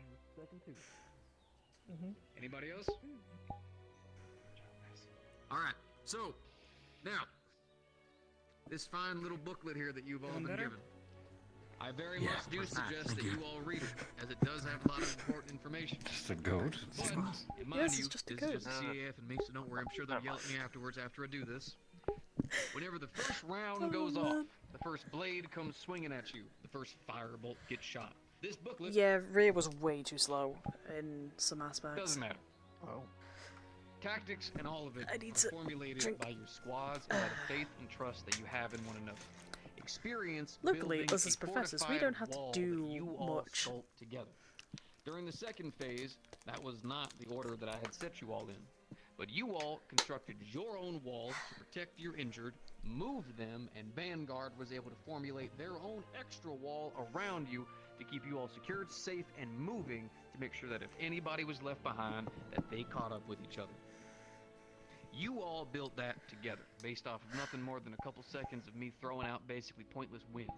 Anybody else? All right. So now, this fine little booklet here that you've all been given. I very much do suggest that you all read it, as it does have a lot of important information. Just a goat. But, and mind you, this is just CAF and Mesa, don't worry, I'm sure they'll yell at me afterwards after I do this. Whenever the first round goes off, the first blade comes swinging at you, the first firebolt gets shot. This booklet... Yeah, Rear was way too slow in some aspects. Doesn't matter. Oh. Tactics and all of it are formulated by your squads and by the faith and trust that you have in one another. Experience Luckily, building us as a professors, we fortified don't have to wall do that you all much. sculpt together. During the second phase, that was not the order that I had set you all in. But you all constructed your own walls to protect your injured, moved them, and Vanguard was able to formulate their own extra wall around you to keep you all secured, safe, and moving to make sure that if anybody was left behind, that they caught up with each other. You all built that together, based off of nothing more than a couple seconds of me throwing out basically pointless wind.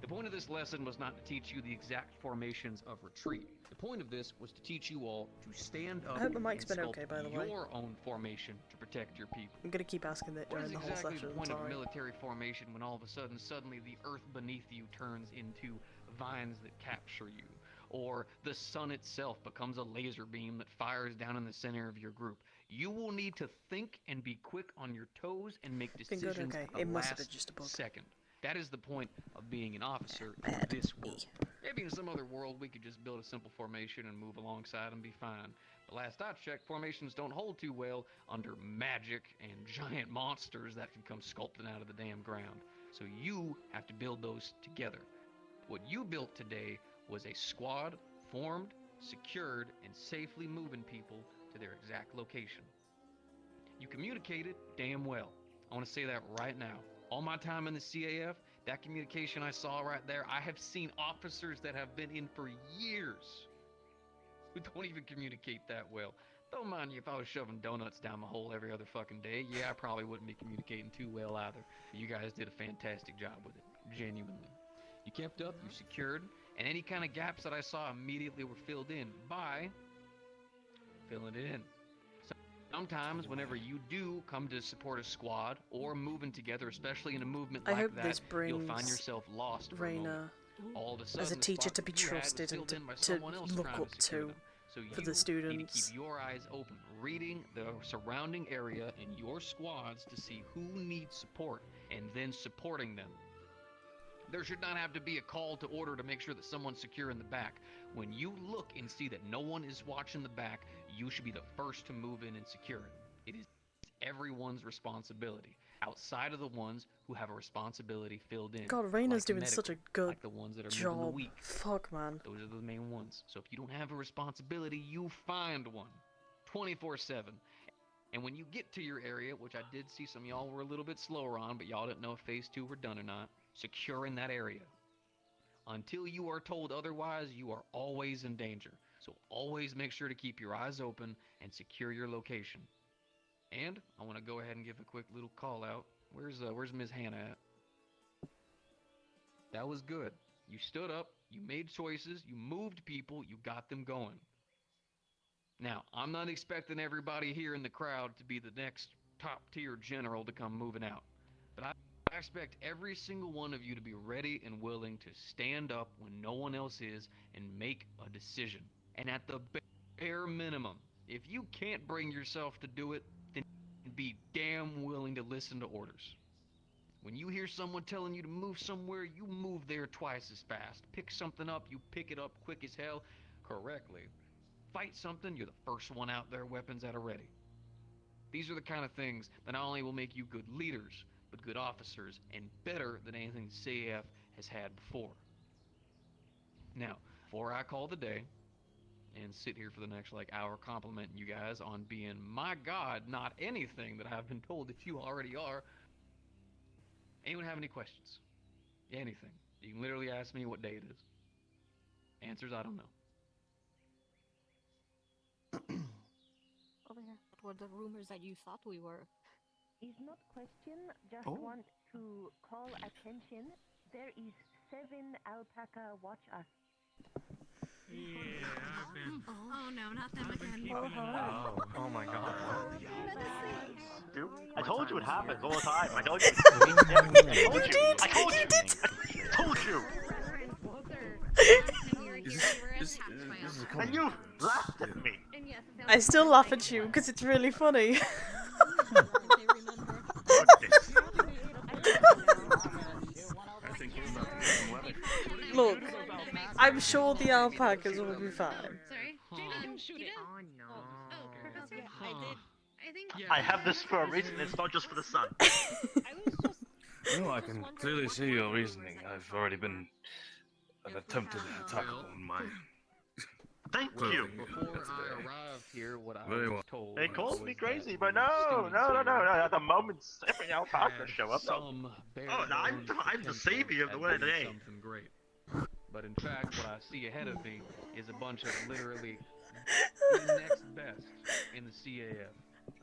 The point of this lesson was not to teach you the exact formations of retreat. The point of this was to teach you all to stand up I hope the and mic's been sculpt okay, by the way. your own formation to protect your people. I'm gonna keep asking that What during is the whole exactly session, the point of a sorry. military formation when all of a sudden, suddenly the earth beneath you turns into vines that capture you? Or the sun itself becomes a laser beam that fires down in the center of your group? You will need to think and be quick on your toes and make decisions okay. at the It must have last been just a bug. second. That is the point of being an officer in this world. Maybe in some other world we could just build a simple formation and move alongside and be fine. But last I checked, formations don't hold too well under magic and giant monsters that can come sculpting out of the damn ground. So you have to build those together. What you built today was a squad formed, secured, and safely moving people to their exact location. You communicated damn well. I want to say that right now. All my time in the CAF, that communication I saw right there, I have seen officers that have been in for years who don't even communicate that well. Don't mind you, if I was shoving donuts down my hole every other fucking day, yeah, I probably wouldn't be communicating too well either. You guys did a fantastic job with it, genuinely. You kept up, you secured, and any kind of gaps that I saw immediately were filled in by filling it in. Sometimes whenever you do come to support a squad or moving together, especially in a movement I like hope that, this you'll find brings yourself lost for a moment. Raina All of a sudden, as a the teacher spot to be that you had was trusted and filled in by to someone else look trying up secure to them. So for you the students. need to keep your eyes open, reading the surrounding area and your squads to see who needs support, and then supporting them. There should not have to be a call to order to make sure that someone's secure in the back. When you look and see that no one is watching the back, you should be the first to move in and secure it. It is everyone's responsibility, outside of the ones who have a responsibility filled in. God, Raina's like doing medical, such a good like the ones that are moving the job. weak. Fuck, man. Those are the main ones. So if you don't have a responsibility, you find one 24/7. And when you get to your area, which I did see some of y'all were a little bit slower on, but y'all didn't know if phase 2 were done or not, securing that area. Until you are told otherwise, you are always in danger. So always make sure to keep your eyes open and secure your location. And I want to go ahead and give a quick little call out. Where's Ms. Hannah at? That was good. You stood up, you made choices, you moved people, you got them going. Now, I'm not expecting everybody here in the crowd to be the next top tier general to come moving out. But I expect every single one of you to be ready and willing to stand up when no one else is and make a decision. And at the bare minimum, if you can't bring yourself to do it, then be damn willing to listen to orders. When you hear someone telling you to move somewhere, you move there twice as fast. Pick something up, you pick it up quick as hell, correctly. Fight something, you're the first one out there, weapons at a ready. These are the kind of things that not only will make you good leaders, but good officers, and better than anything CAF has had before. Now, before I call the day, and sit here for the next hour complimenting you guys on being, my God, not anything that I've been told that you already are, anyone have any questions? Anything. You can literally ask me what day it is. Answers, I don't know. Over here. What were the rumors that you thought we were? Is not question, just Oh. want to call attention. There is 7 alpaca watch us. Yeah, I've been. Oh no, not them I've been again. keeping an eye. Oh my god. Dude, I What told you it time is happens it? all the time. I told you. I told you. I told you. I told you. And you laughed at me. I still laugh at you because it's really funny. Look, I'm sure the alpacas will be fine. Sorry? Jamie, didn't shoot it. Oh no. Oh, Professor? I did. I think. I have this for a reason. It's not just for the sun. No, I can clearly see your reasoning. I've already been attempted attack on my. Thank Well, you. Before I arrived here, what I Very was well. told They called was me that crazy, the but no. students here At the moment, every alpaca had show up. some bare Oh, no, I'm bones the potential savior of the at word doing today. something great. But in fact, what I see ahead of me is a bunch of literally the next best in the CAF.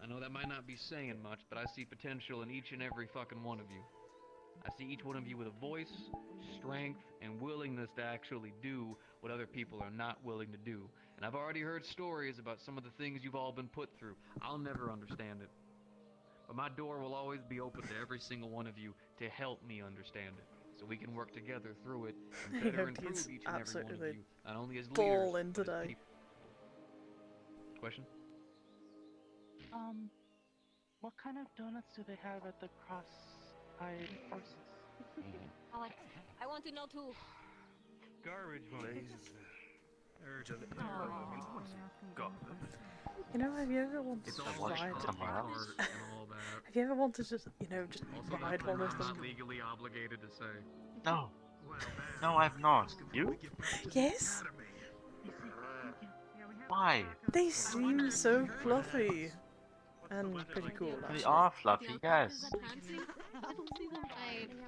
I know that might not be saying much, but I see potential in each and every fucking one of you. I see each one of you with a voice, strength, and willingness to actually do what other people are not willing to do. And I've already heard stories about some of the things you've all been put through. I'll never understand it. But my door will always be open to every single one of you to help me understand it. So we can work together through it and I better hope improve he's each and every one of absolutely you. Not only as ball leaders, in but as today. people. Question? What kind of donuts do they have at the cross-eyed horses? Alex, I want to know too. Garbage money. You know, have you ever wanted It's to all ride? somewhere else and all that. Have you ever wanted to just, just Also, ride that's one I'm of them? not legally obligated to say. No. No, I've not. You? Yes. Why? They seem so fluffy and pretty cool. They Actually. are fluffy, yes.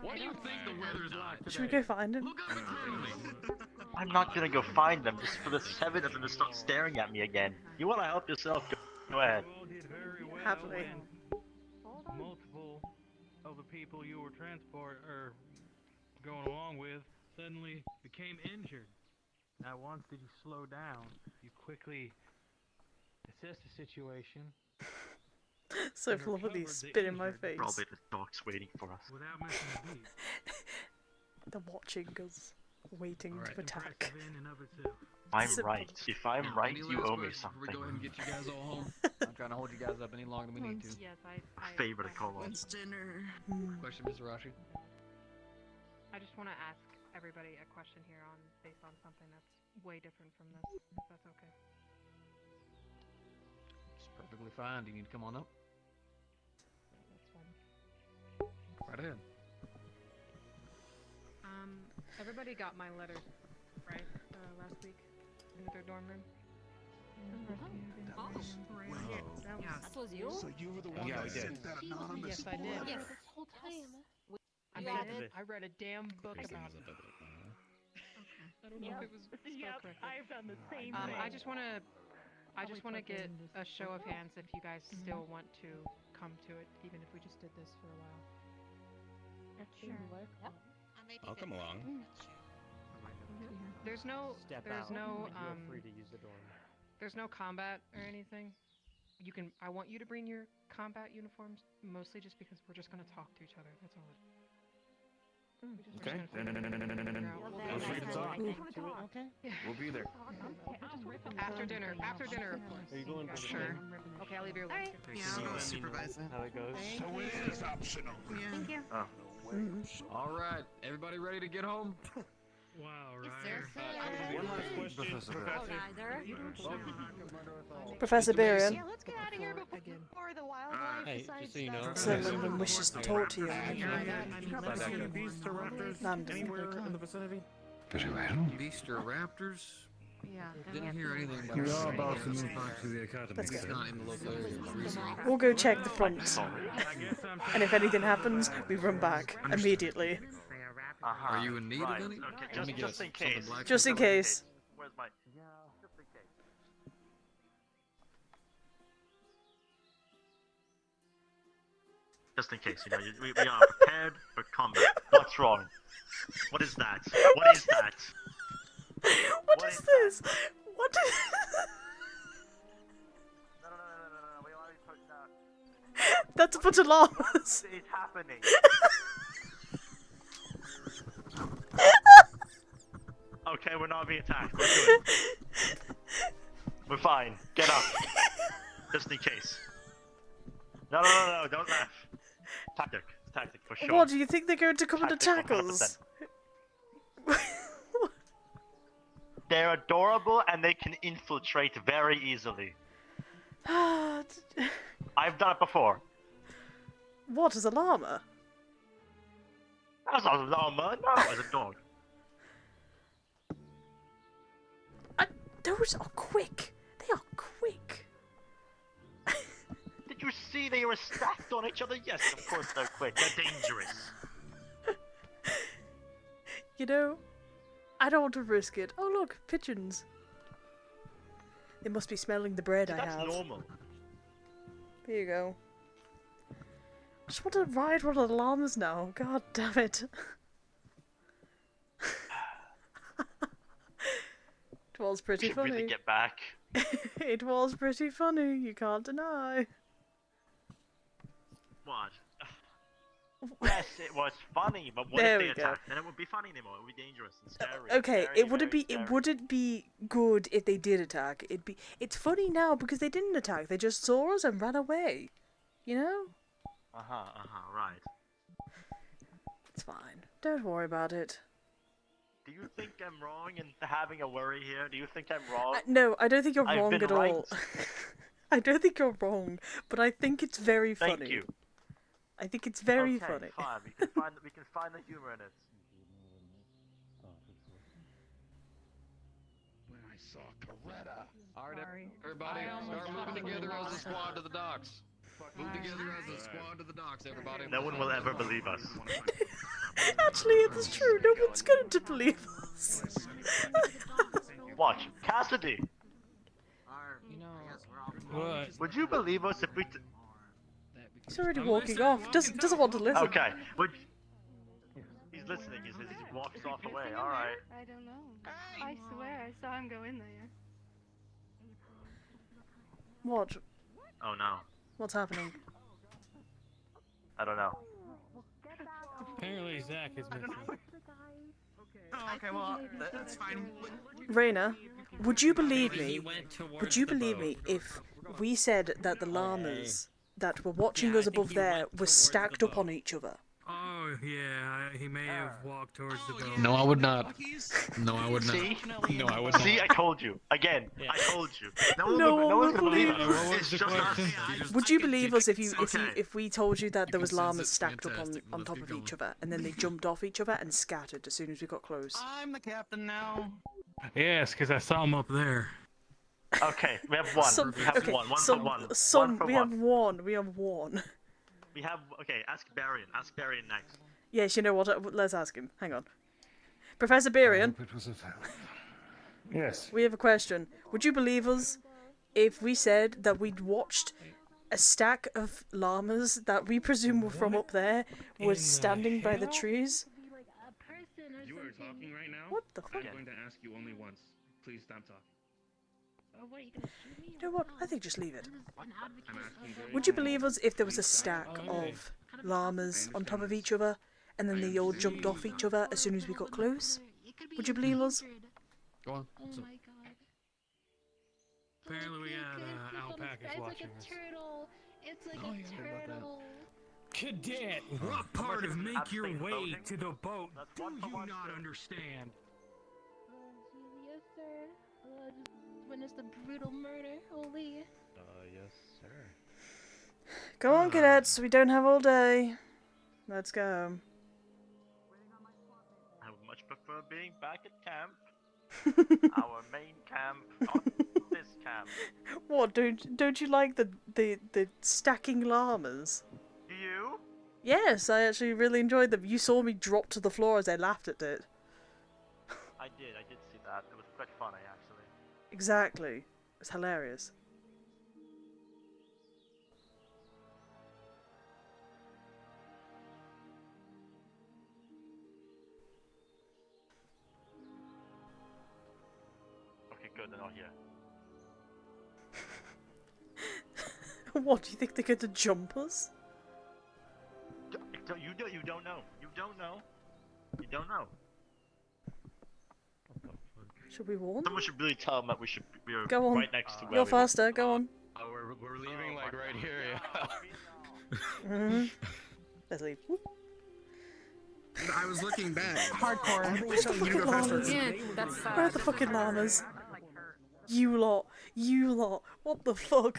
What do you think the weather's like? Should we go find him? I'm not gonna go find them just for the 7 of them to stop staring at me again. You wanna help yourself? Go ahead. Happily. Multiple of the people you were going along with suddenly became injured. Not once did you slow down. You quickly assessed the situation. So fluffy, they spit in my face. Probably the dog's waiting for us. Without missing a beat. They're watching us, waiting to attack. I'm right. If I'm right, Any you last owe me questions before we something. go ahead and get you guys all home? I'm trying to hold you guys up any longer than we need to. Yes, Favor to call on. dinner? Question, Mr. Rashi? I just want to ask everybody a question here based on something that's way different from this, if that's okay. It's perfectly fine. Do you need to come on up? That's fine. Right ahead. Everybody got my letter, right? Last week in their dorm room. Oh, that was you? So you were the one that sent that Yes, I did. Yes. This whole time. I read a damn book about it. I don't know if it was spelled correctly. I've done the same thing. I just want to get a show of hands if you guys still want to come to it, even if we just did this for a while. Sure. I'll come along. There's no, step there's out, no, you're free to use the dorm. there's no combat or anything. You can. I want you to bring your combat uniforms, mostly just because we're just gonna talk to each other. That's all. Okay. Feel free to talk. Okay. We'll be there. After dinner. After dinner, of course. Are you going to Sure. Okay, I'll leave your link. Yeah, I'll go supervise it. How it goes? Swing is optional. Yeah. Thank you. Oh. All right, everybody ready to get home? Wow, Ryder. One last question, Professor Barian. Yeah, let's get out of here before the wildlife Hey, decides just so you know. Said London wishes to talk to you. Beasts or raptors London. anywhere in the vicinity? Very well. Beast or raptors? Yeah. Didn't hear anything about We that. are about to move back to the academy. Let's It's go. not in the local area. It's recently. We'll go check the front. And if anything happens, we run back immediately. Are you in need of any? Okay, Let me just in guess, case. something black? Just in case. Where's my... Just in case. Just in case, you know, we are prepared for combat. What's wrong? What is that? What is that? What is this? What is... No, we already put that. That's a bunch of llamas. What is happening? Okay, we're not being attacked. We're good. We're fine. Get up. Just in case. No, don't laugh. Tactic for sure. What, do you think they're going to come and attack Tactic, us? 100%. They're adorable and they can infiltrate very easily. I've done it before. What, as a llama? That was not a llama, no, it was a dog. Those are quick. They are quick. Did you see they were stacked on each other? Yes, of course they're quick. They're dangerous. You know, I don't want to risk it. Oh look, pigeons. They must be smelling the bread I have. That's normal. Here you go. I just want to ride one of the llamas now. God damn it. It was pretty funny. Really get back. It was pretty funny, you can't deny. What? Yes, it was funny, but what There if they we go. attacked? Then it would be funny anymore. It would be dangerous and scary. Okay, Very, it wouldn't very be scary. it wouldn't be good if they did attack. It's funny now because they didn't attack. They just saw us and ran away. You know? Right. It's fine. Don't worry about it. Do you think I'm wrong in having a worry here? Do you think I'm wrong? No, I don't think you're I've wrong been at right. all. I don't think you're wrong, but I think it's very funny. Thank you. I think it's very Okay, funny. fine. We can find the humor in it. When I saw Coretta. All right, everybody, start moving together as a squad to the docks. Move together as a squad to the docks, everybody. No one will ever believe us. Actually, it's true. No one's going to believe us. Watch, Cassidy. You know, What? Would you believe us if we? He's already walking off. Doesn't want to listen. Okay. He's listening. He walks off away. All right. I don't know. I swear I saw him go in there. What? Oh no. What's happening? I don't know. Apparently Zach is missing. Oh, okay, well, that's fine. Raina, would you believe He me? went towards Would you the believe boat. me if we said that the llamas that were watching us above there were stacked up on each other? Oh, yeah, he may have walked towards the boat. No, I would not. No, I would not. See? No, I would not. See, I told you. Again, I told you. No No one one's will gonna believe believe us. us. It's just us. Would you believe us if Okay. if we told you that there was can sense llamas it's stacked up fantastic, on let's top get of going. each other and then they jumped off each other and scattered as soon as we got close? I'm the captain now. Yes, because I saw him up there. Okay, we have one. We have one. One for one. One for we one. have one. We have one. We have. Okay, ask Barian. Ask Barian next. Yes, you know what? Let's ask him. Hang on. Professor Barian, It was a yes. we have a question. Would you believe us if we said that we'd watched a stack of llamas that we presume were from up there was standing by the trees? You are talking right now. What the fuck? I'm going to ask you only once. Please stop talking. Oh, what, are you gonna shoot me? You know what? I think just leave it. I'm asking very Would you believe us if there was a stack Okay. of llamas on top of each other, and then they all jumped off each other as soon as we got close? Would you believe us? Go on. Oh So, my god. Apparently we got alpacas It's like watching a us. turtle. It's like Oh, a yeah, I heard about that. turtle. Cadet, what part of make your way to the boat do you not understand? Yes, sir. Just witnessed a brutal murder. Holy. Yes, sir. Go on, cadets. We don't have all day. Let's go. I would much prefer being back at camp. Our main camp, not this camp. What? Don't you like the stacking llamas? Do you? Yes, I actually really enjoyed them. You saw me drop to the floor as I laughed at it. I did see that. It was quite funny, actually. Exactly. It's hilarious. Okay, good, they're not here. What, do you think they're going to jump us? You don't know. You don't know. You don't know. Should we warn? Someone should really tell them that we are Go on. right next to where You're we faster, go on. Oh, we're leaving like right here, yeah. Let's leave. I was looking back. Hardcore. Where's the fucking llamas? Where are the fucking llamas? You lot. What the fuck?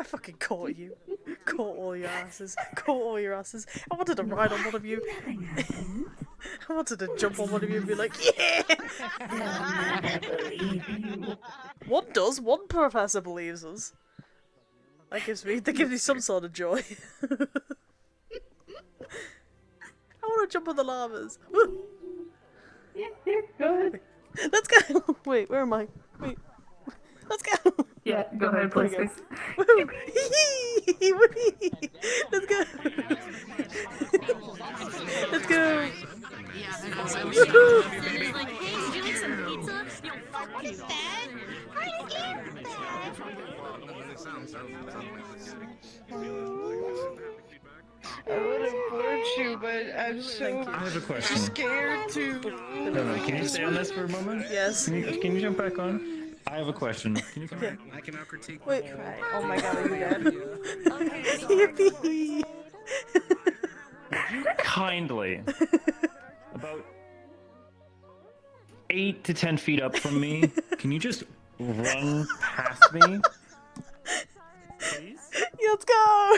I fucking caught you. Caught all your asses. Caught all your asses. I wanted to ride on one of you. I wanted to jump on one of you and be like, yeah! One does. One professor believes us. That gives me some sort of joy. I want to jump on the llamas. Woo! Go ahead. Let's go! Wait, where am I? Wait. Let's go! Yeah, go ahead, please. Woo! Let's go! Let's go! I would have bored you, but I'm so I have a question. scared to. Can you stay on this for a moment? Yes. Can you jump back on? I have a question. Can you come back? I can now critique. Wait. Oh my god, are you dead? Yippee! Kindly, about 8 to 10 feet up from me, can you just run past me? Please? Let's go!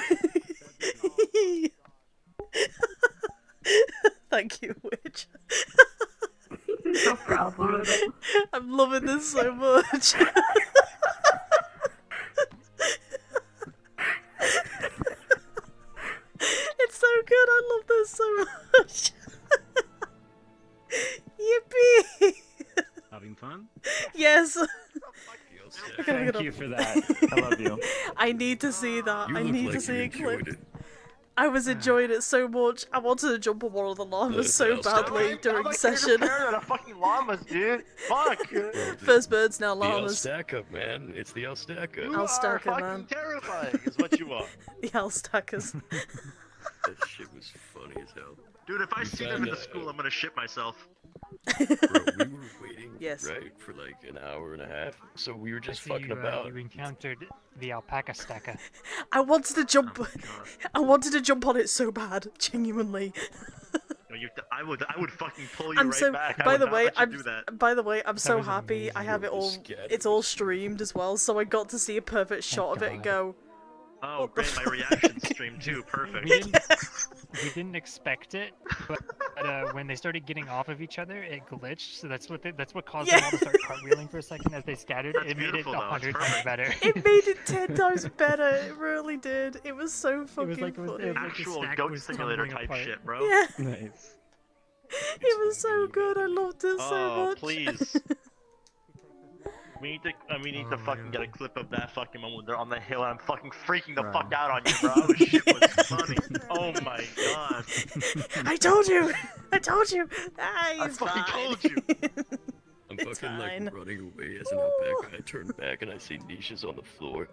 Thank you, Witch. No problem. I'm loving this so much. It's so good, I love this so much. Yippee! Having fun? Yes. Thank you for that. I love you. I need to see that. I need to see a clip. I was enjoying it so much. I wanted to jump on one of the llamas so badly during session. I'm fucking llamas, dude. Fuck. First birds, now The llamas. Alstaca, man. It's the Alstaca. You Alstaca, are fucking man. terrifying, is what you are. The Alstacas. That shit was funny as hell. Dude, if I We see them found, in the school, I'm gonna shit myself. Bro, we were waiting, Yes. right, for like an hour and a half. So we were just I see fucking about. You encountered the alpaca stacker. I wanted to jump. I wanted to jump on it so bad, genuinely. No, I would fucking pull you I'm right so. back. I By would the not way, let you do that. By the way, I'm so was happy. I have it all. Scattered. It's all streamed as well, so I got to see a perfect shot of it and go. Oh, great, my reaction stream too. Perfect. We didn't expect it, but when they started getting off of each other, it glitched. So that's what caused them all to start cartwheeling for a second as they scattered. That's It made it beautiful, though. It's 100 times better. It made it 10 times better. It really did. It was so fucking like- funny. the Actual stack goat was simulator tumbling type apart. shit, bro. Yeah. Nice. It was so good. I loved it so Oh, much. please. we need to fucking get a clip of that fucking moment when they're on the hill and I'm fucking freaking the fuck out on you, bro. Oh, shit was funny. Oh my god. I told you! I told you! Ah, I he's fucking fine. told you. I'm It's fucking fine. like running away as an alpaca. I turn back and I see Nisha's on the floor.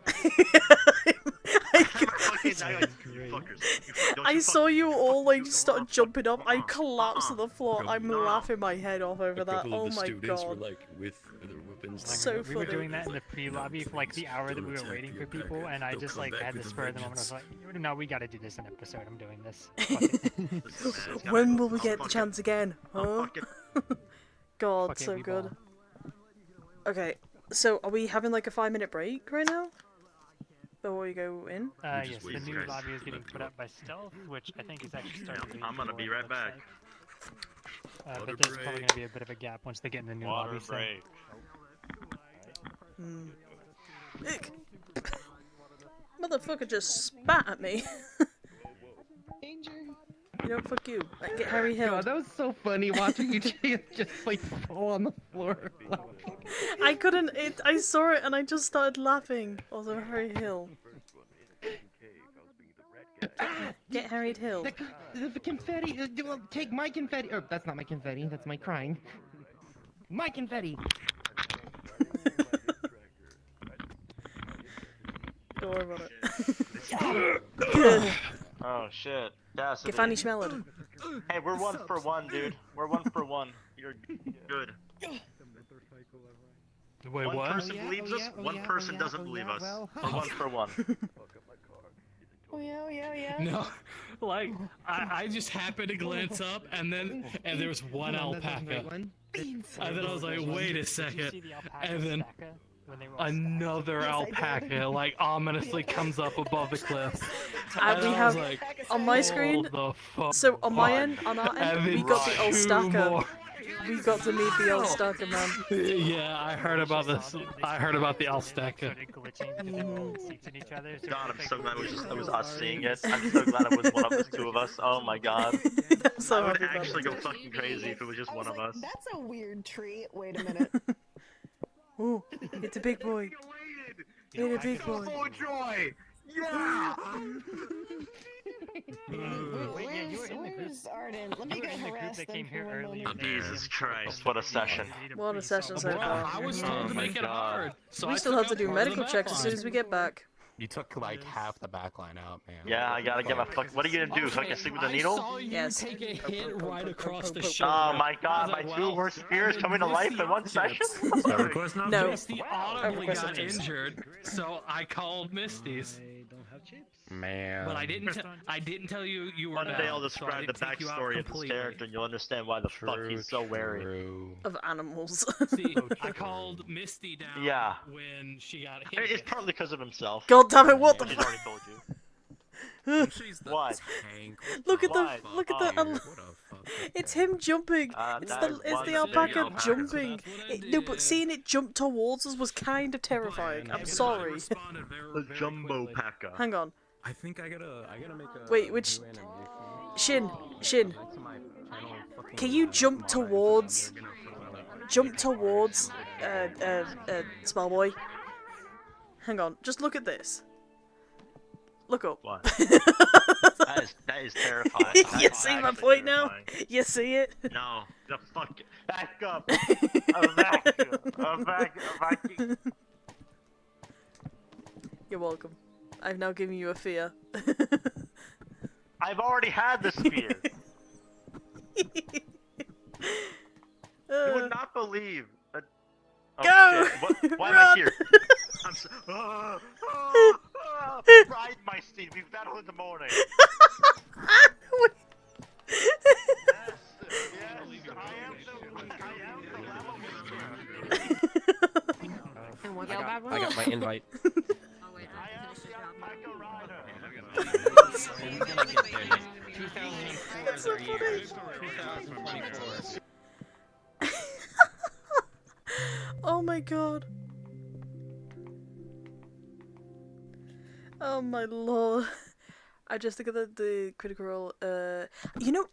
I saw you all like start jumping up. I collapsed to the floor. I'm laughing my head off over A that. couple of Oh the my students were god. like with their weapons. Like, So We were funny. doing that in the pre-lobby for like the hour that we were waiting for people, and I just like had the spur of the moment. I was like, no, we gotta do this in episode. I'm doing this. Fuck it. When will we get the chance again? Huh? God, Fuck it, so we good. ball. Okay, so are we having like a 5-minute break right now? Before we go in? Yes, the new lobby is getting put up by Stealth, which I think is actually starting. I'm gonna be right back. But there's probably gonna be a bit of a gap once they get in the new Water lobby. break. Ick. Motherfucker just spat at me. You know, fuck you. Get Harry Hill. God, that was so funny watching you just like fall on the floor. I couldn't. I saw it and I just started laughing. Also, Harry Hill. Get Harry Hill. The confetti. Well, take my confetti. Oh, that's not my confetti. That's my crying. My confetti. Don't worry about it. Good. Oh shit. Cassidy. Get Fanny Schmelled. Hey, we're 1 for 1, dude. We're 1 for 1. You're good. Wait, one what? person believes us, one person doesn't believe us. We're 1 for 1. Oh yeah. No, like I just happened to glance up and there was one alpaca, and then I was like, wait a second, and then another alpaca like ominously comes up above the cliff. And we I have was like, on my screen. "Oh, the fuck?" So on my end, on our And end, then we got the old two stacker. more. We got to meet the old stacker man. Yeah, I heard about this. I heard about the alpaca. God, I'm so glad it was us seeing it. I'm so glad it was one of the two of us. Oh my god. So I would happy about actually it. go fucking crazy if it was just one of us. That's a weird treat. Wait a minute. Ooh, it's a big boy. It's a big boy. joy! Yeah! Where's Arden? Let me go harass them for one moment. Jesus Christ, what a session. What a session so far. I was told to make it hard. So We I still took have to out do part of the medical checks as soon backline. as we get back. You took like half the backline out, man. Yeah, I gotta get my fuck. What are you gonna do? Fucking sleep with a needle? I saw you Yes. take a hit right across the shoulder. Oh my god, I my was two like, worst fears coming to life in one session? No. Misty audibly got injured, so I called Misty's. Man. But I didn't tell you you were One down, day I'll so I describe the didn't take you out backstory of this completely. character and you'll understand why the fuck he's so wary. Of animals. See, I called Misty down Yeah. when she got I mean, hit. it's partly because of himself. God damn it, what the He's fuck? already told you. What? Look at the Why? look at the. It's him jumping. It's that the is it's one the big alpaca alpaca. jumping. No, but seeing it jump towards us was kind of terrifying. I'm sorry. The jumbo packer. Hang on. I think I gotta make a. Wait, which Shin? Can you jump towards small boy? Hang on. Just look at this. Look up. What? that is terrifying. You That's see my actually point now? terrifying. You see it? No, the fuck. Back up. I'm back. I'm back. You're welcome. I've now given you a fear. I've already had this fear. You would not believe that. Go! Shit. Why am I Run! here? I'm so. Ride my steed. We battle in the morning. And what I y'all got, bad I got my invite. He's gonna get there. 2004 That's so funny. 2024. Oh my god. Oh my lord. I just look at the Critical Role. You know,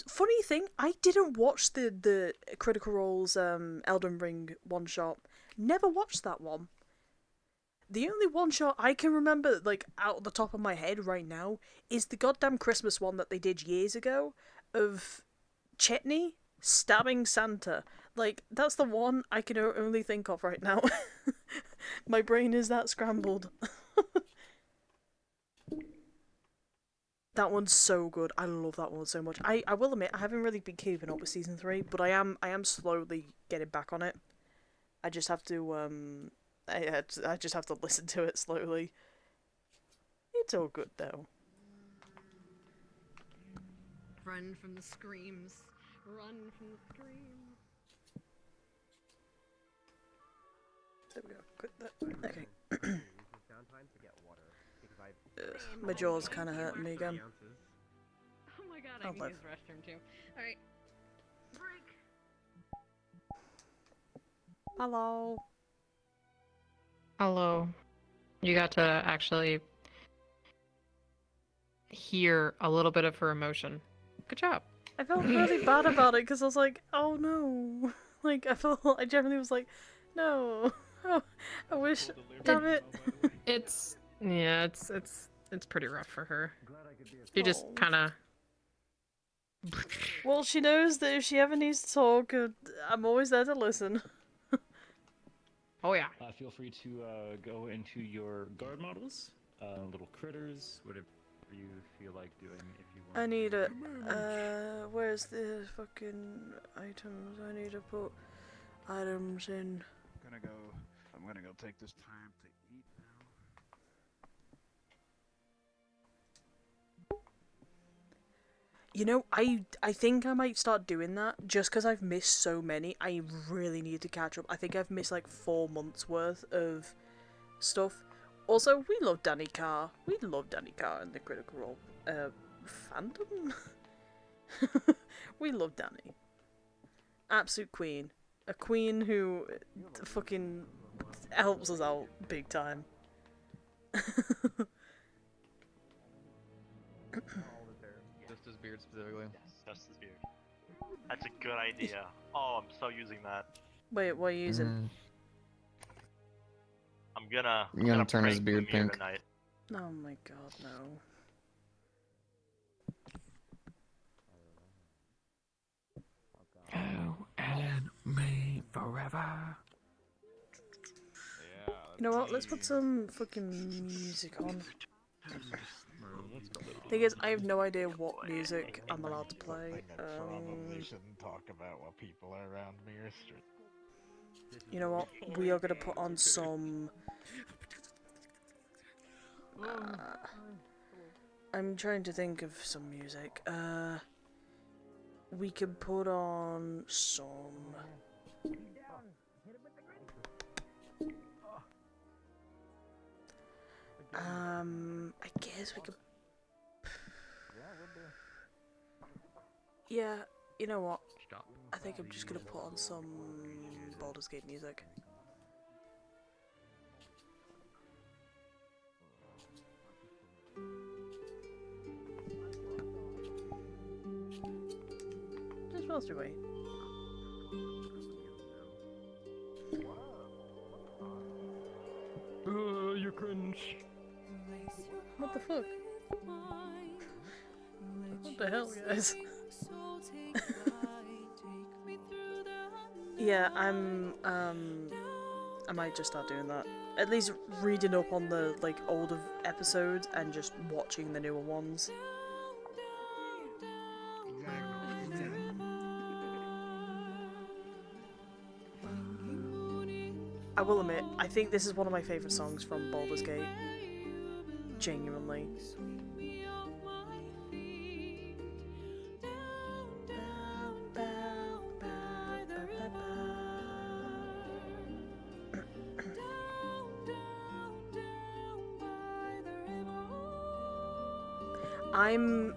funny thing, I didn't watch the Critical Role's Elden Ring one shot Never watched that one. The only one shot I can remember, like, out of the top of my head right now, is the goddamn Christmas one that they did years ago of Chetney stabbing Santa. Like, that's the one I can only think of right now. My brain is that scrambled. That one's so good. I love that one so much. I will admit, I haven't really been keeping up with season 3, but I am slowly getting back on it. I just have to, I just have to listen to it slowly. It's all good, though. Run from the screams. Run from the screams. There we go. Quit that. Okay. My jaw's kind of hurting me again. Oh my god, I can use the restroom too. Alright. Break. Hello. Hello. You got to actually hear a little bit of her emotion. Good job. I felt really bad about it because I was like, oh no. Like, I generally was like, no. Oh, I wish. Damn it. It's pretty rough for her. She just kind of. Well, she knows that if she ever needs to talk, I'm always there to listen. Oh yeah. Feel free to go into your guard models, little critters, whatever you feel like doing. If you want. I need a. Where's the fucking items? I need to put items in. I'm gonna go take this time to eat now. You know, I think I might start doing that just because I've missed so many. I really need to catch up. I think I've missed like 4 months worth of stuff. Also, we love Danny Carr. We love Danny Carr in the Critical Role fandom. We love Danny. Absolute queen. A queen who fucking helps us out big time. Just his beard specifically. Just his beard. That's a good idea. Oh, I'm so using that. Wait, what are you using? I'm gonna. You're gonna turn his prank beard Demeter pink. Tonight. Oh my god, no. Oh, and me forever. You know what? Let's put some fucking music on. Thing is, I have no idea what music I'm allowed to play. Probably shouldn't talk about what people around me are street. You know what? We are gonna put on some. I'm trying to think of some music. We can put on some. I guess we could. Yeah, you know what? I think I'm just gonna put on some Baldur's Gate music. Just what else do we? You cringe. What the fuck? What the hell, guys? Yeah, I might just start doing that. At least reading up on the like older episodes and just watching the newer ones. I will admit, I think this is one of my favourite songs from Baldur's Gate. Genuinely. I'm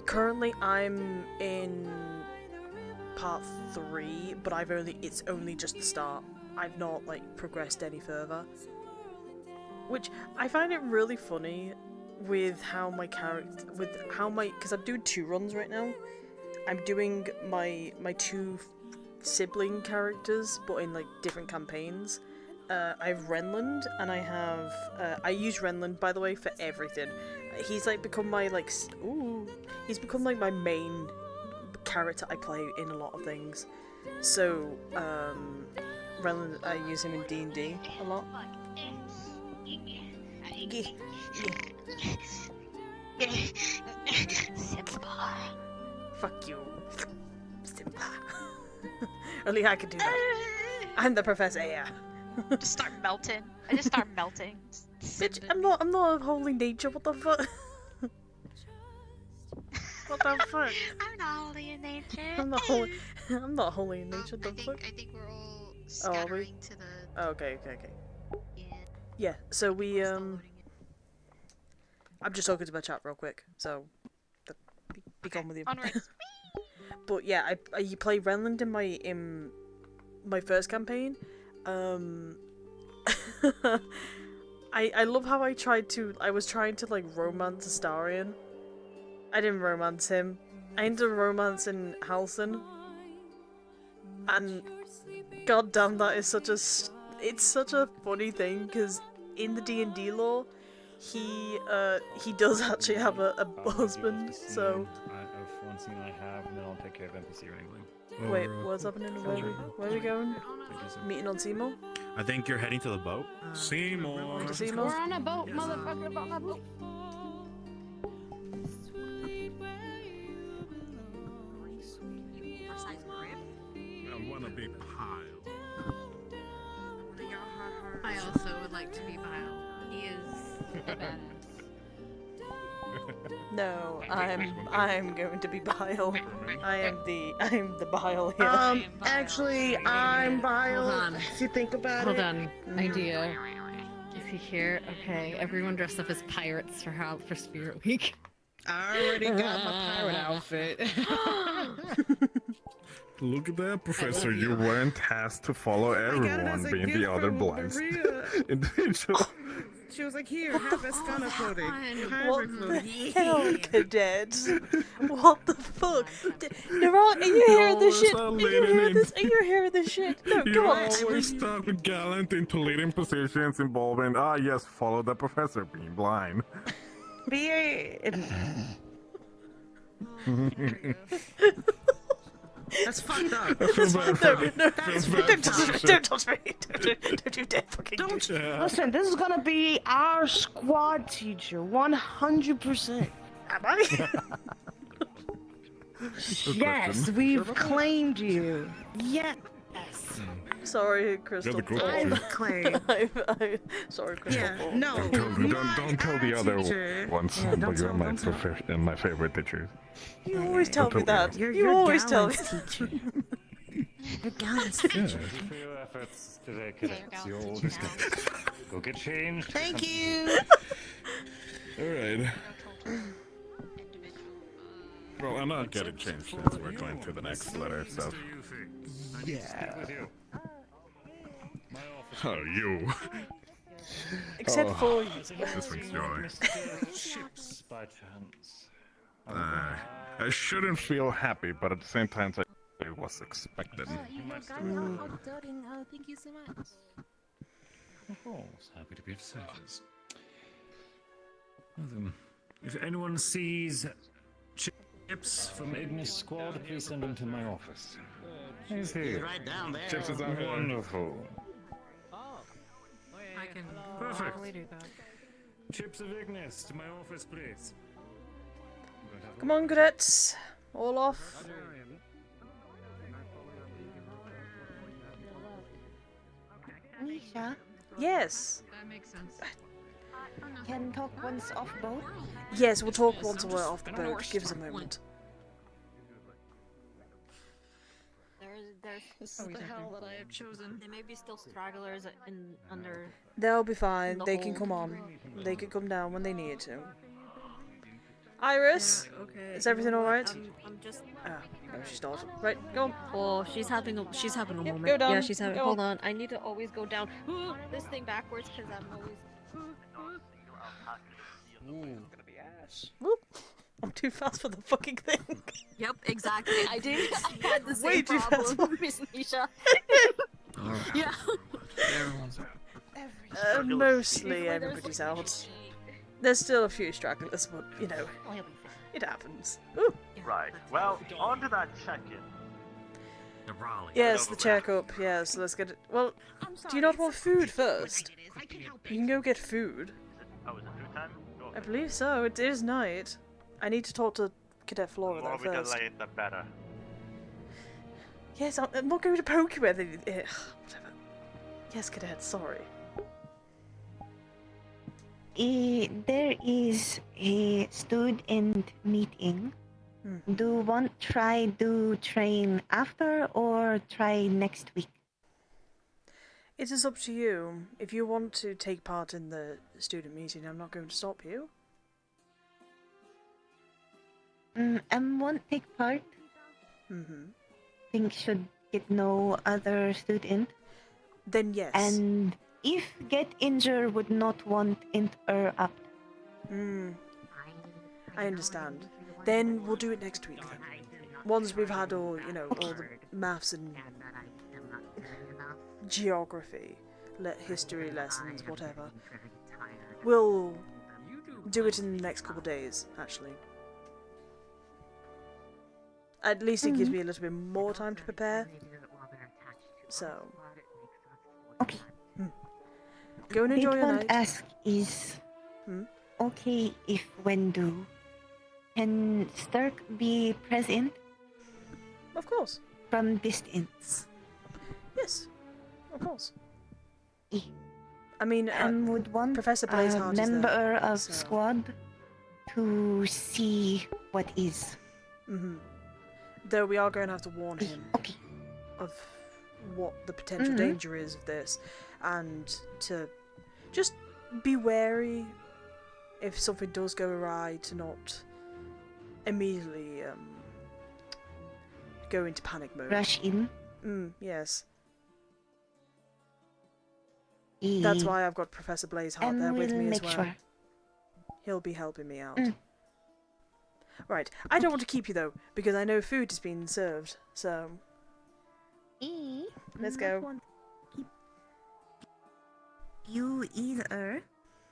currently I'm in part 3, but it's only just the start. I've not like progressed any further. Which I find it really funny with how my character, because I'm doing 2 runs right now. I'm doing my 2 sibling characters, but in like different campaigns. I have Renland, and I use Renland, by the way, for everything. He's like become my like he's become like my main character I play in a lot of things. So Renland, I use him in D&D a lot. Simba. Fuck you, Simba. Only I can do that. I'm the professor, yeah. Just start melting. I just start melting. Bitch, I'm not a holy nature. What the fuck? What the fuck? I'm not holy in nature. I'm not holy. I'm not holy in nature. The fuck? I think we're all scattering to the. Oh, okay. Yeah. So we I'm just talking to my chat real quick. So, be gone with you. Onwards. But yeah, you play Renland in my first campaign. I love how I was trying to like romance Astarion. I didn't romance him. I ended up romancing Halcyon. And goddamn, that is it's such a funny thing, because in the D&D lore, he does actually have a husband. So Of one scene I have, and then I'll take care of NPC wrangling. wait, what's happening? Where are we going? Meeting on Seymour? I think you're heading to the boat. Seymour. To Seymour? We're on a boat, motherfucker, we're on a boat. I wanna be Pile. I also would like to be Bile. He is a badass. No, I'm going to be Bile. I am the Bile here. Actually, I'm Bile. Hold on. If you think about Hold it. on. Idea. Is he here? Okay. Everyone dressed up as pirates for Spirit Week. I already got my pirate outfit. Look at that, Professor. You weren't tasked to follow everyone, being the other blind individual. She was like, here, have Escana clothing. What the hell, cadet? What the fuck? Narat, are you hearing this shit? Are you hearing this shit? No, You're go on. always stuck with Gallant into leading positions involving, yes, follow the Professor, being blind. That's fucked up. Don't touch me. Don't you dare fucking Don't. do it. Listen, this is gonna be our squad teacher, 100%. Am I? Yes, we've claimed you. Yes. Sorry, Crystal. I've claimed. Sorry, Crystal. Yeah, no. Don't tell the other teacher. ones, Yeah, but don't you're tell- my favorite teachers. You always tell me that. You're You always tell me. You're Gallant's Thank teacher. you for your efforts today, cadets. You'll just go get changed. Thank you. Alright. Well, I'm not getting changed since we're going to the next letter, so. Yeah. Oh, you. Except for you. This brings joy. Ships by chance. I shouldn't feel happy, but at the same time, it was expected. Thank you so much. Of course, happy to be of service. Well then, if anyone sees Chips from Ignis Squad, please send him to my office. He's here. right down there. Chips is on wonderful. I can Perfect. totally do that. Chips of Ignis to my office, please. Come on, cadets. All off. Nisha, Yes. That makes sense. can talk once off boat? Yes, we'll talk once we're off the boat. Give us a moment. This is the hell that I have chosen. There may be still stragglers under. They'll be fine. The They can hole. come on. They can come down when they need to. Iris, Okay. is everything all right? I'm just. Ah, no, she's not. Right, go on. Oh, she's having a Yep, moment. go down. Yeah, she's having. Go Hold on. on. I need to always go down this thing backwards because I'm always. Whoop. I'm too fast for the fucking thing. Yep, exactly. I did. I had the Way same too fast problem, Miss Nisha. Alright. Yeah. Everyone's out. Mostly everybody's out. There's still a few stragglers, but you know, it happens. Ooh. Right. Well, on to that check-in. The Raleigh. Yes, the checkup. Yes, let's get it. Well, do you not want food first? You can go get food. Oh, is it food time? Go I believe so. It is night. I need to talk to Cadet Flora The more though we first. delay it, the better. Yes, I'm not going to poke you where they. Whatever. Yes, Cadet. Sorry. There is a student meeting. Do you want try to train after or try next week? It is up to you. If you want to take part in the student meeting, I'm not going to stop you. Won't take part. Think should get no other student. Then yes. And if get injured, would not want interrupt. I understand. Then we'll do it next week then. Once we've had all, you know, all the maths and geography, history lessons, whatever. We'll do it in the next couple of days, actually. At least it gives me a little bit more time to prepare. So. Okay. Go and enjoy your Big night. ask is okay if when do. Can Stark be present? Of course. From distance. Yes, of course. I mean, would want Professor a Blazeheart is member there, of so. squad to see what is. Though we are going to have to warn him of what the potential danger is of this, and to just be wary if something does go awry, to not immediately go into panic mode. Rush in. Yes. That's Eh, why I've got Professor Blazeheart and there with we'll me as make well. sure. He'll be helping me out. Right, I don't want to keep you though, because I know food is being served, so... Let's go. Want keep you either.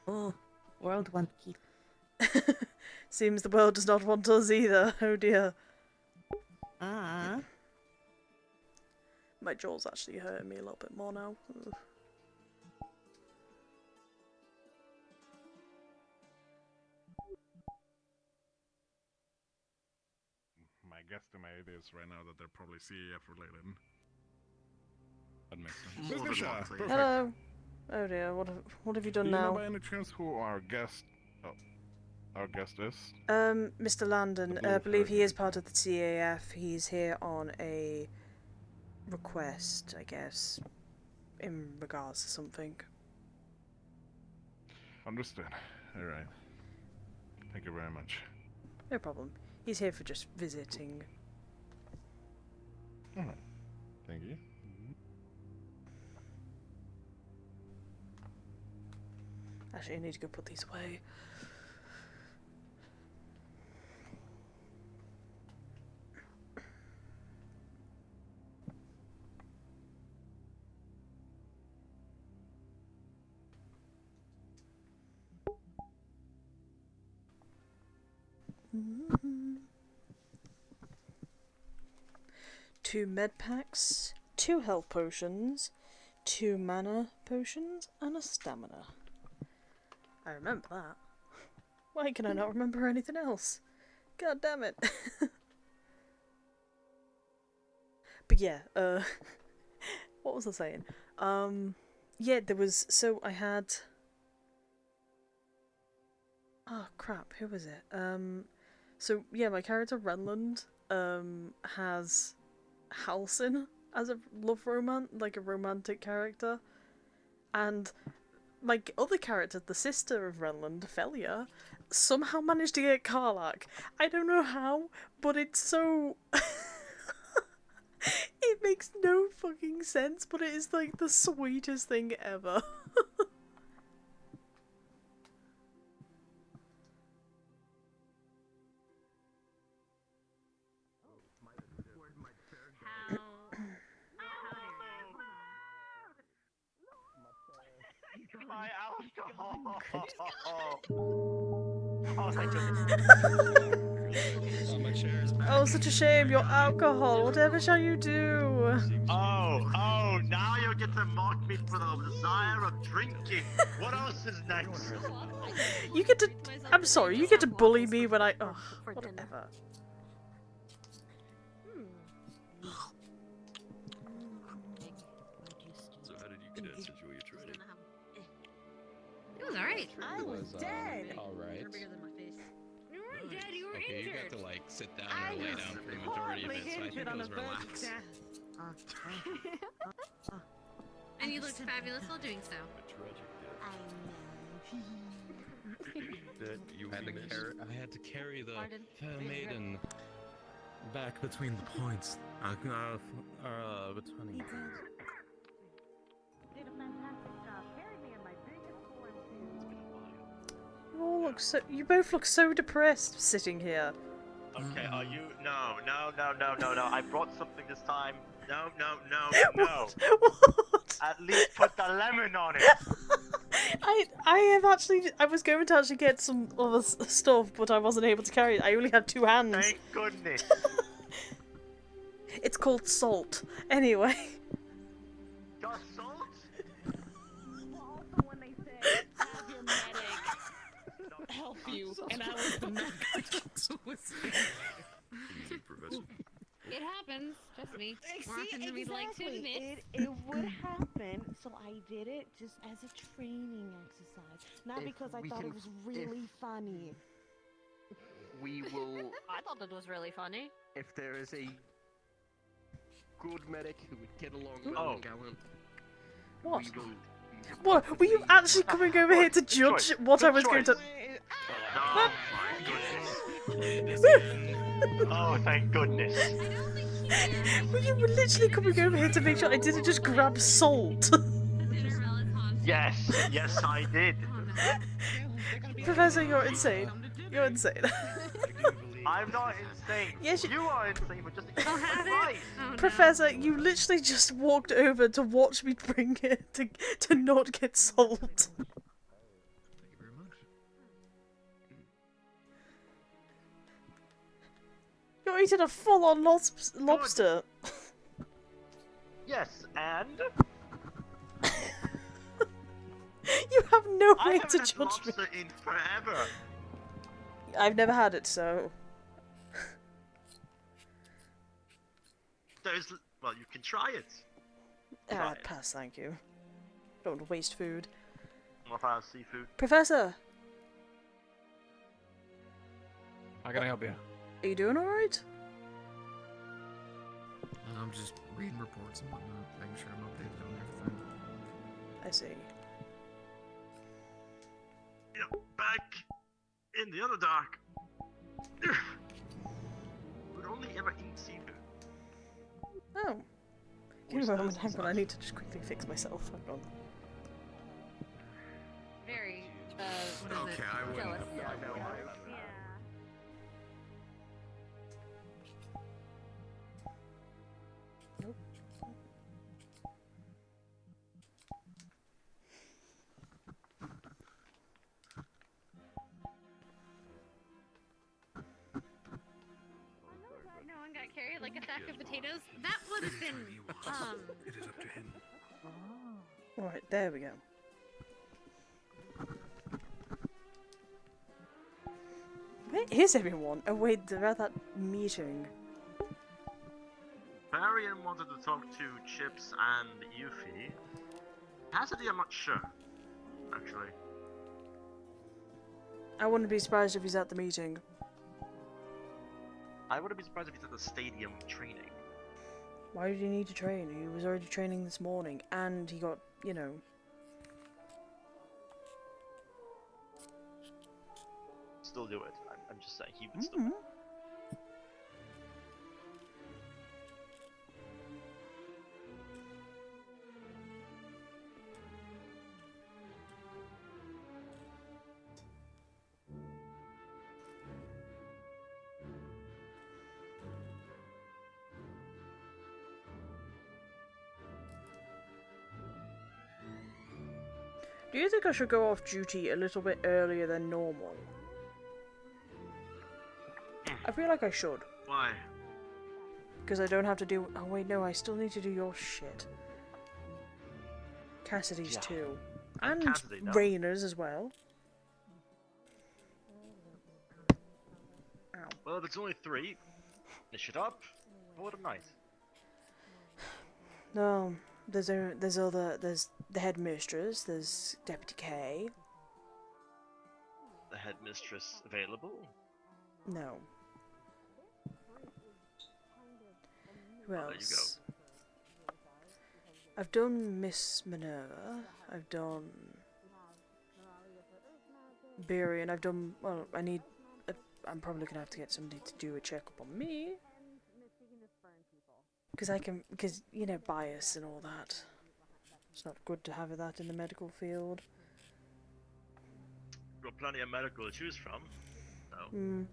Oh, world want keep. Seems the world does not want us either, oh dear. My jaw's actually hurting me a little bit more now. Ugh. My guesstimate is right now that they're probably CEF related. That makes sense. More than Nisha, likely. perfect. Hello. Oh dear, what have you done Do you now? know by any chance who our guest is? Mr. Landon, I believe he is part of the CAF. He's here on a request, I guess, in regards to something. Understood. Alright. Thank you very much. No problem. He's here for just visiting. Alright. Thank you. Actually, I need to go put these away. Two med packs, 2 health potions, 2 mana potions, and a stamina. I remember that. Why can I not remember anything else? God damn it. But yeah, what was I saying? Yeah, there was, so I had... Oh crap, who was it? So yeah, my character Renland, has Halcyon as a love romance, like a romantic character. And my other character, the sister of Renland, Felia, somehow managed to get Karlak. I don't know how, but it's so... It makes no fucking sense, but it is like the sweetest thing ever. Oh, thank goodness. My chair is back. Oh, such a shame. Your alcohol. Whatever shall you do? Oh, now you get to mock me for the desire of drinking. What else is next? You get to. I'm sorry. You get to bully me when I. Oh, whatever. So how did you get Ascension while you tried it? It was alright. I was dead. Alright. You're bigger than my face. You weren't dead, you were Okay, injured. you got to like sit down or lay down for the majority of it, so I think it was relaxed. And you looked fabulous while doing so. I had to carry the Pardon? fair maiden back between the points. Between. Did a fantastic job. Carried me in my biggest form. You all look so. You both look so depressed sitting here. Okay, are you? No. I brought something this time. No. What? At least put the lemon on it. I have actually. I was going to actually get some other stuff, but I wasn't able to carry it. I only had 2 hands. Thank goodness. It's called salt. Anyway. Got salt? Also, when they said have your medic help you, and I was the medic. It happens, trust me. More often than we'd like to admit. It would happen, so I did it just as a training exercise, not because I thought it was really funny. We will. I thought it was really funny. If there is a good medic who would get along with Gallant, What? we will. What? Were you actually coming over here to judge what I was going to? Oh my goodness. Oh, thank goodness. Were you literally coming over here to make sure I didn't just grab salt? Yes, I did. Professor, you're insane. You're insane. I'm not insane. Yes, you are insane, but just I'll have right. it. Oh, no. Professor, you literally just walked over to watch me bring it to not get salt. Thank you very much. You're eating a full-on lobster. Yes, and You have no I way haven't to had judge me. lobster in forever. I've never had it, so. Well, you can try it. Ah, pass, thank you. Don't want to waste food. What if I have seafood? Professor, How can I help you? are you doing alright? I'm just reading reports and whatnot, making sure I'm updated on everything. I see. Back in the other dark. Would only ever eat seafood. Oh. Give me a moment, hang on, I need to just quickly fix myself. Hang on. Very, Okay, I wouldn't have jealous. done that. Nope. No one got carried like a sack of potatoes. That would have been, It is up to him. Alright, there we go. Where is everyone? Oh wait, they're at that meeting. Varian wanted to talk to Chips and Yuffie. Cassidy, I'm not sure. Actually. I wouldn't be surprised if he's at the meeting. I wouldn't be surprised if he's at the stadium training. Why did he need to train? He was already training this morning, and he got, you know... Still do it. I'm just saying he would still. Do you think I should go off duty a little bit earlier than normal? I feel like I should. Why? Because I don't have to do... Oh wait, no, I still need to do your shit. Cassidy's too. And Cassidy, no. Rainer's as well. Ow. Well, if it's only 3, finish it up. What a night. No, there's the headmistress, there's Deputy K. The headmistress available? No. Who else? There you go. I've done Miss Minerva. I've done Beery, and I've done. Well, I'm probably gonna have to get somebody to do a checkup on me. Because you know, bias and all that. It's not good to have that in the medical field. Got plenty of medical to choose from. So.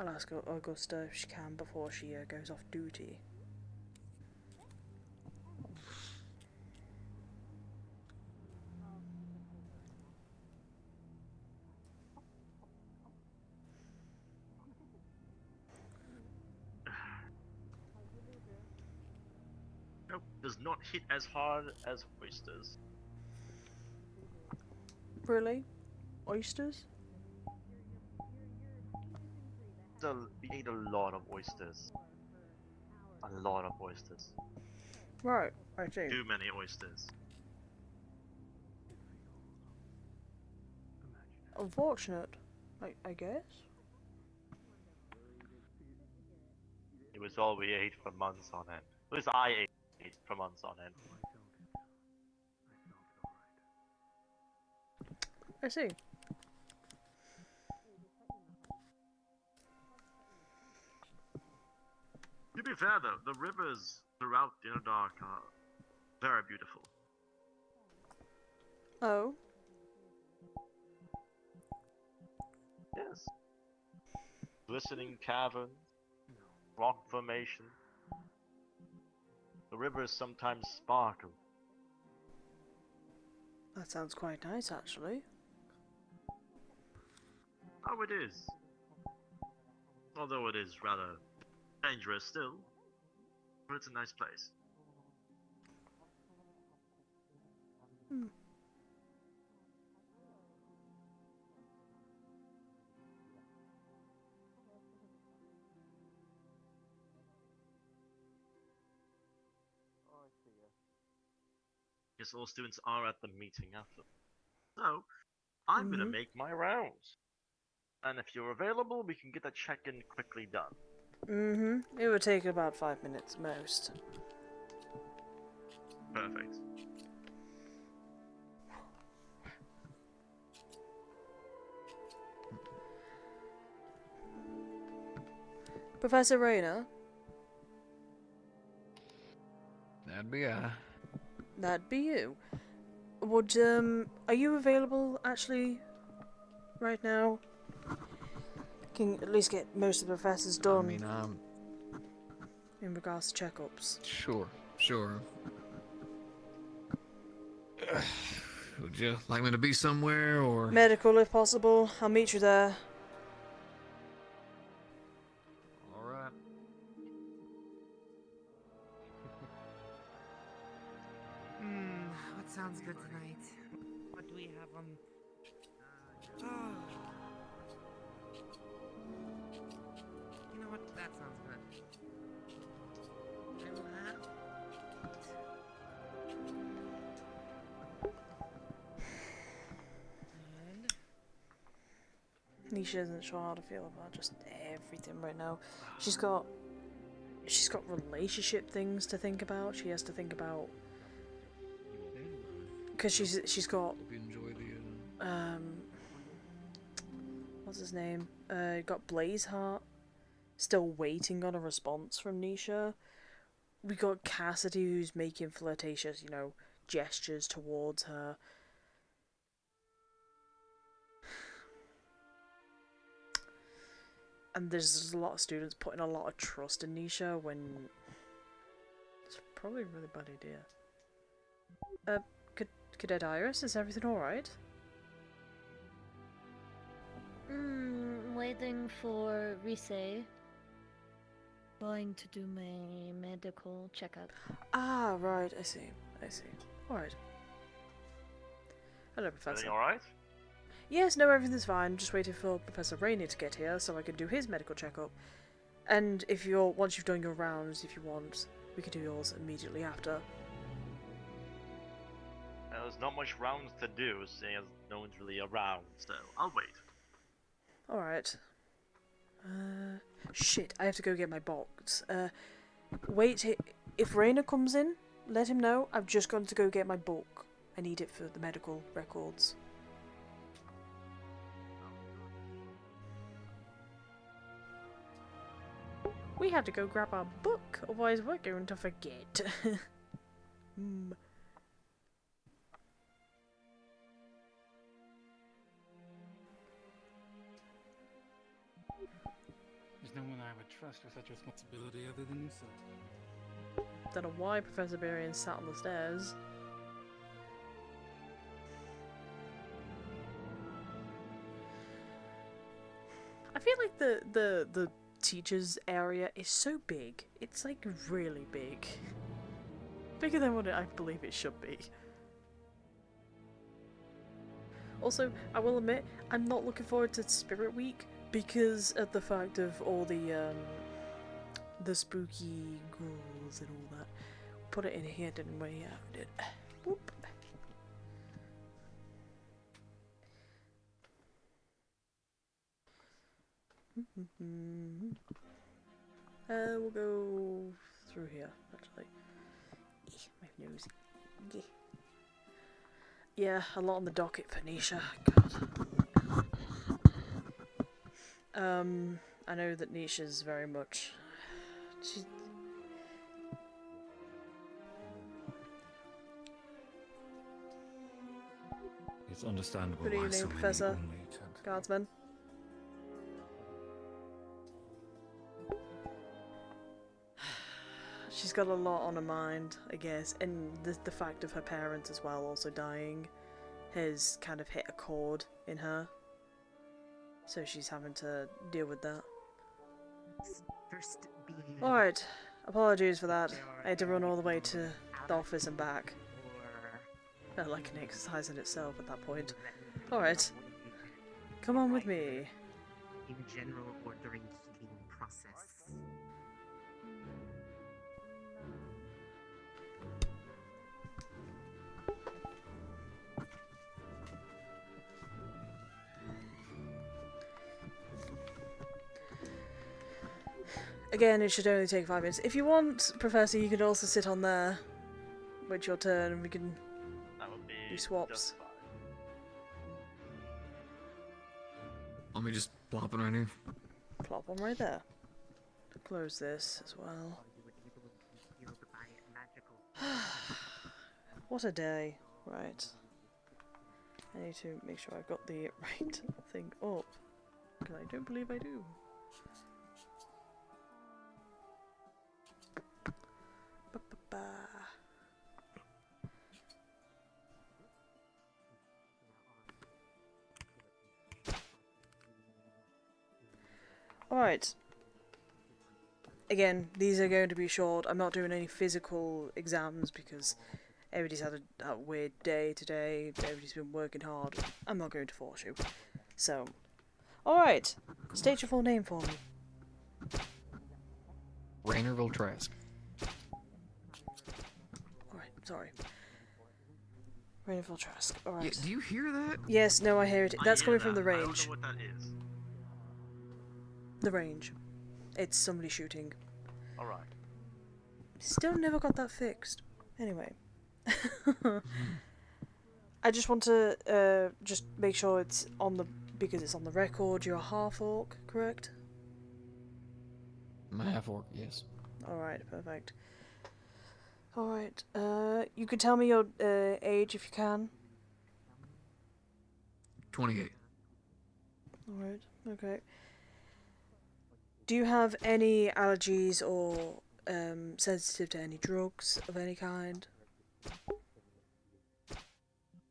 I'll ask Augusta if she can before she goes off duty. Nope, does not hit as hard as oysters. Really? Oysters? We ate a lot of oysters. A lot of oysters. Right, I see. Too many oysters. Unfortunate, I guess. It was all we ate for months on end. At least I ate for months on end. I see. To be fair though, the rivers throughout the Underdark are very beautiful. Oh. Yes. Glistening caverns, rock formation. The rivers sometimes sparkle. That sounds quite nice, actually. Oh, it is. Although it is rather dangerous still, but it's a nice place. Guess all students are at the meeting after. So, I'm gonna make my rounds. And if you're available, we can get that check-in quickly done. It would take about 5 minutes most. Perfect. Professor Rayner? That'd be That'd be you. Would, are you available, actually, right now? Can at least get most of the professors done. I mean, in regards to checkups. Sure. Would you like me to be somewhere, or...? Medical, if possible. I'll meet you there. Alright. What sounds good tonight? What do we have on... You know what? That sounds good. I will have... Nisha isn't sure how to feel about just everything right now. She's got relationship things to think about. She has to think about because she's got what's his name? Got Blazeheart still waiting on a response from Nisha. We got Cassidy who's making flirtatious, gestures towards her. And there's a lot of students putting a lot of trust in Nisha when it's probably a really bad idea. Cadet Iris, is everything alright? Waiting for Rise. Going to do my medical checkup. Ah, right, I see. Alright. Hello, Professor. Everything alright? Yes, no, everything's fine. Just waiting for Professor Rainey to get here so I can do his medical checkup. And if once you've done your rounds, if you want, we can do yours immediately after. There's not much rounds to do, seeing as no one's really around, so I'll wait. Alright. Shit, I have to go get my box. Wait, if Raina comes in, let him know I've just gone to go get my book. I need it for the medical records. We have to go grab our book, otherwise we're going to forget. There's no one I would trust with such responsibility other than yourself. Don't know why Professor Barian sat on the stairs. I feel like the teachers area is so big. It's like really big. Bigger than what I believe it should be. Also, I will admit, I'm not looking forward to Spirit Week because of the fact of all the spooky ghouls and all that. Put it in here, didn't we? Yeah, we did. Whoop. We'll go through here, actually. My nose. Yeah, a lot on the docket for Nisha. God. I know that Nisha's very much... It's understandable Good why evening, so many Professor. only attend. Guardsman. She's got a lot on her mind, I guess, and the fact of her parents as well also dying has kind of hit a chord in her. So she's having to deal with that. Alright, apologies for that. I had to run all the way to the office and back. Felt like an exercise in itself at that point. Alright, come on with me. In general or during heating process. Again, it should only take 5 minutes. If you want, Professor, you can also sit on there. Wait your turn and we can do swaps. Let me just plop it right here. Plop one right there. Close this as well. What a day. Right. I need to make sure I've got the right thing up. Because I don't believe I do. Alright. Again, these are going to be short. I'm not doing any physical exams because everybody's had a weird day today. Everybody's been working hard. I'm not going to force you. So, alright. State your full name for me. Rainerville Trask. Alright, sorry. Rainfall Trask. Alright. Yeah, do you hear that? Yes, no, I hear it. That's coming from the range. I don't know what that is. The range. It's somebody shooting. Alright. Still never got that fixed. Anyway. I just want to just make sure it's on the... because it's on the record. You're a half-orc, correct? I'm a half-orc, yes. Alright, perfect. Alright, you could tell me your age if you can. 28. Alright, okay. Do you have any allergies or sensitive to any drugs of any kind?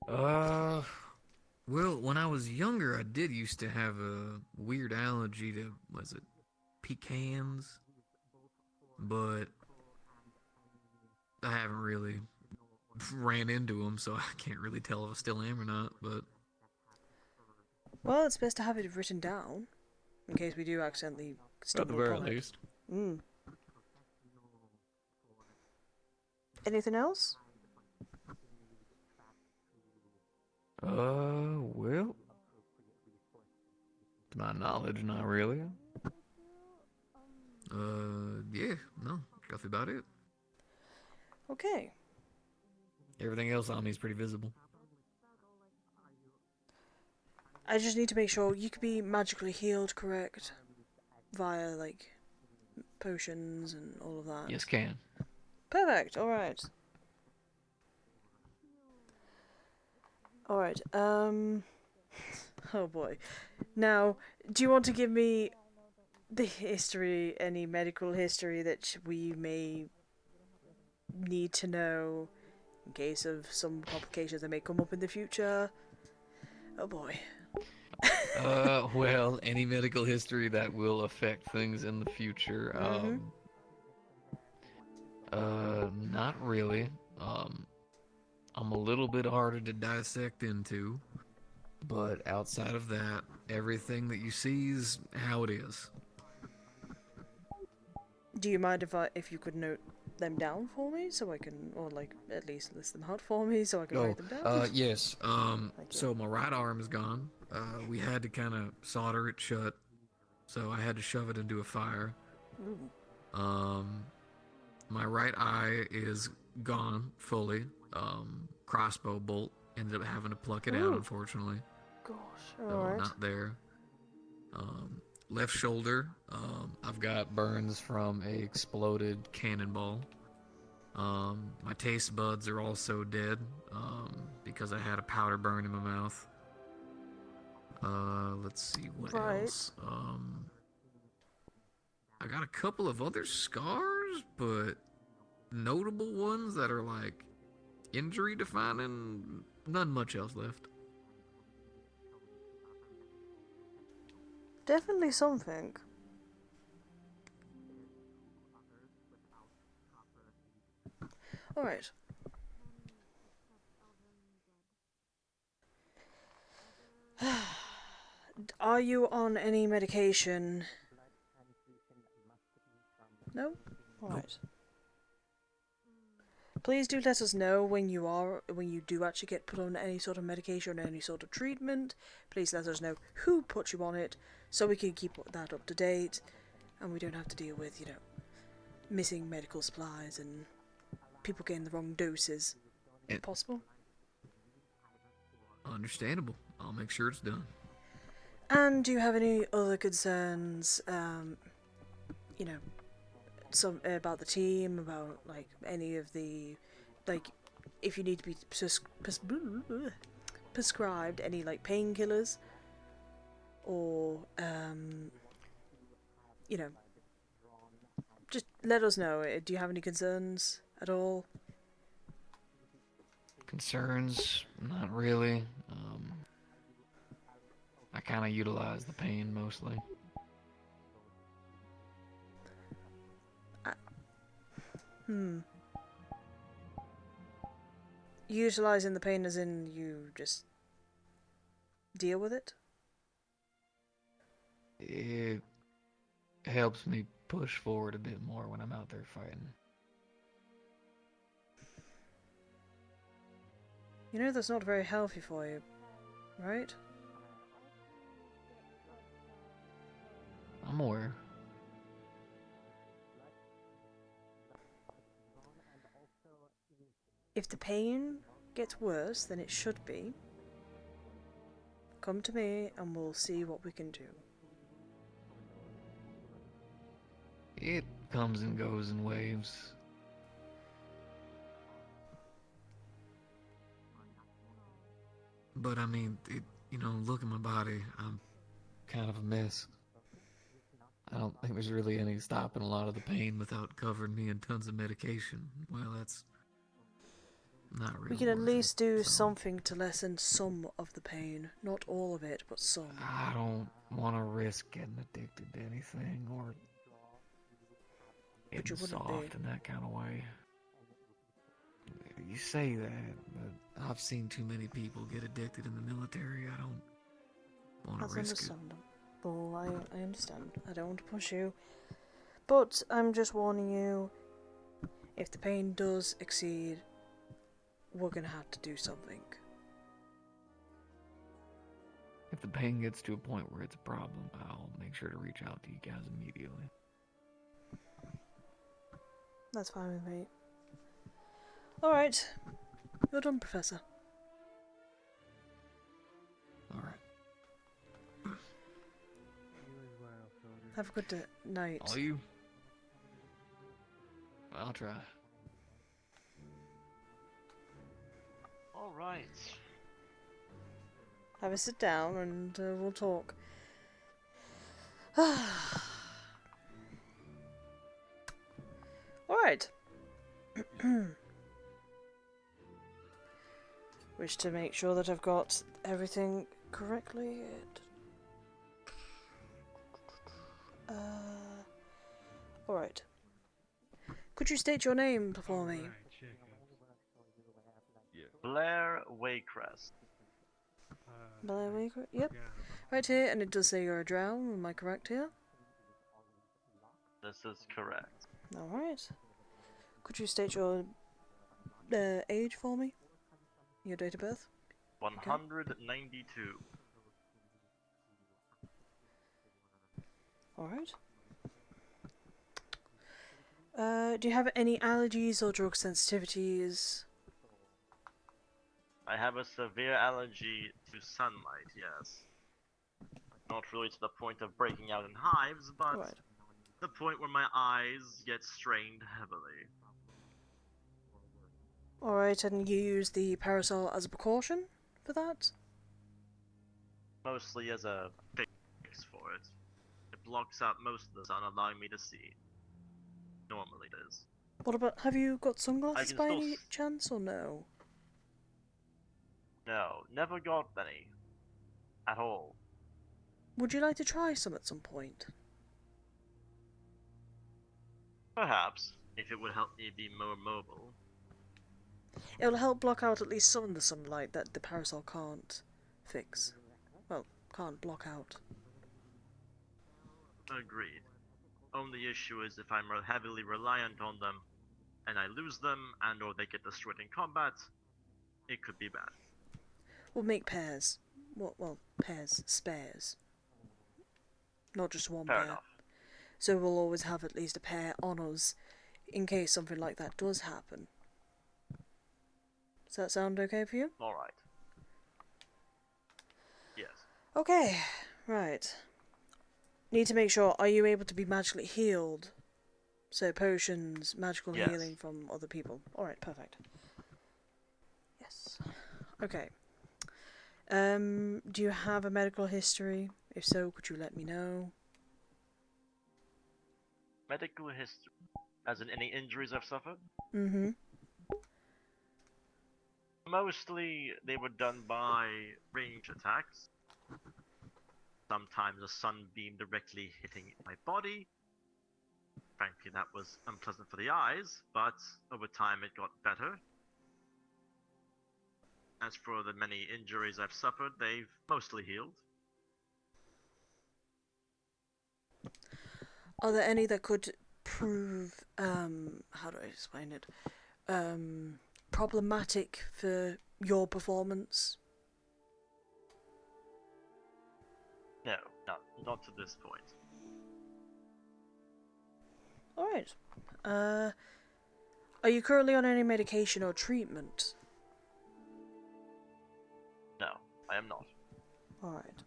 Well, when I was younger, I did used to have a weird allergy to, was it pecans? But I haven't really ran into them, so I can't really tell if I still am or not, but... Well, it's best to have it written down, in case we do accidentally stumble At the very upon it. least. Anything else? Well... To my knowledge, not really. Yeah, no, that's about it. Okay. Everything else on me is pretty visible. I just need to make sure you could be magically healed, correct? Via, like, potions and all of that. Yes, can. Perfect, alright. Alright, oh boy. Now, do you want to give me the history, any medical history that we may need to know in case of some complications that may come up in the future? Oh boy. Well, any medical history that will affect things in the future, not really. I'm a little bit harder to dissect into, but outside of that, everything that you see is how it is. Do you mind if you could note them down for me so I can, or like at least list them out for me so I can write them down? Yes. So my right arm is gone. We had to kind of solder it shut, so I had to shove it into a fire. Ooh. My right eye is gone fully. Crossbow bolt, ended up having to pluck it out, unfortunately. Gosh, So alright. not there. Left shoulder, I've got burns from a exploded cannonball. My taste buds are also dead, because I had a powder burn in my mouth. Let's see what else. I got a couple of other scars, but notable ones that are like injury defining, none much else left. Definitely something. Alright. Are you on any medication? No? Alright. Please do let us know when you do actually get put on any sort of medication or any sort of treatment. Please let us know who put you on it so we can keep that up to date and we don't have to deal with, missing medical supplies and people getting the wrong doses. Possible? Understandable. I'll make sure it's done. And do you have any other concerns, some about the team, about like any of the, like, if you need to be prescribed any like painkillers, or just let us know. Do you have any concerns at all? Concerns? Not really. I kind of utilize the pain mostly. Utilizing the pain as in you just deal with it? It helps me push forward a bit more when I'm out there fighting. That's not very healthy for you, right? I'm aware. If the pain gets worse than it should be, come to me and we'll see what we can do. It comes and goes in waves. But I mean, look at my body. I'm kind of a mess. I don't think there's really any stopping a lot of the pain without covering me in tons of medication. Well, that's not real We can at worth it, least do so something to lessen some of the pain. Not all of it, but some. I don't want to risk getting addicted to anything or But you getting wouldn't soft be. in that kind of way. You say that, but I've seen too many people get addicted in the military. I don't want That's to risk it. understandable. I understand. I don't want to push you. But I'm just warning you, if the pain does exceed, we're gonna have to do something. If the pain gets to a point where it's a problem, I'll make sure to reach out to you guys immediately. That's fine with me. Alright. You're done, Professor. Alright. Have a good night. All you? I'll try. Alright. Have a sit down and we'll talk. Alright. Wish to make sure that I've got everything correctly. Alright. Could you state your name for me? Blair Waycrest. Blair Waycrest? Yep. Right here, and it does say you're a drow. Am I correct here? This is correct. Alright. Could you state your age for me? Your date of birth? 192. Alright. Do you have any allergies or drug sensitivities? I have a severe allergy to sunlight, yes. Not really to the point of breaking out in hives, but the point where my eyes get strained heavily. Alright, and you use the parasol as a precaution for that? Mostly as a fix for it. It blocks out most of the sun, allowing me to see. Normally it is. What about, have you got sunglasses by still any chance, or no? No, never got any. At all. Would you like to try some at some point? Perhaps, if it would help me be more mobile. It'll help block out at least some of the sunlight that the parasol can't fix. Well, can't block out. Agreed. Only issue is if I'm heavily reliant on them, and I lose them, and or they get destroyed in combat, it could be bad. We'll make pairs. Well, pairs, spares. Not just one Fair pair. enough. So we'll always have at least a pair on us, in case something like that does happen. Does that sound okay for you? Alright. Yes. Okay, right. Need to make sure, are you able to be magically healed? So potions, magical Yes. healing from other people. Alright, perfect. Yes. Okay. Do you have a medical history? If so, could you let me know? Medical history. As in any injuries I've suffered? Mm-hmm. Mostly, they were done by range attacks. Sometimes a sunbeam directly hitting my body. Frankly, that was unpleasant for the eyes, but over time it got better. As for the many injuries I've suffered, they've mostly healed. Are there any that could prove, how do I explain it? Problematic for your performance? No, not to this point. Alright. Are you currently on any medication or treatment? No, I am not. Alright.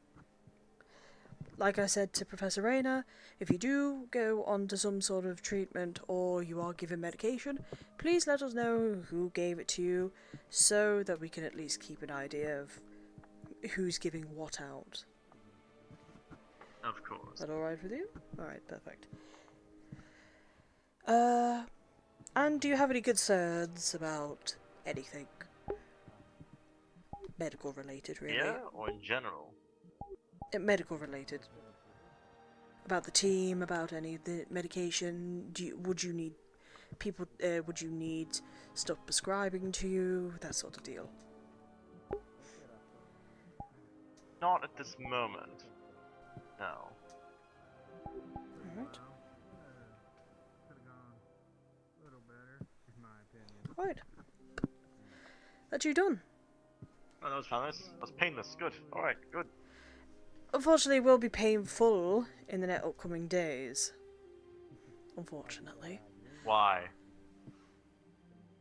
Like I said to Professor Rayner, if you do go on to some sort of treatment or you are given medication, please let us know who gave it to you so that we can at least keep an idea of who's giving what out. Of course. Is that alright with you? Alright, perfect. And do you have any concerns about anything medical related, really. Yeah, or in general? Medical related. About the team, about any of the medication. Would you need people? Would you need stuff prescribing to you? That sort of deal. Not at this moment. No. Alright. Right. That you done? Oh, that was painless. That was painless. Good. Alright, good. Unfortunately, it will be painful in the next upcoming days. Unfortunately. Why?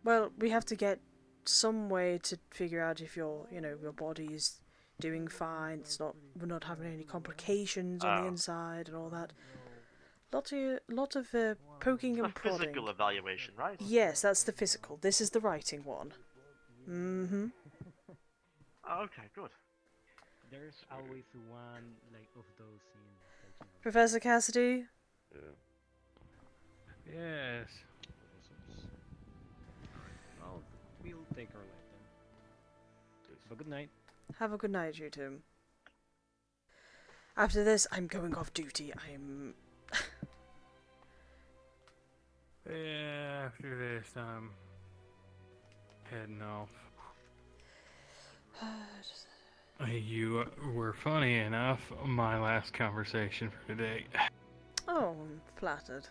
Well, we have to get some way to figure out if your body is doing fine. We're not having any complications on the inside and all that. Lot of poking and prodding. Physical evaluation, right? Yes, that's the physical. This is the writing one. Mm-hmm. Oh, okay, good. There's always one like of those scenes that Professor Cassidy? Yes. Well, we'll take our life then. So good night. Have a good night, you two. After this, I'm going off duty. I'm... Yeah, after this, I'm heading off. You were funny enough, my last conversation for today. Oh, I'm flattered.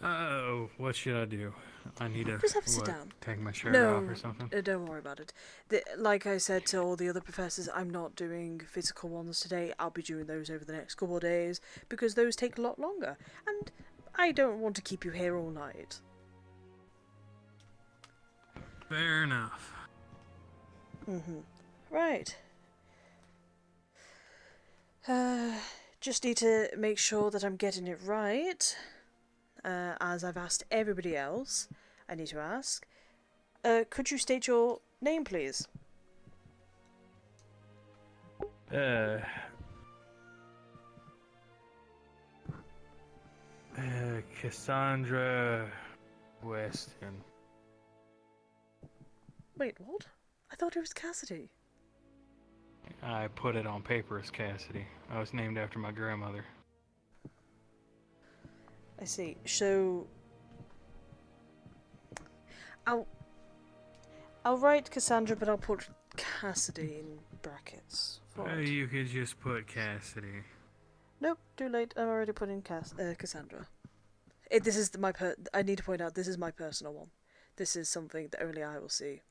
Oh, what should I do? I need to Just have to sit down. Take my shirt off or something? Don't worry about it. Like I said to all the other professors, I'm not doing physical ones today. I'll be doing those over the next couple of days, because those take a lot longer. And I don't want to keep you here all night. Fair enough. Mm-hmm. Right. Just need to make sure that I'm getting it right. As I've asked everybody else, I need to ask. Could you state your name, please? Cassandra Weston. Wait, what? I thought it was Cassidy. I put it on paper as Cassidy. I was named after my grandmother. I see. So I'll write Cassandra, but I'll put Cassidy in brackets. You could just put Cassidy. Nope, too late. I'm already putting Cassandra. This is I need to point out, this is my personal one. This is something that only I will see.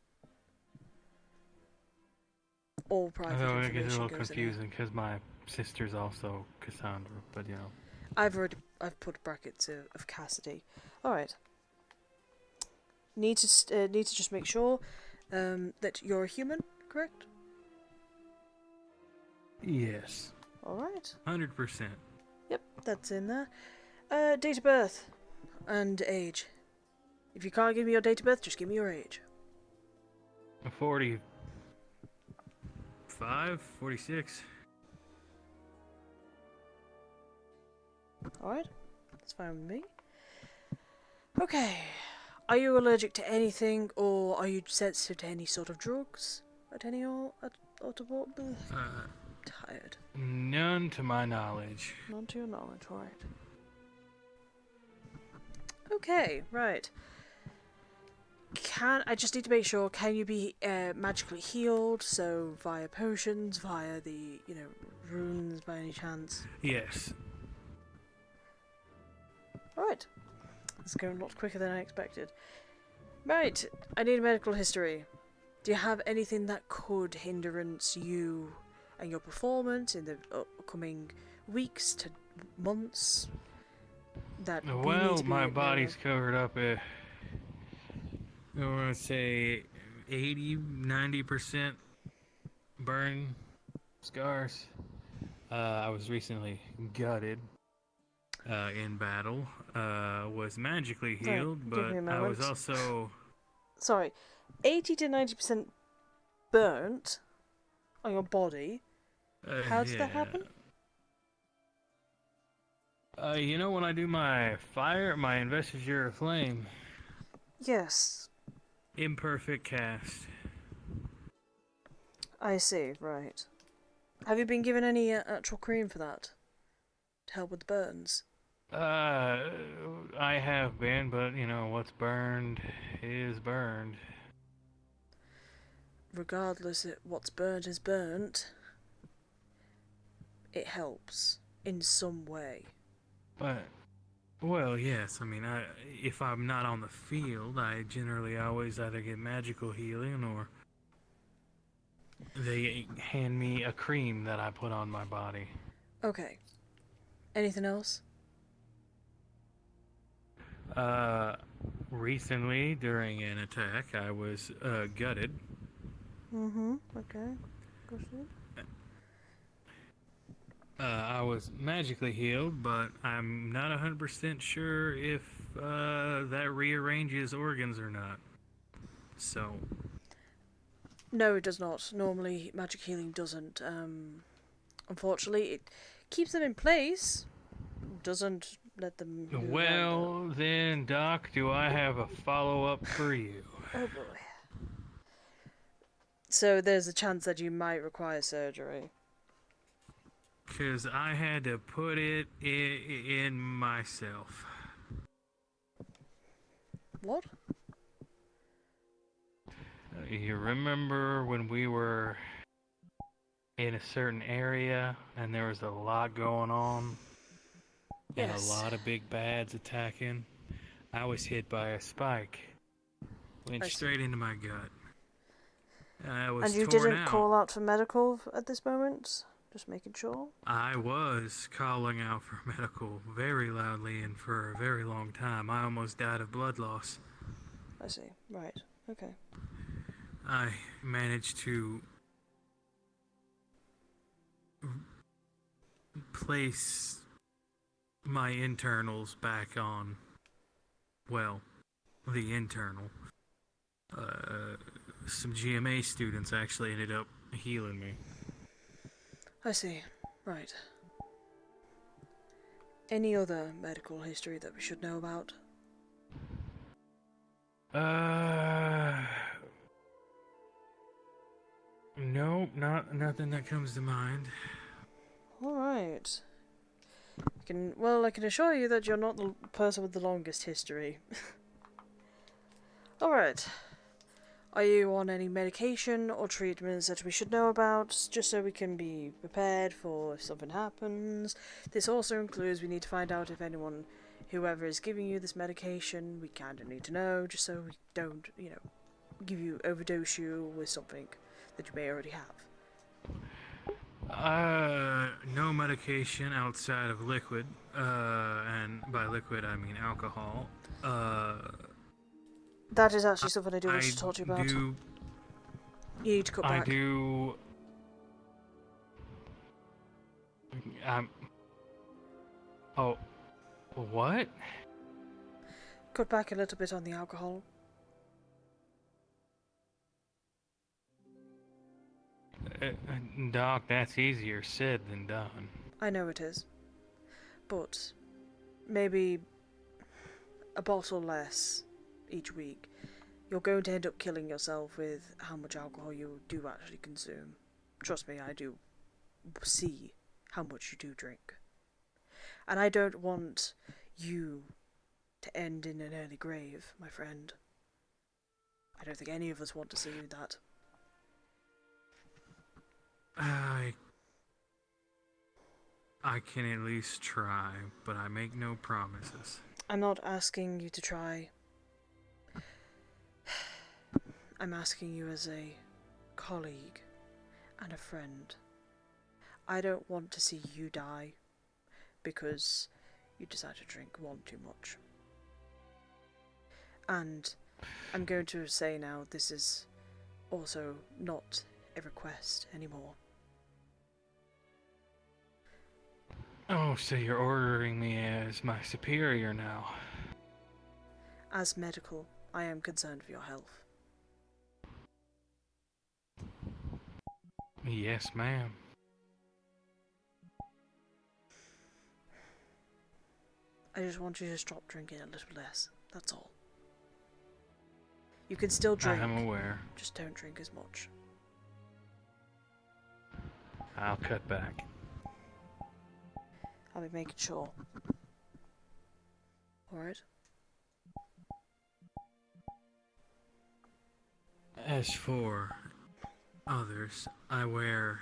All private Although it information gets a little goes in confusing because my sister's also Cassandra, but you know. I've put brackets of Cassidy. All right. Need to just make sure that you're a human, correct? Yes. All right. 100%. Yep, that's in there. Date of birth and age. If you can't give me your date of birth, just give me your age. 45, 46. Alright, that's fine with me. Okay, are you allergic to anything, or are you sensitive to any sort of drugs? Tired. None to my knowledge. None to your knowledge, alright. Okay, right. I just need to make sure, can you be magically healed, so via potions, via the, runes by any chance? Yes. Alright. It's going a lot quicker than I expected. Right, I need a medical history. Do you have anything that could hindrance you and your performance in the upcoming weeks to months? Well, my body's covered up at, I want to say, 80-90% burn scars. I was recently gutted in battle. Was magically healed, but I was also... Sorry, 80 to 90% burnt on your body. How did that happen? When I do my investiture of flame, Yes. Imperfect cast. I see, right. Have you been given any actual cream for that? To help with the burns? I have been, but you know, what's burned is burned. Regardless, what's burnt is burnt. It helps in some way. But, well, yes. I mean, if I'm not on the field, I generally always either get magical healing or they hand me a cream that I put on my body. Okay. Anything else? Recently, during an attack, I was gutted. Okay. Proceed. I was magically healed, but I'm not 100% sure if that rearranges organs or not. So. No, it does not. Normally, magic healing doesn't. Unfortunately, it keeps them in place. Doesn't let them. Well, then, Doc, do I have a follow-up for you? Oh boy. So there's a chance that you might require surgery. Because I had to put it in myself. What? You remember when we were in a certain area and there was a lot going on? Yes. And a lot of big bads attacking? I was hit by a spike. Went straight into my gut. I was and you torn didn't out. call out for medical at this moment? Just making sure? I was calling out for medical very loudly and for a very long time. I almost died of blood loss. I see. Right. Okay. I managed to place my internals back on, well, the internal. Some GMA students actually ended up healing me. I see. Right. Any other medical history that we should know about? Nope, nothing that comes to mind. Alright. I can assure you that you're not the person with the longest history. Alright. Are you on any medication or treatments that we should know about, just so we can be prepared for if something happens? This also includes we need to find out if whoever is giving you this medication, we kind of need to know, just so we don't, overdose you with something that you may already have. No medication outside of liquid, and by liquid I mean alcohol. That is actually something I do want to talk to you about. You need to cut back. I do. Oh, what? Cut back a little bit on the alcohol. Doc, that's easier said than done. I know it is. But maybe a bottle less each week. You're going to end up killing yourself with how much alcohol you do actually consume. Trust me, I do see how much you do drink. And I don't want you to end in an early grave, my friend. I don't think any of us want to see that. I can at least try, but I make no promises. I'm not asking you to try. I'm asking you as a colleague and a friend. I don't want to see you die because you decide to drink one too much. And I'm going to say now, this is also not a request anymore. Oh, so you're ordering me as my superior now? As medical, I am concerned for your health. Yes, ma'am. I just want you to stop drinking a little less, that's all. You can still drink. I'm aware. Just don't drink as much. I'll cut back. I'll be making sure. Alright. As for others, I wear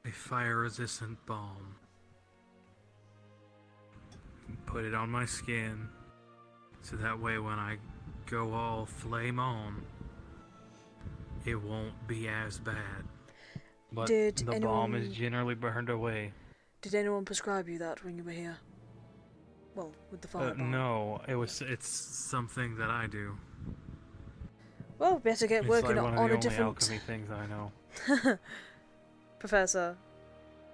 a fire-resistant balm. Put it on my skin, so that way when I go all flame on, it won't be as bad. But the balm is generally burned away. Did anyone prescribe you that when you were here? Well, with the fire balm. No, it's something that I do. Well, better get working like one of on the a only different alchemy things I know. Professor,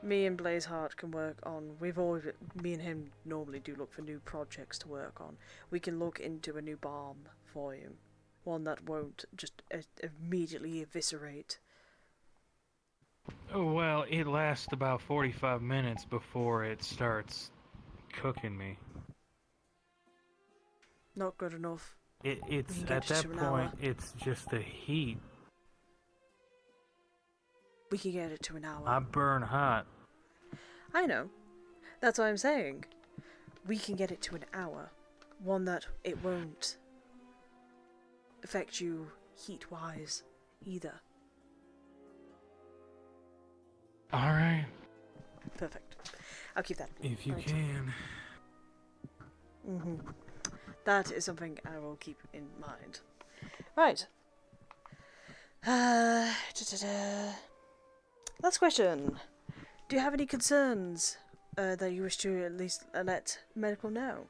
me and Blazeheart can work on. Me and him normally do look for new projects to work on. We can look into a new balm for you, one that won't just immediately eviscerate. Oh, well, it lasts about 45 minutes before it starts cooking me. Not good enough. It's at that point, it's just the heat. We can get it to an hour. I burn hot. I know. That's what I'm saying. We can get it to an hour. One that it won't affect you heat-wise either. Alright. Perfect. I'll keep that. If you can. That is something I will keep in mind. Right. Last question. Do you have any concerns that you wish to at least let medical know?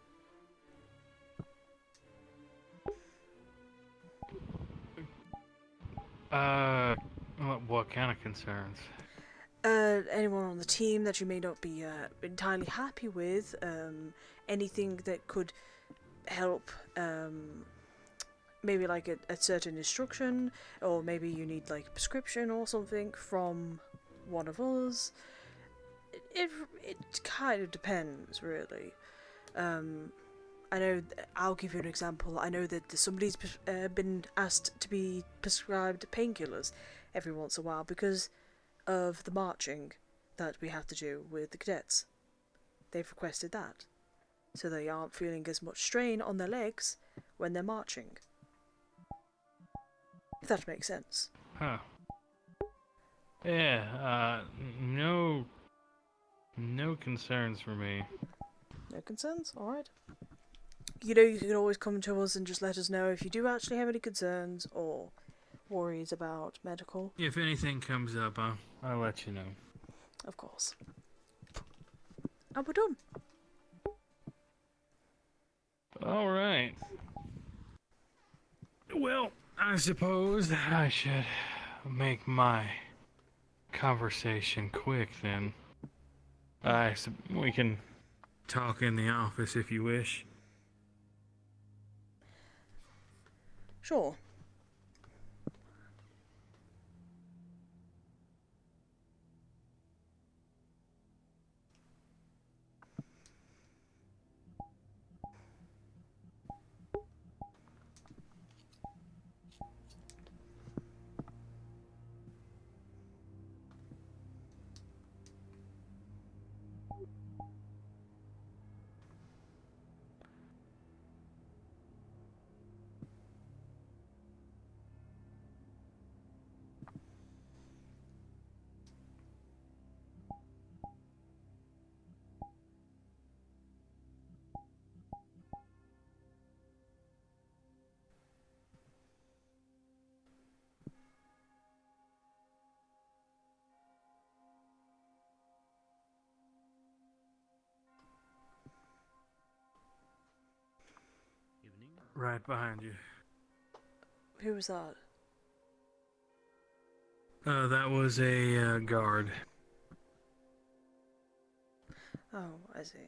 What kind of concerns? Anyone on the team that you may not be entirely happy with, anything that could help, maybe like a certain instruction, or maybe you need like a prescription or something from one of us. It kind of depends, really. I know, I'll give you an example. I know that somebody's been asked to be prescribed painkillers every once in a while because of the marching that we have to do with the cadets. They've requested that, so they aren't feeling as much strain on their legs when they're marching. If that makes sense. Huh. Yeah, no concerns for me. No concerns? Alright. You know, you can always come to us and just let us know if you do actually have any concerns or worries about medical. If anything comes up, I'll let you know. Of course. And we're done. Alright. Well, I suppose I should make my conversation quick then. We can talk in the office if you wish. Sure. Right behind you. Who was that? That was a guard. Oh, I see.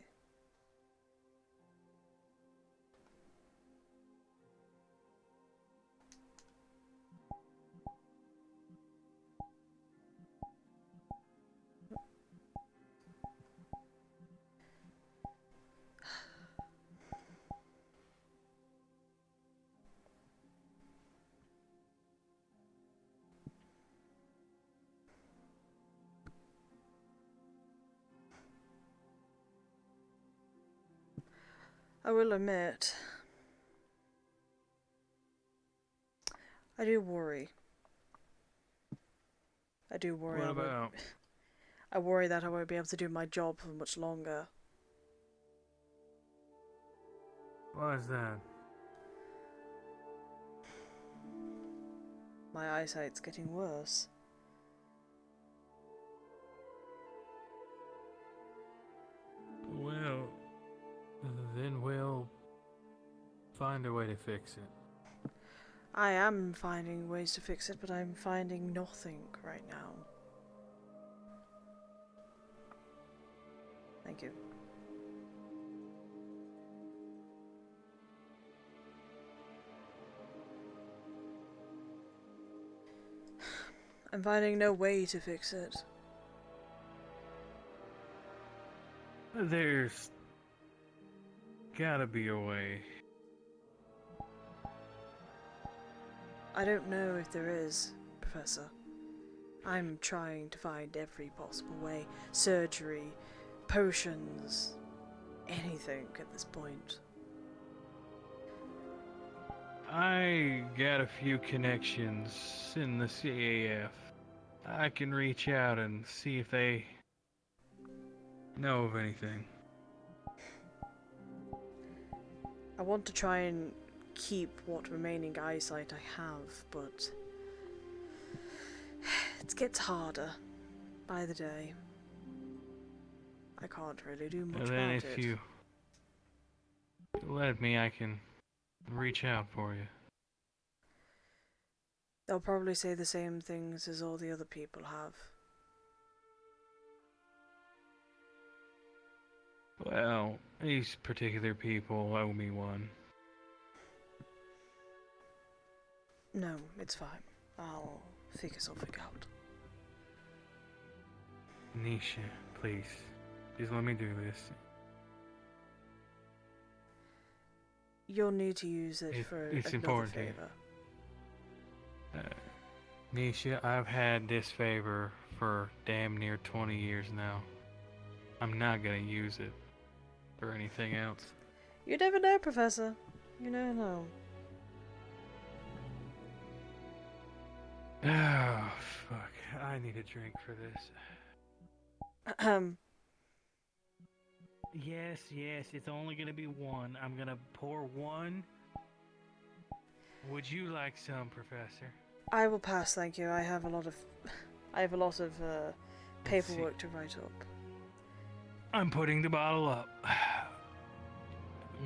I will admit, I do worry. I do worry. What about? I worry that I won't be able to do my job for much longer. Why is that? My eyesight's getting worse. Well, then we'll find a way to fix it. I am finding ways to fix it, but I'm finding nothing right now. Thank you. I'm finding no way to fix it. There's gotta be a way. I don't know if there is, Professor. I'm trying to find every possible way. Surgery, potions, anything at this point. I got a few connections in the CAF. I can reach out and see if they know of anything. I want to try and keep what remaining eyesight I have, but it gets harder by the day. I can't really do much And then about if it. you let me, I can reach out for you. They'll probably say the same things as all the other people have. Well, these particular people owe me one. No, it's fine. I'll figure something out. Nisha, please. Just let me do this. You'll need to use it for it's another important to you. favor. Nisha, I've had this favor for damn near 20 years now. I'm not gonna use it for anything else. You never know, Professor. You never know. Oh, fuck. I need a drink for this. Yes, it's only gonna be one. I'm gonna pour one. Would you like some, Professor? I will pass, thank you. I have a lot of paperwork to write up. I'm putting the bottle up.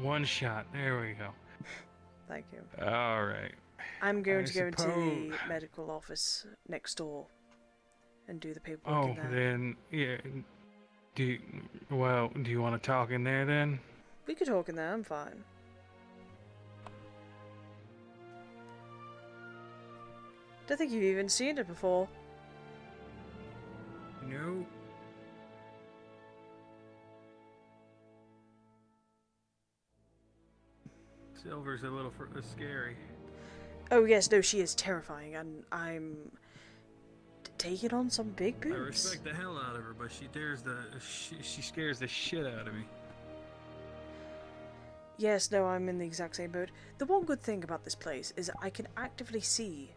One shot. There we go. Thank you. All right. I'm going to go into suppose- the medical office next door and do the paperwork in there. Then yeah. Do you want to talk in there then? We could talk in there, I'm fine. Don't think you've even seen it before. No. Silver's a little scary. Oh yes, no, she is terrifying, and I'm taking on some big boots. I respect the hell out of her, but she scares the shit out of me. Yes, no, I'm in the exact same boat. The one good thing about this place is I can actively see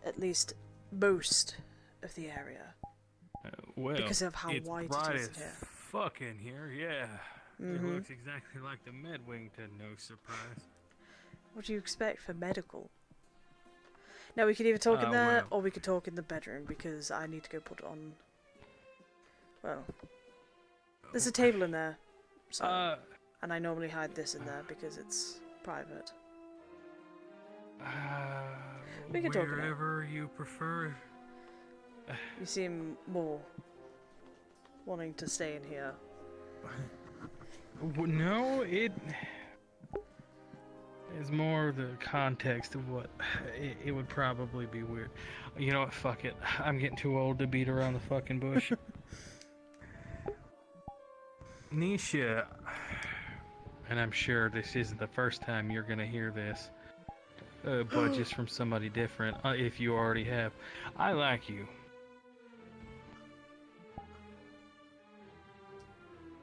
at least most of the area. Well, because of how it's wide bright it is as in here. fuck in here, yeah. It Mhm. looks exactly like the Medwing, to no surprise. What do you expect for medical? Now we could either talk in there well. or we could talk in the bedroom because I need to go put on. Well, there's a table in there, so and I normally hide this in there because it's private. We can talk in there. Wherever you prefer. You seem more wanting to stay in here. No, it is more the context of what it would probably be weird. You know what? Fuck it. I'm getting too old to beat around the fucking bush. Nisha, and I'm sure this isn't the first time you're gonna hear this, but just from somebody different, if you already have. I like you.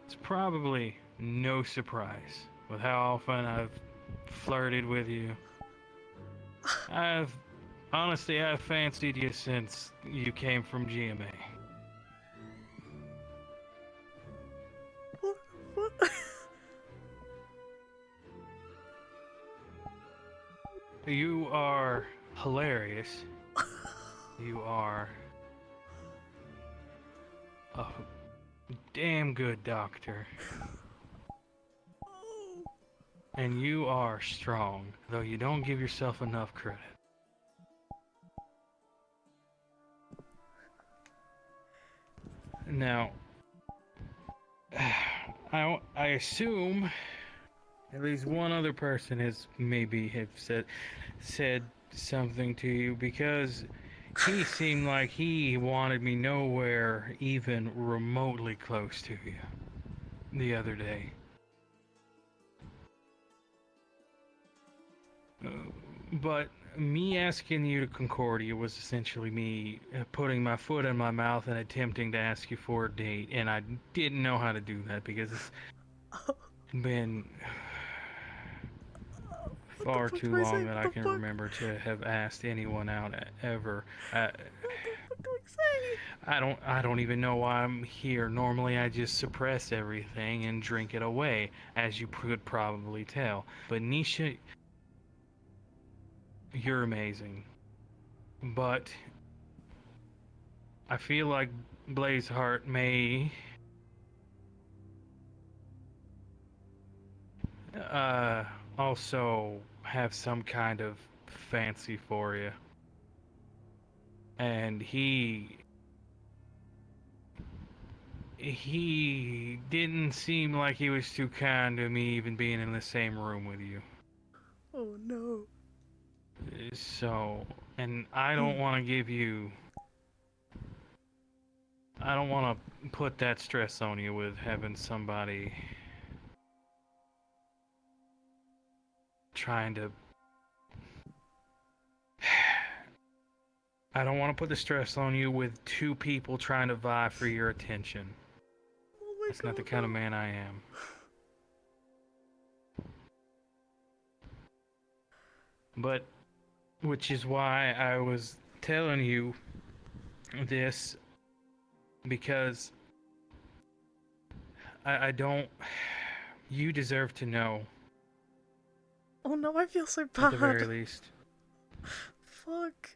It's probably no surprise with how often I've flirted with you. Honestly, I've fancied you since you came from GMA. What? You are hilarious. You are a damn good doctor. And you are strong, though you don't give yourself enough credit. Now, I assume at least one other person has maybe have said something to you, because he seemed like he wanted me nowhere even remotely close to you the other day. But me asking you to Concordia was essentially me putting my foot in my mouth and attempting to ask you for a date, and I didn't know how to do that because it's been far too long that I can remember to have asked anyone out ever. I don't even know why I'm here. Normally I just suppress everything and drink it away, as you could probably tell. But Nisha, you're amazing. But I feel like Blazeheart may also have some kind of fancy for you. And he didn't seem like he was too kind to me even being in the same room with you. Oh no. So, and I don't want to give you... I don't want to put that stress on you with having somebody trying to... I don't want to put the stress on you with two people trying to vie for your attention. Oh That's not the kind of man I am. But, which is why I was telling you this, because I don't... You deserve to know. Oh no, I feel so bad. At the very least. Fuck.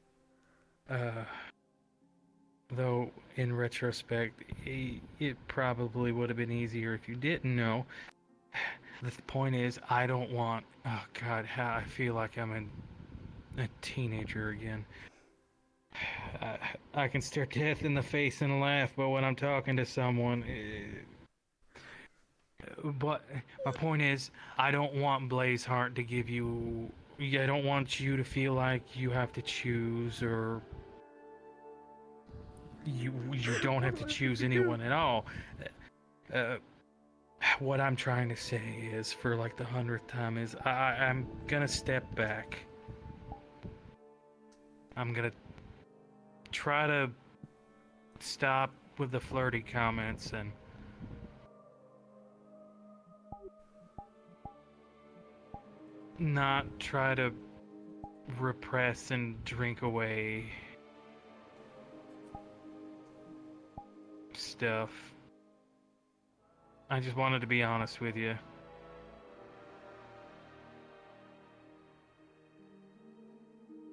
Though, in retrospect, it probably would have been easier if you didn't know. The point is, I don't want... Oh god, how I feel like I'm a teenager again. I can stare death in the face and laugh, but when I'm talking to someone... But my point is, I don't want Blazeheart to give you... I don't want you to feel like you have to choose, or... You don't have to choose anyone at all. What I'm trying to say is, for like the 100th time, is I'm gonna step back. I'm gonna try to stop with the flirty comments and not try to repress and drink away stuff. I just wanted to be honest with you.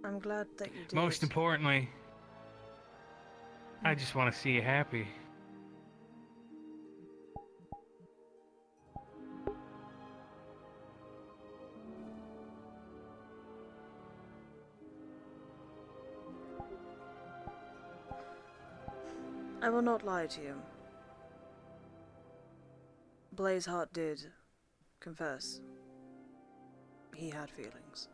I'm glad that you did. Most importantly, I just want to see you happy. I will not lie to you. Blazeheart did confess. He had feelings.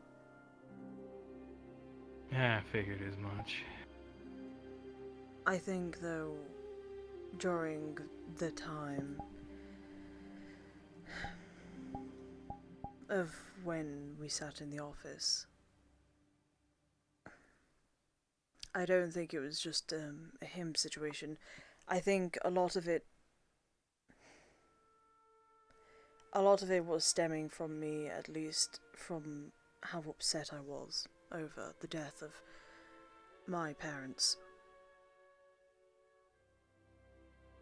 Yeah, I figured as much. I think, though, during the time of when we sat in the office, I don't think it was just a him situation. I think a lot of it... a lot of it was stemming from me, at least from how upset I was over the death of my parents.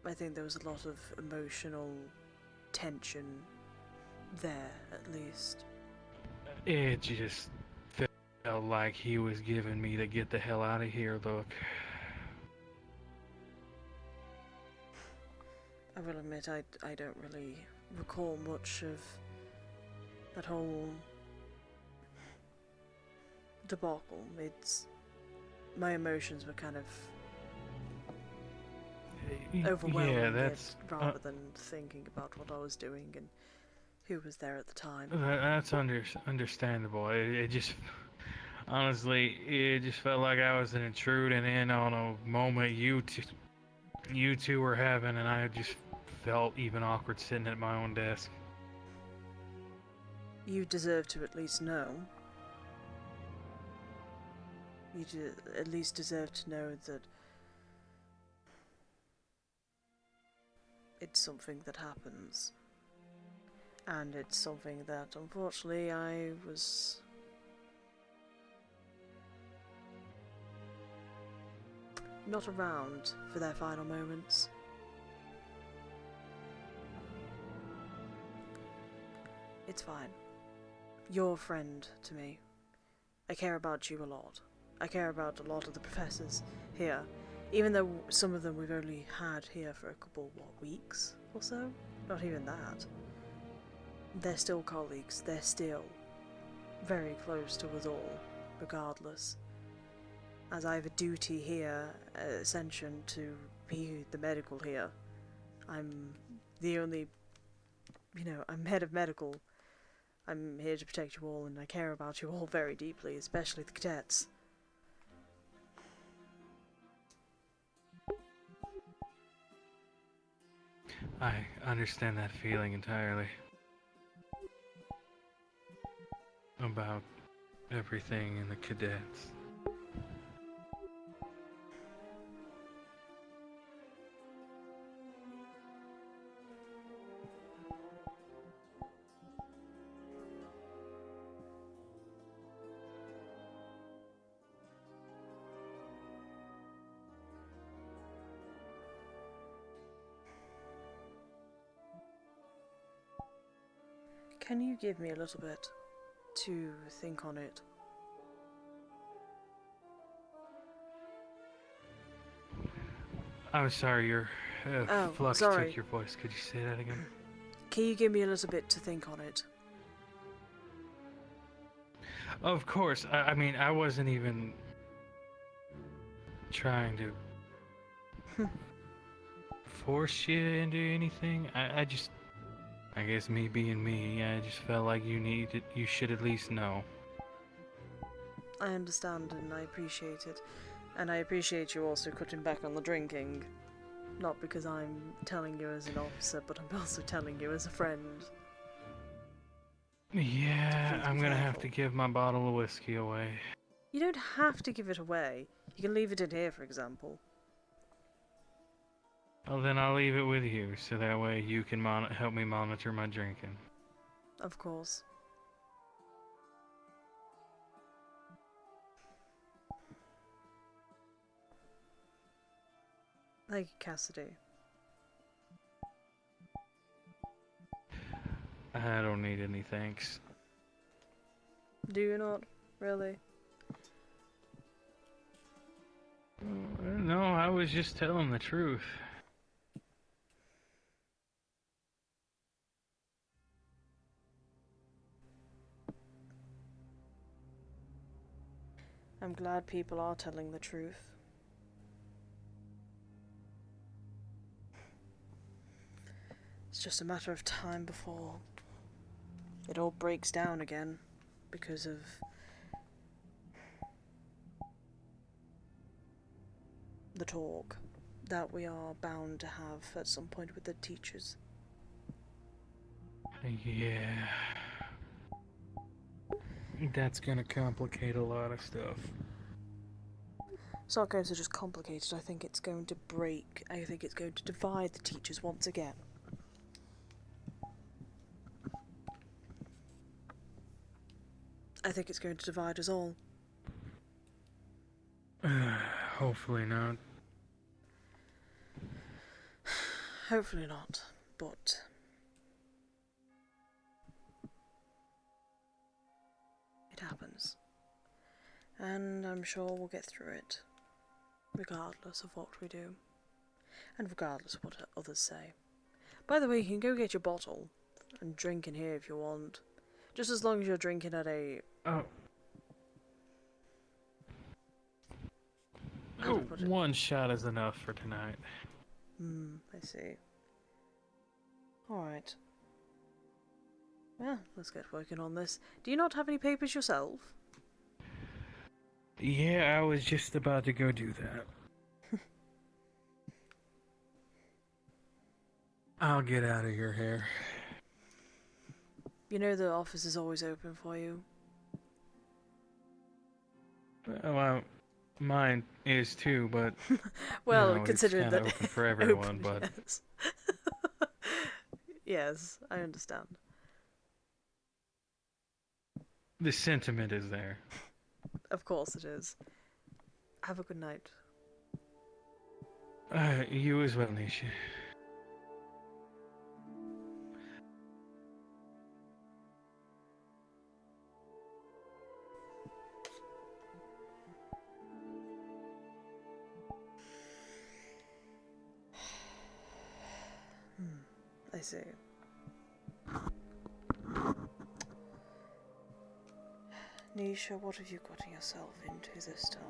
I think there was a lot of emotional tension there, at least. It just felt like he was giving me to get the hell out of here look. I will admit I don't really recall much of that whole debacle. My emotions were kind of overwhelming Yeah, that's rather than thinking about what I was doing and who was there at the time. That's understandable. It just, honestly, it just felt like I was intruding in on a moment you two were having, and I just felt even awkward sitting at my own desk. You deserve to at least know. You at least deserve to know that it's something that happens. And it's something that, unfortunately, I was not around for their final moments. It's fine. You're a friend to me. I care about you a lot. I care about a lot of the professors here. Even though some of them we've only had here for a couple, weeks or so? Not even that. They're still colleagues. They're still very close to us all, regardless. As I have a duty here at Ascension to be the medical here. I'm the only, I'm head of medical. I'm here to protect you all, and I care about you all very deeply, especially the cadets. I understand that feeling entirely. About everything in the cadets. Can you give me a little bit to think on it? I'm sorry, your flux sorry. took your voice. Could you say that again? Can you give me a little bit to think on it? Of course. I mean, I wasn't even trying to force you into anything. I guess me being me, I just felt like you should at least know. I understand and I appreciate it. And I appreciate you also cutting back on the drinking. Not because I'm telling you as an officer, but I'm also telling you as a friend. Yeah, I'm gonna have to give my bottle of whiskey away. You don't have to give it away. You can leave it in here, for example. Well, then I'll leave it with you, so that way you can help me monitor my drinking. Of course. Thank you, Cassidy. I don't need any thanks. Do you not? Really? No, I was just telling the truth. I'm glad people are telling the truth. It's just a matter of time before it all breaks down again because of the talk that we are bound to have at some point with the teachers. Yeah. That's gonna complicate a lot of stuff. It's not going to just complicate it, I think it's going to break, I think it's going to divide the teachers once again. I think it's going to divide us all. Hopefully not. Hopefully not, but it happens. And I'm sure we'll get through it, regardless of what we do, and regardless of what others say. By the way, you can go get your bottle and drink in here if you want, just as long as you're drinking at a... Oh. Oh, one shot is enough for tonight. I see. Alright. Well, let's get working on this. Do you not have any papers yourself? Yeah, I was just about to go do that. I'll get out of your hair. You know the office is always open for you. Well, mine is too, but well, you know, considering it's that open for everyone, open, but yes. Yes, I understand. the sentiment is there. Of course it is. Have a good night. You as well, Nisha. I see. Nisha, what have you gotten yourself into this time?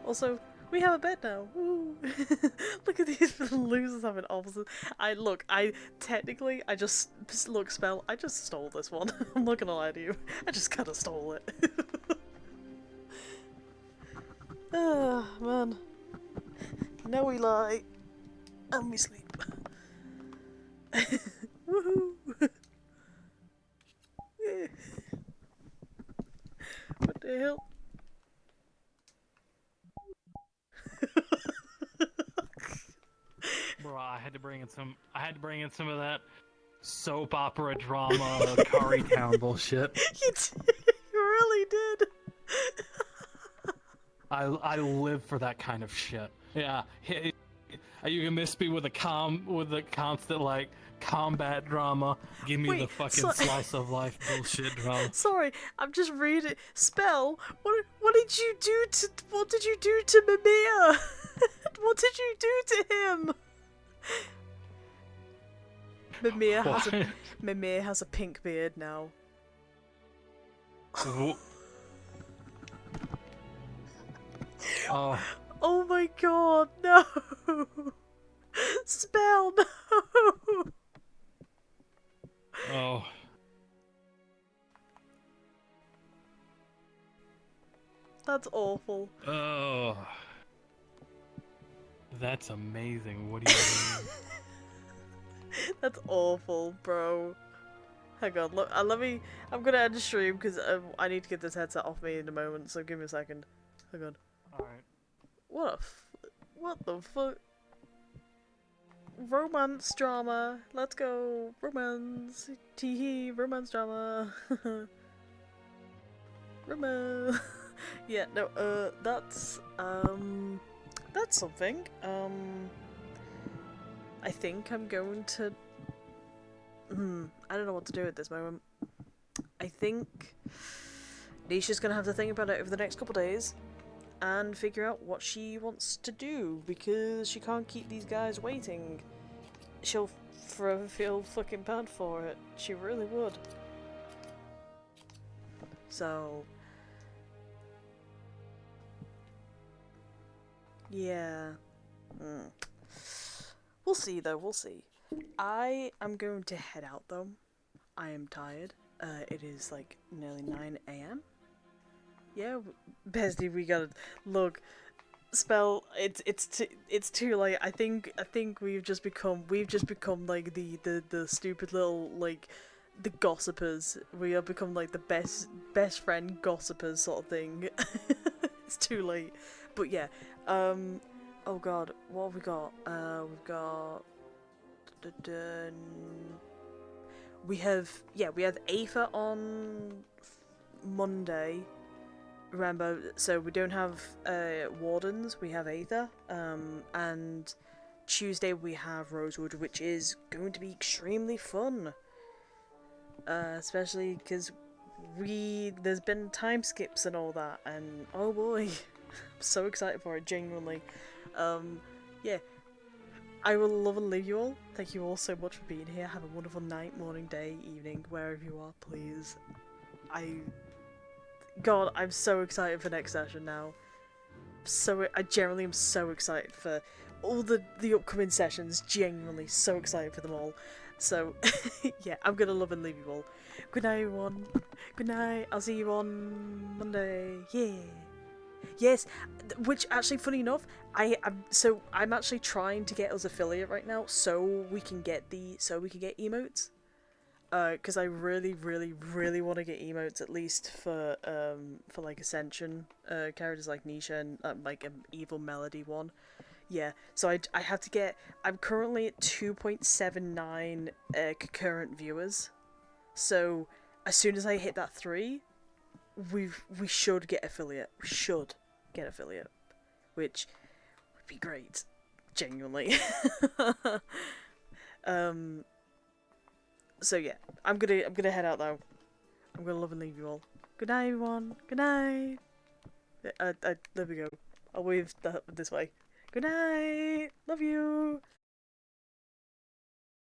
Also, we have a bed now. Woo. Look at these little losers having opposite. I just stole this one. I'm not gonna lie to you. I just kinda stole it. Ah, man. Now we lie. And we sleep. Woohoo! Yeah. What the hell? Bro, I had to bring in some of that soap opera drama, Curry Town bullshit. You did. You really did. I live for that kind of shit. Yeah, you can miss me with a constant like combat drama. Give me the fucking slice of life bullshit drama. Sorry, I'm just reading. Spell. What did you do to Mimir? What did you do to him? Mimir has a pink beard now. Oh. Oh my god, no! Spell, no! Oh. That's awful. Oh. That's amazing. What do you mean? That's awful, bro. Hang on, look, I'm gonna end the stream because I need to get this headset off me in a moment, so give me a second. Hang on. Alright. What the fuck? Romance drama. Let's go. Romance. Tee-hee. Romance drama. Romance. Yeah, no, that's something. I think I'm going to... I don't know what to do at this moment. I think Nisha's gonna have to think about it over the next couple days and figure out what she wants to do, because she can't keep these guys waiting. She'll forever feel fucking bad for it. She really would. So... yeah. We'll see though, we'll see. I am going to head out though. I am tired. It is like nearly 9 a.m. Yeah, Bestie, we gotta look. Spell, it's too late. I think we've just become like the stupid little like the gossipers. We have become like the best friend gossipers sort of thing. It's too late. But yeah, oh god, what have we got? We've got we have Aether on Monday. Remember, so we don't have Wardens, we have Aether, and Tuesday we have Rosewood, which is going to be extremely fun. Especially because there's been time skips and all that, and oh boy, I'm so excited for it, genuinely. Yeah, I will love and leave you all. Thank you all so much for being here. Have a wonderful night, morning, day, evening, wherever you are, please. God, I'm so excited for next session now. I generally am so excited for all the upcoming sessions. Genuinely so excited for them all. So, yeah, I'm gonna love and leave you all. Good night, everyone. Good night. I'll see you on Monday. Yeah. Yes. Which actually, funny enough, I'm actually trying to get us affiliate right now, so we can get emotes. Because I really want to get emotes, at least for like Ascension characters like Nisha and like an evil melody one. Yeah, so I have to get. I'm currently at 2.79 concurrent viewers. So as soon as I hit that 3, we should get affiliate. We should get affiliate, which would be great, genuinely. So yeah, I'm gonna head out though. I'm gonna love and leave you all. Good night, everyone. Good night. There we go. I'll wave this way. Good night. Love you.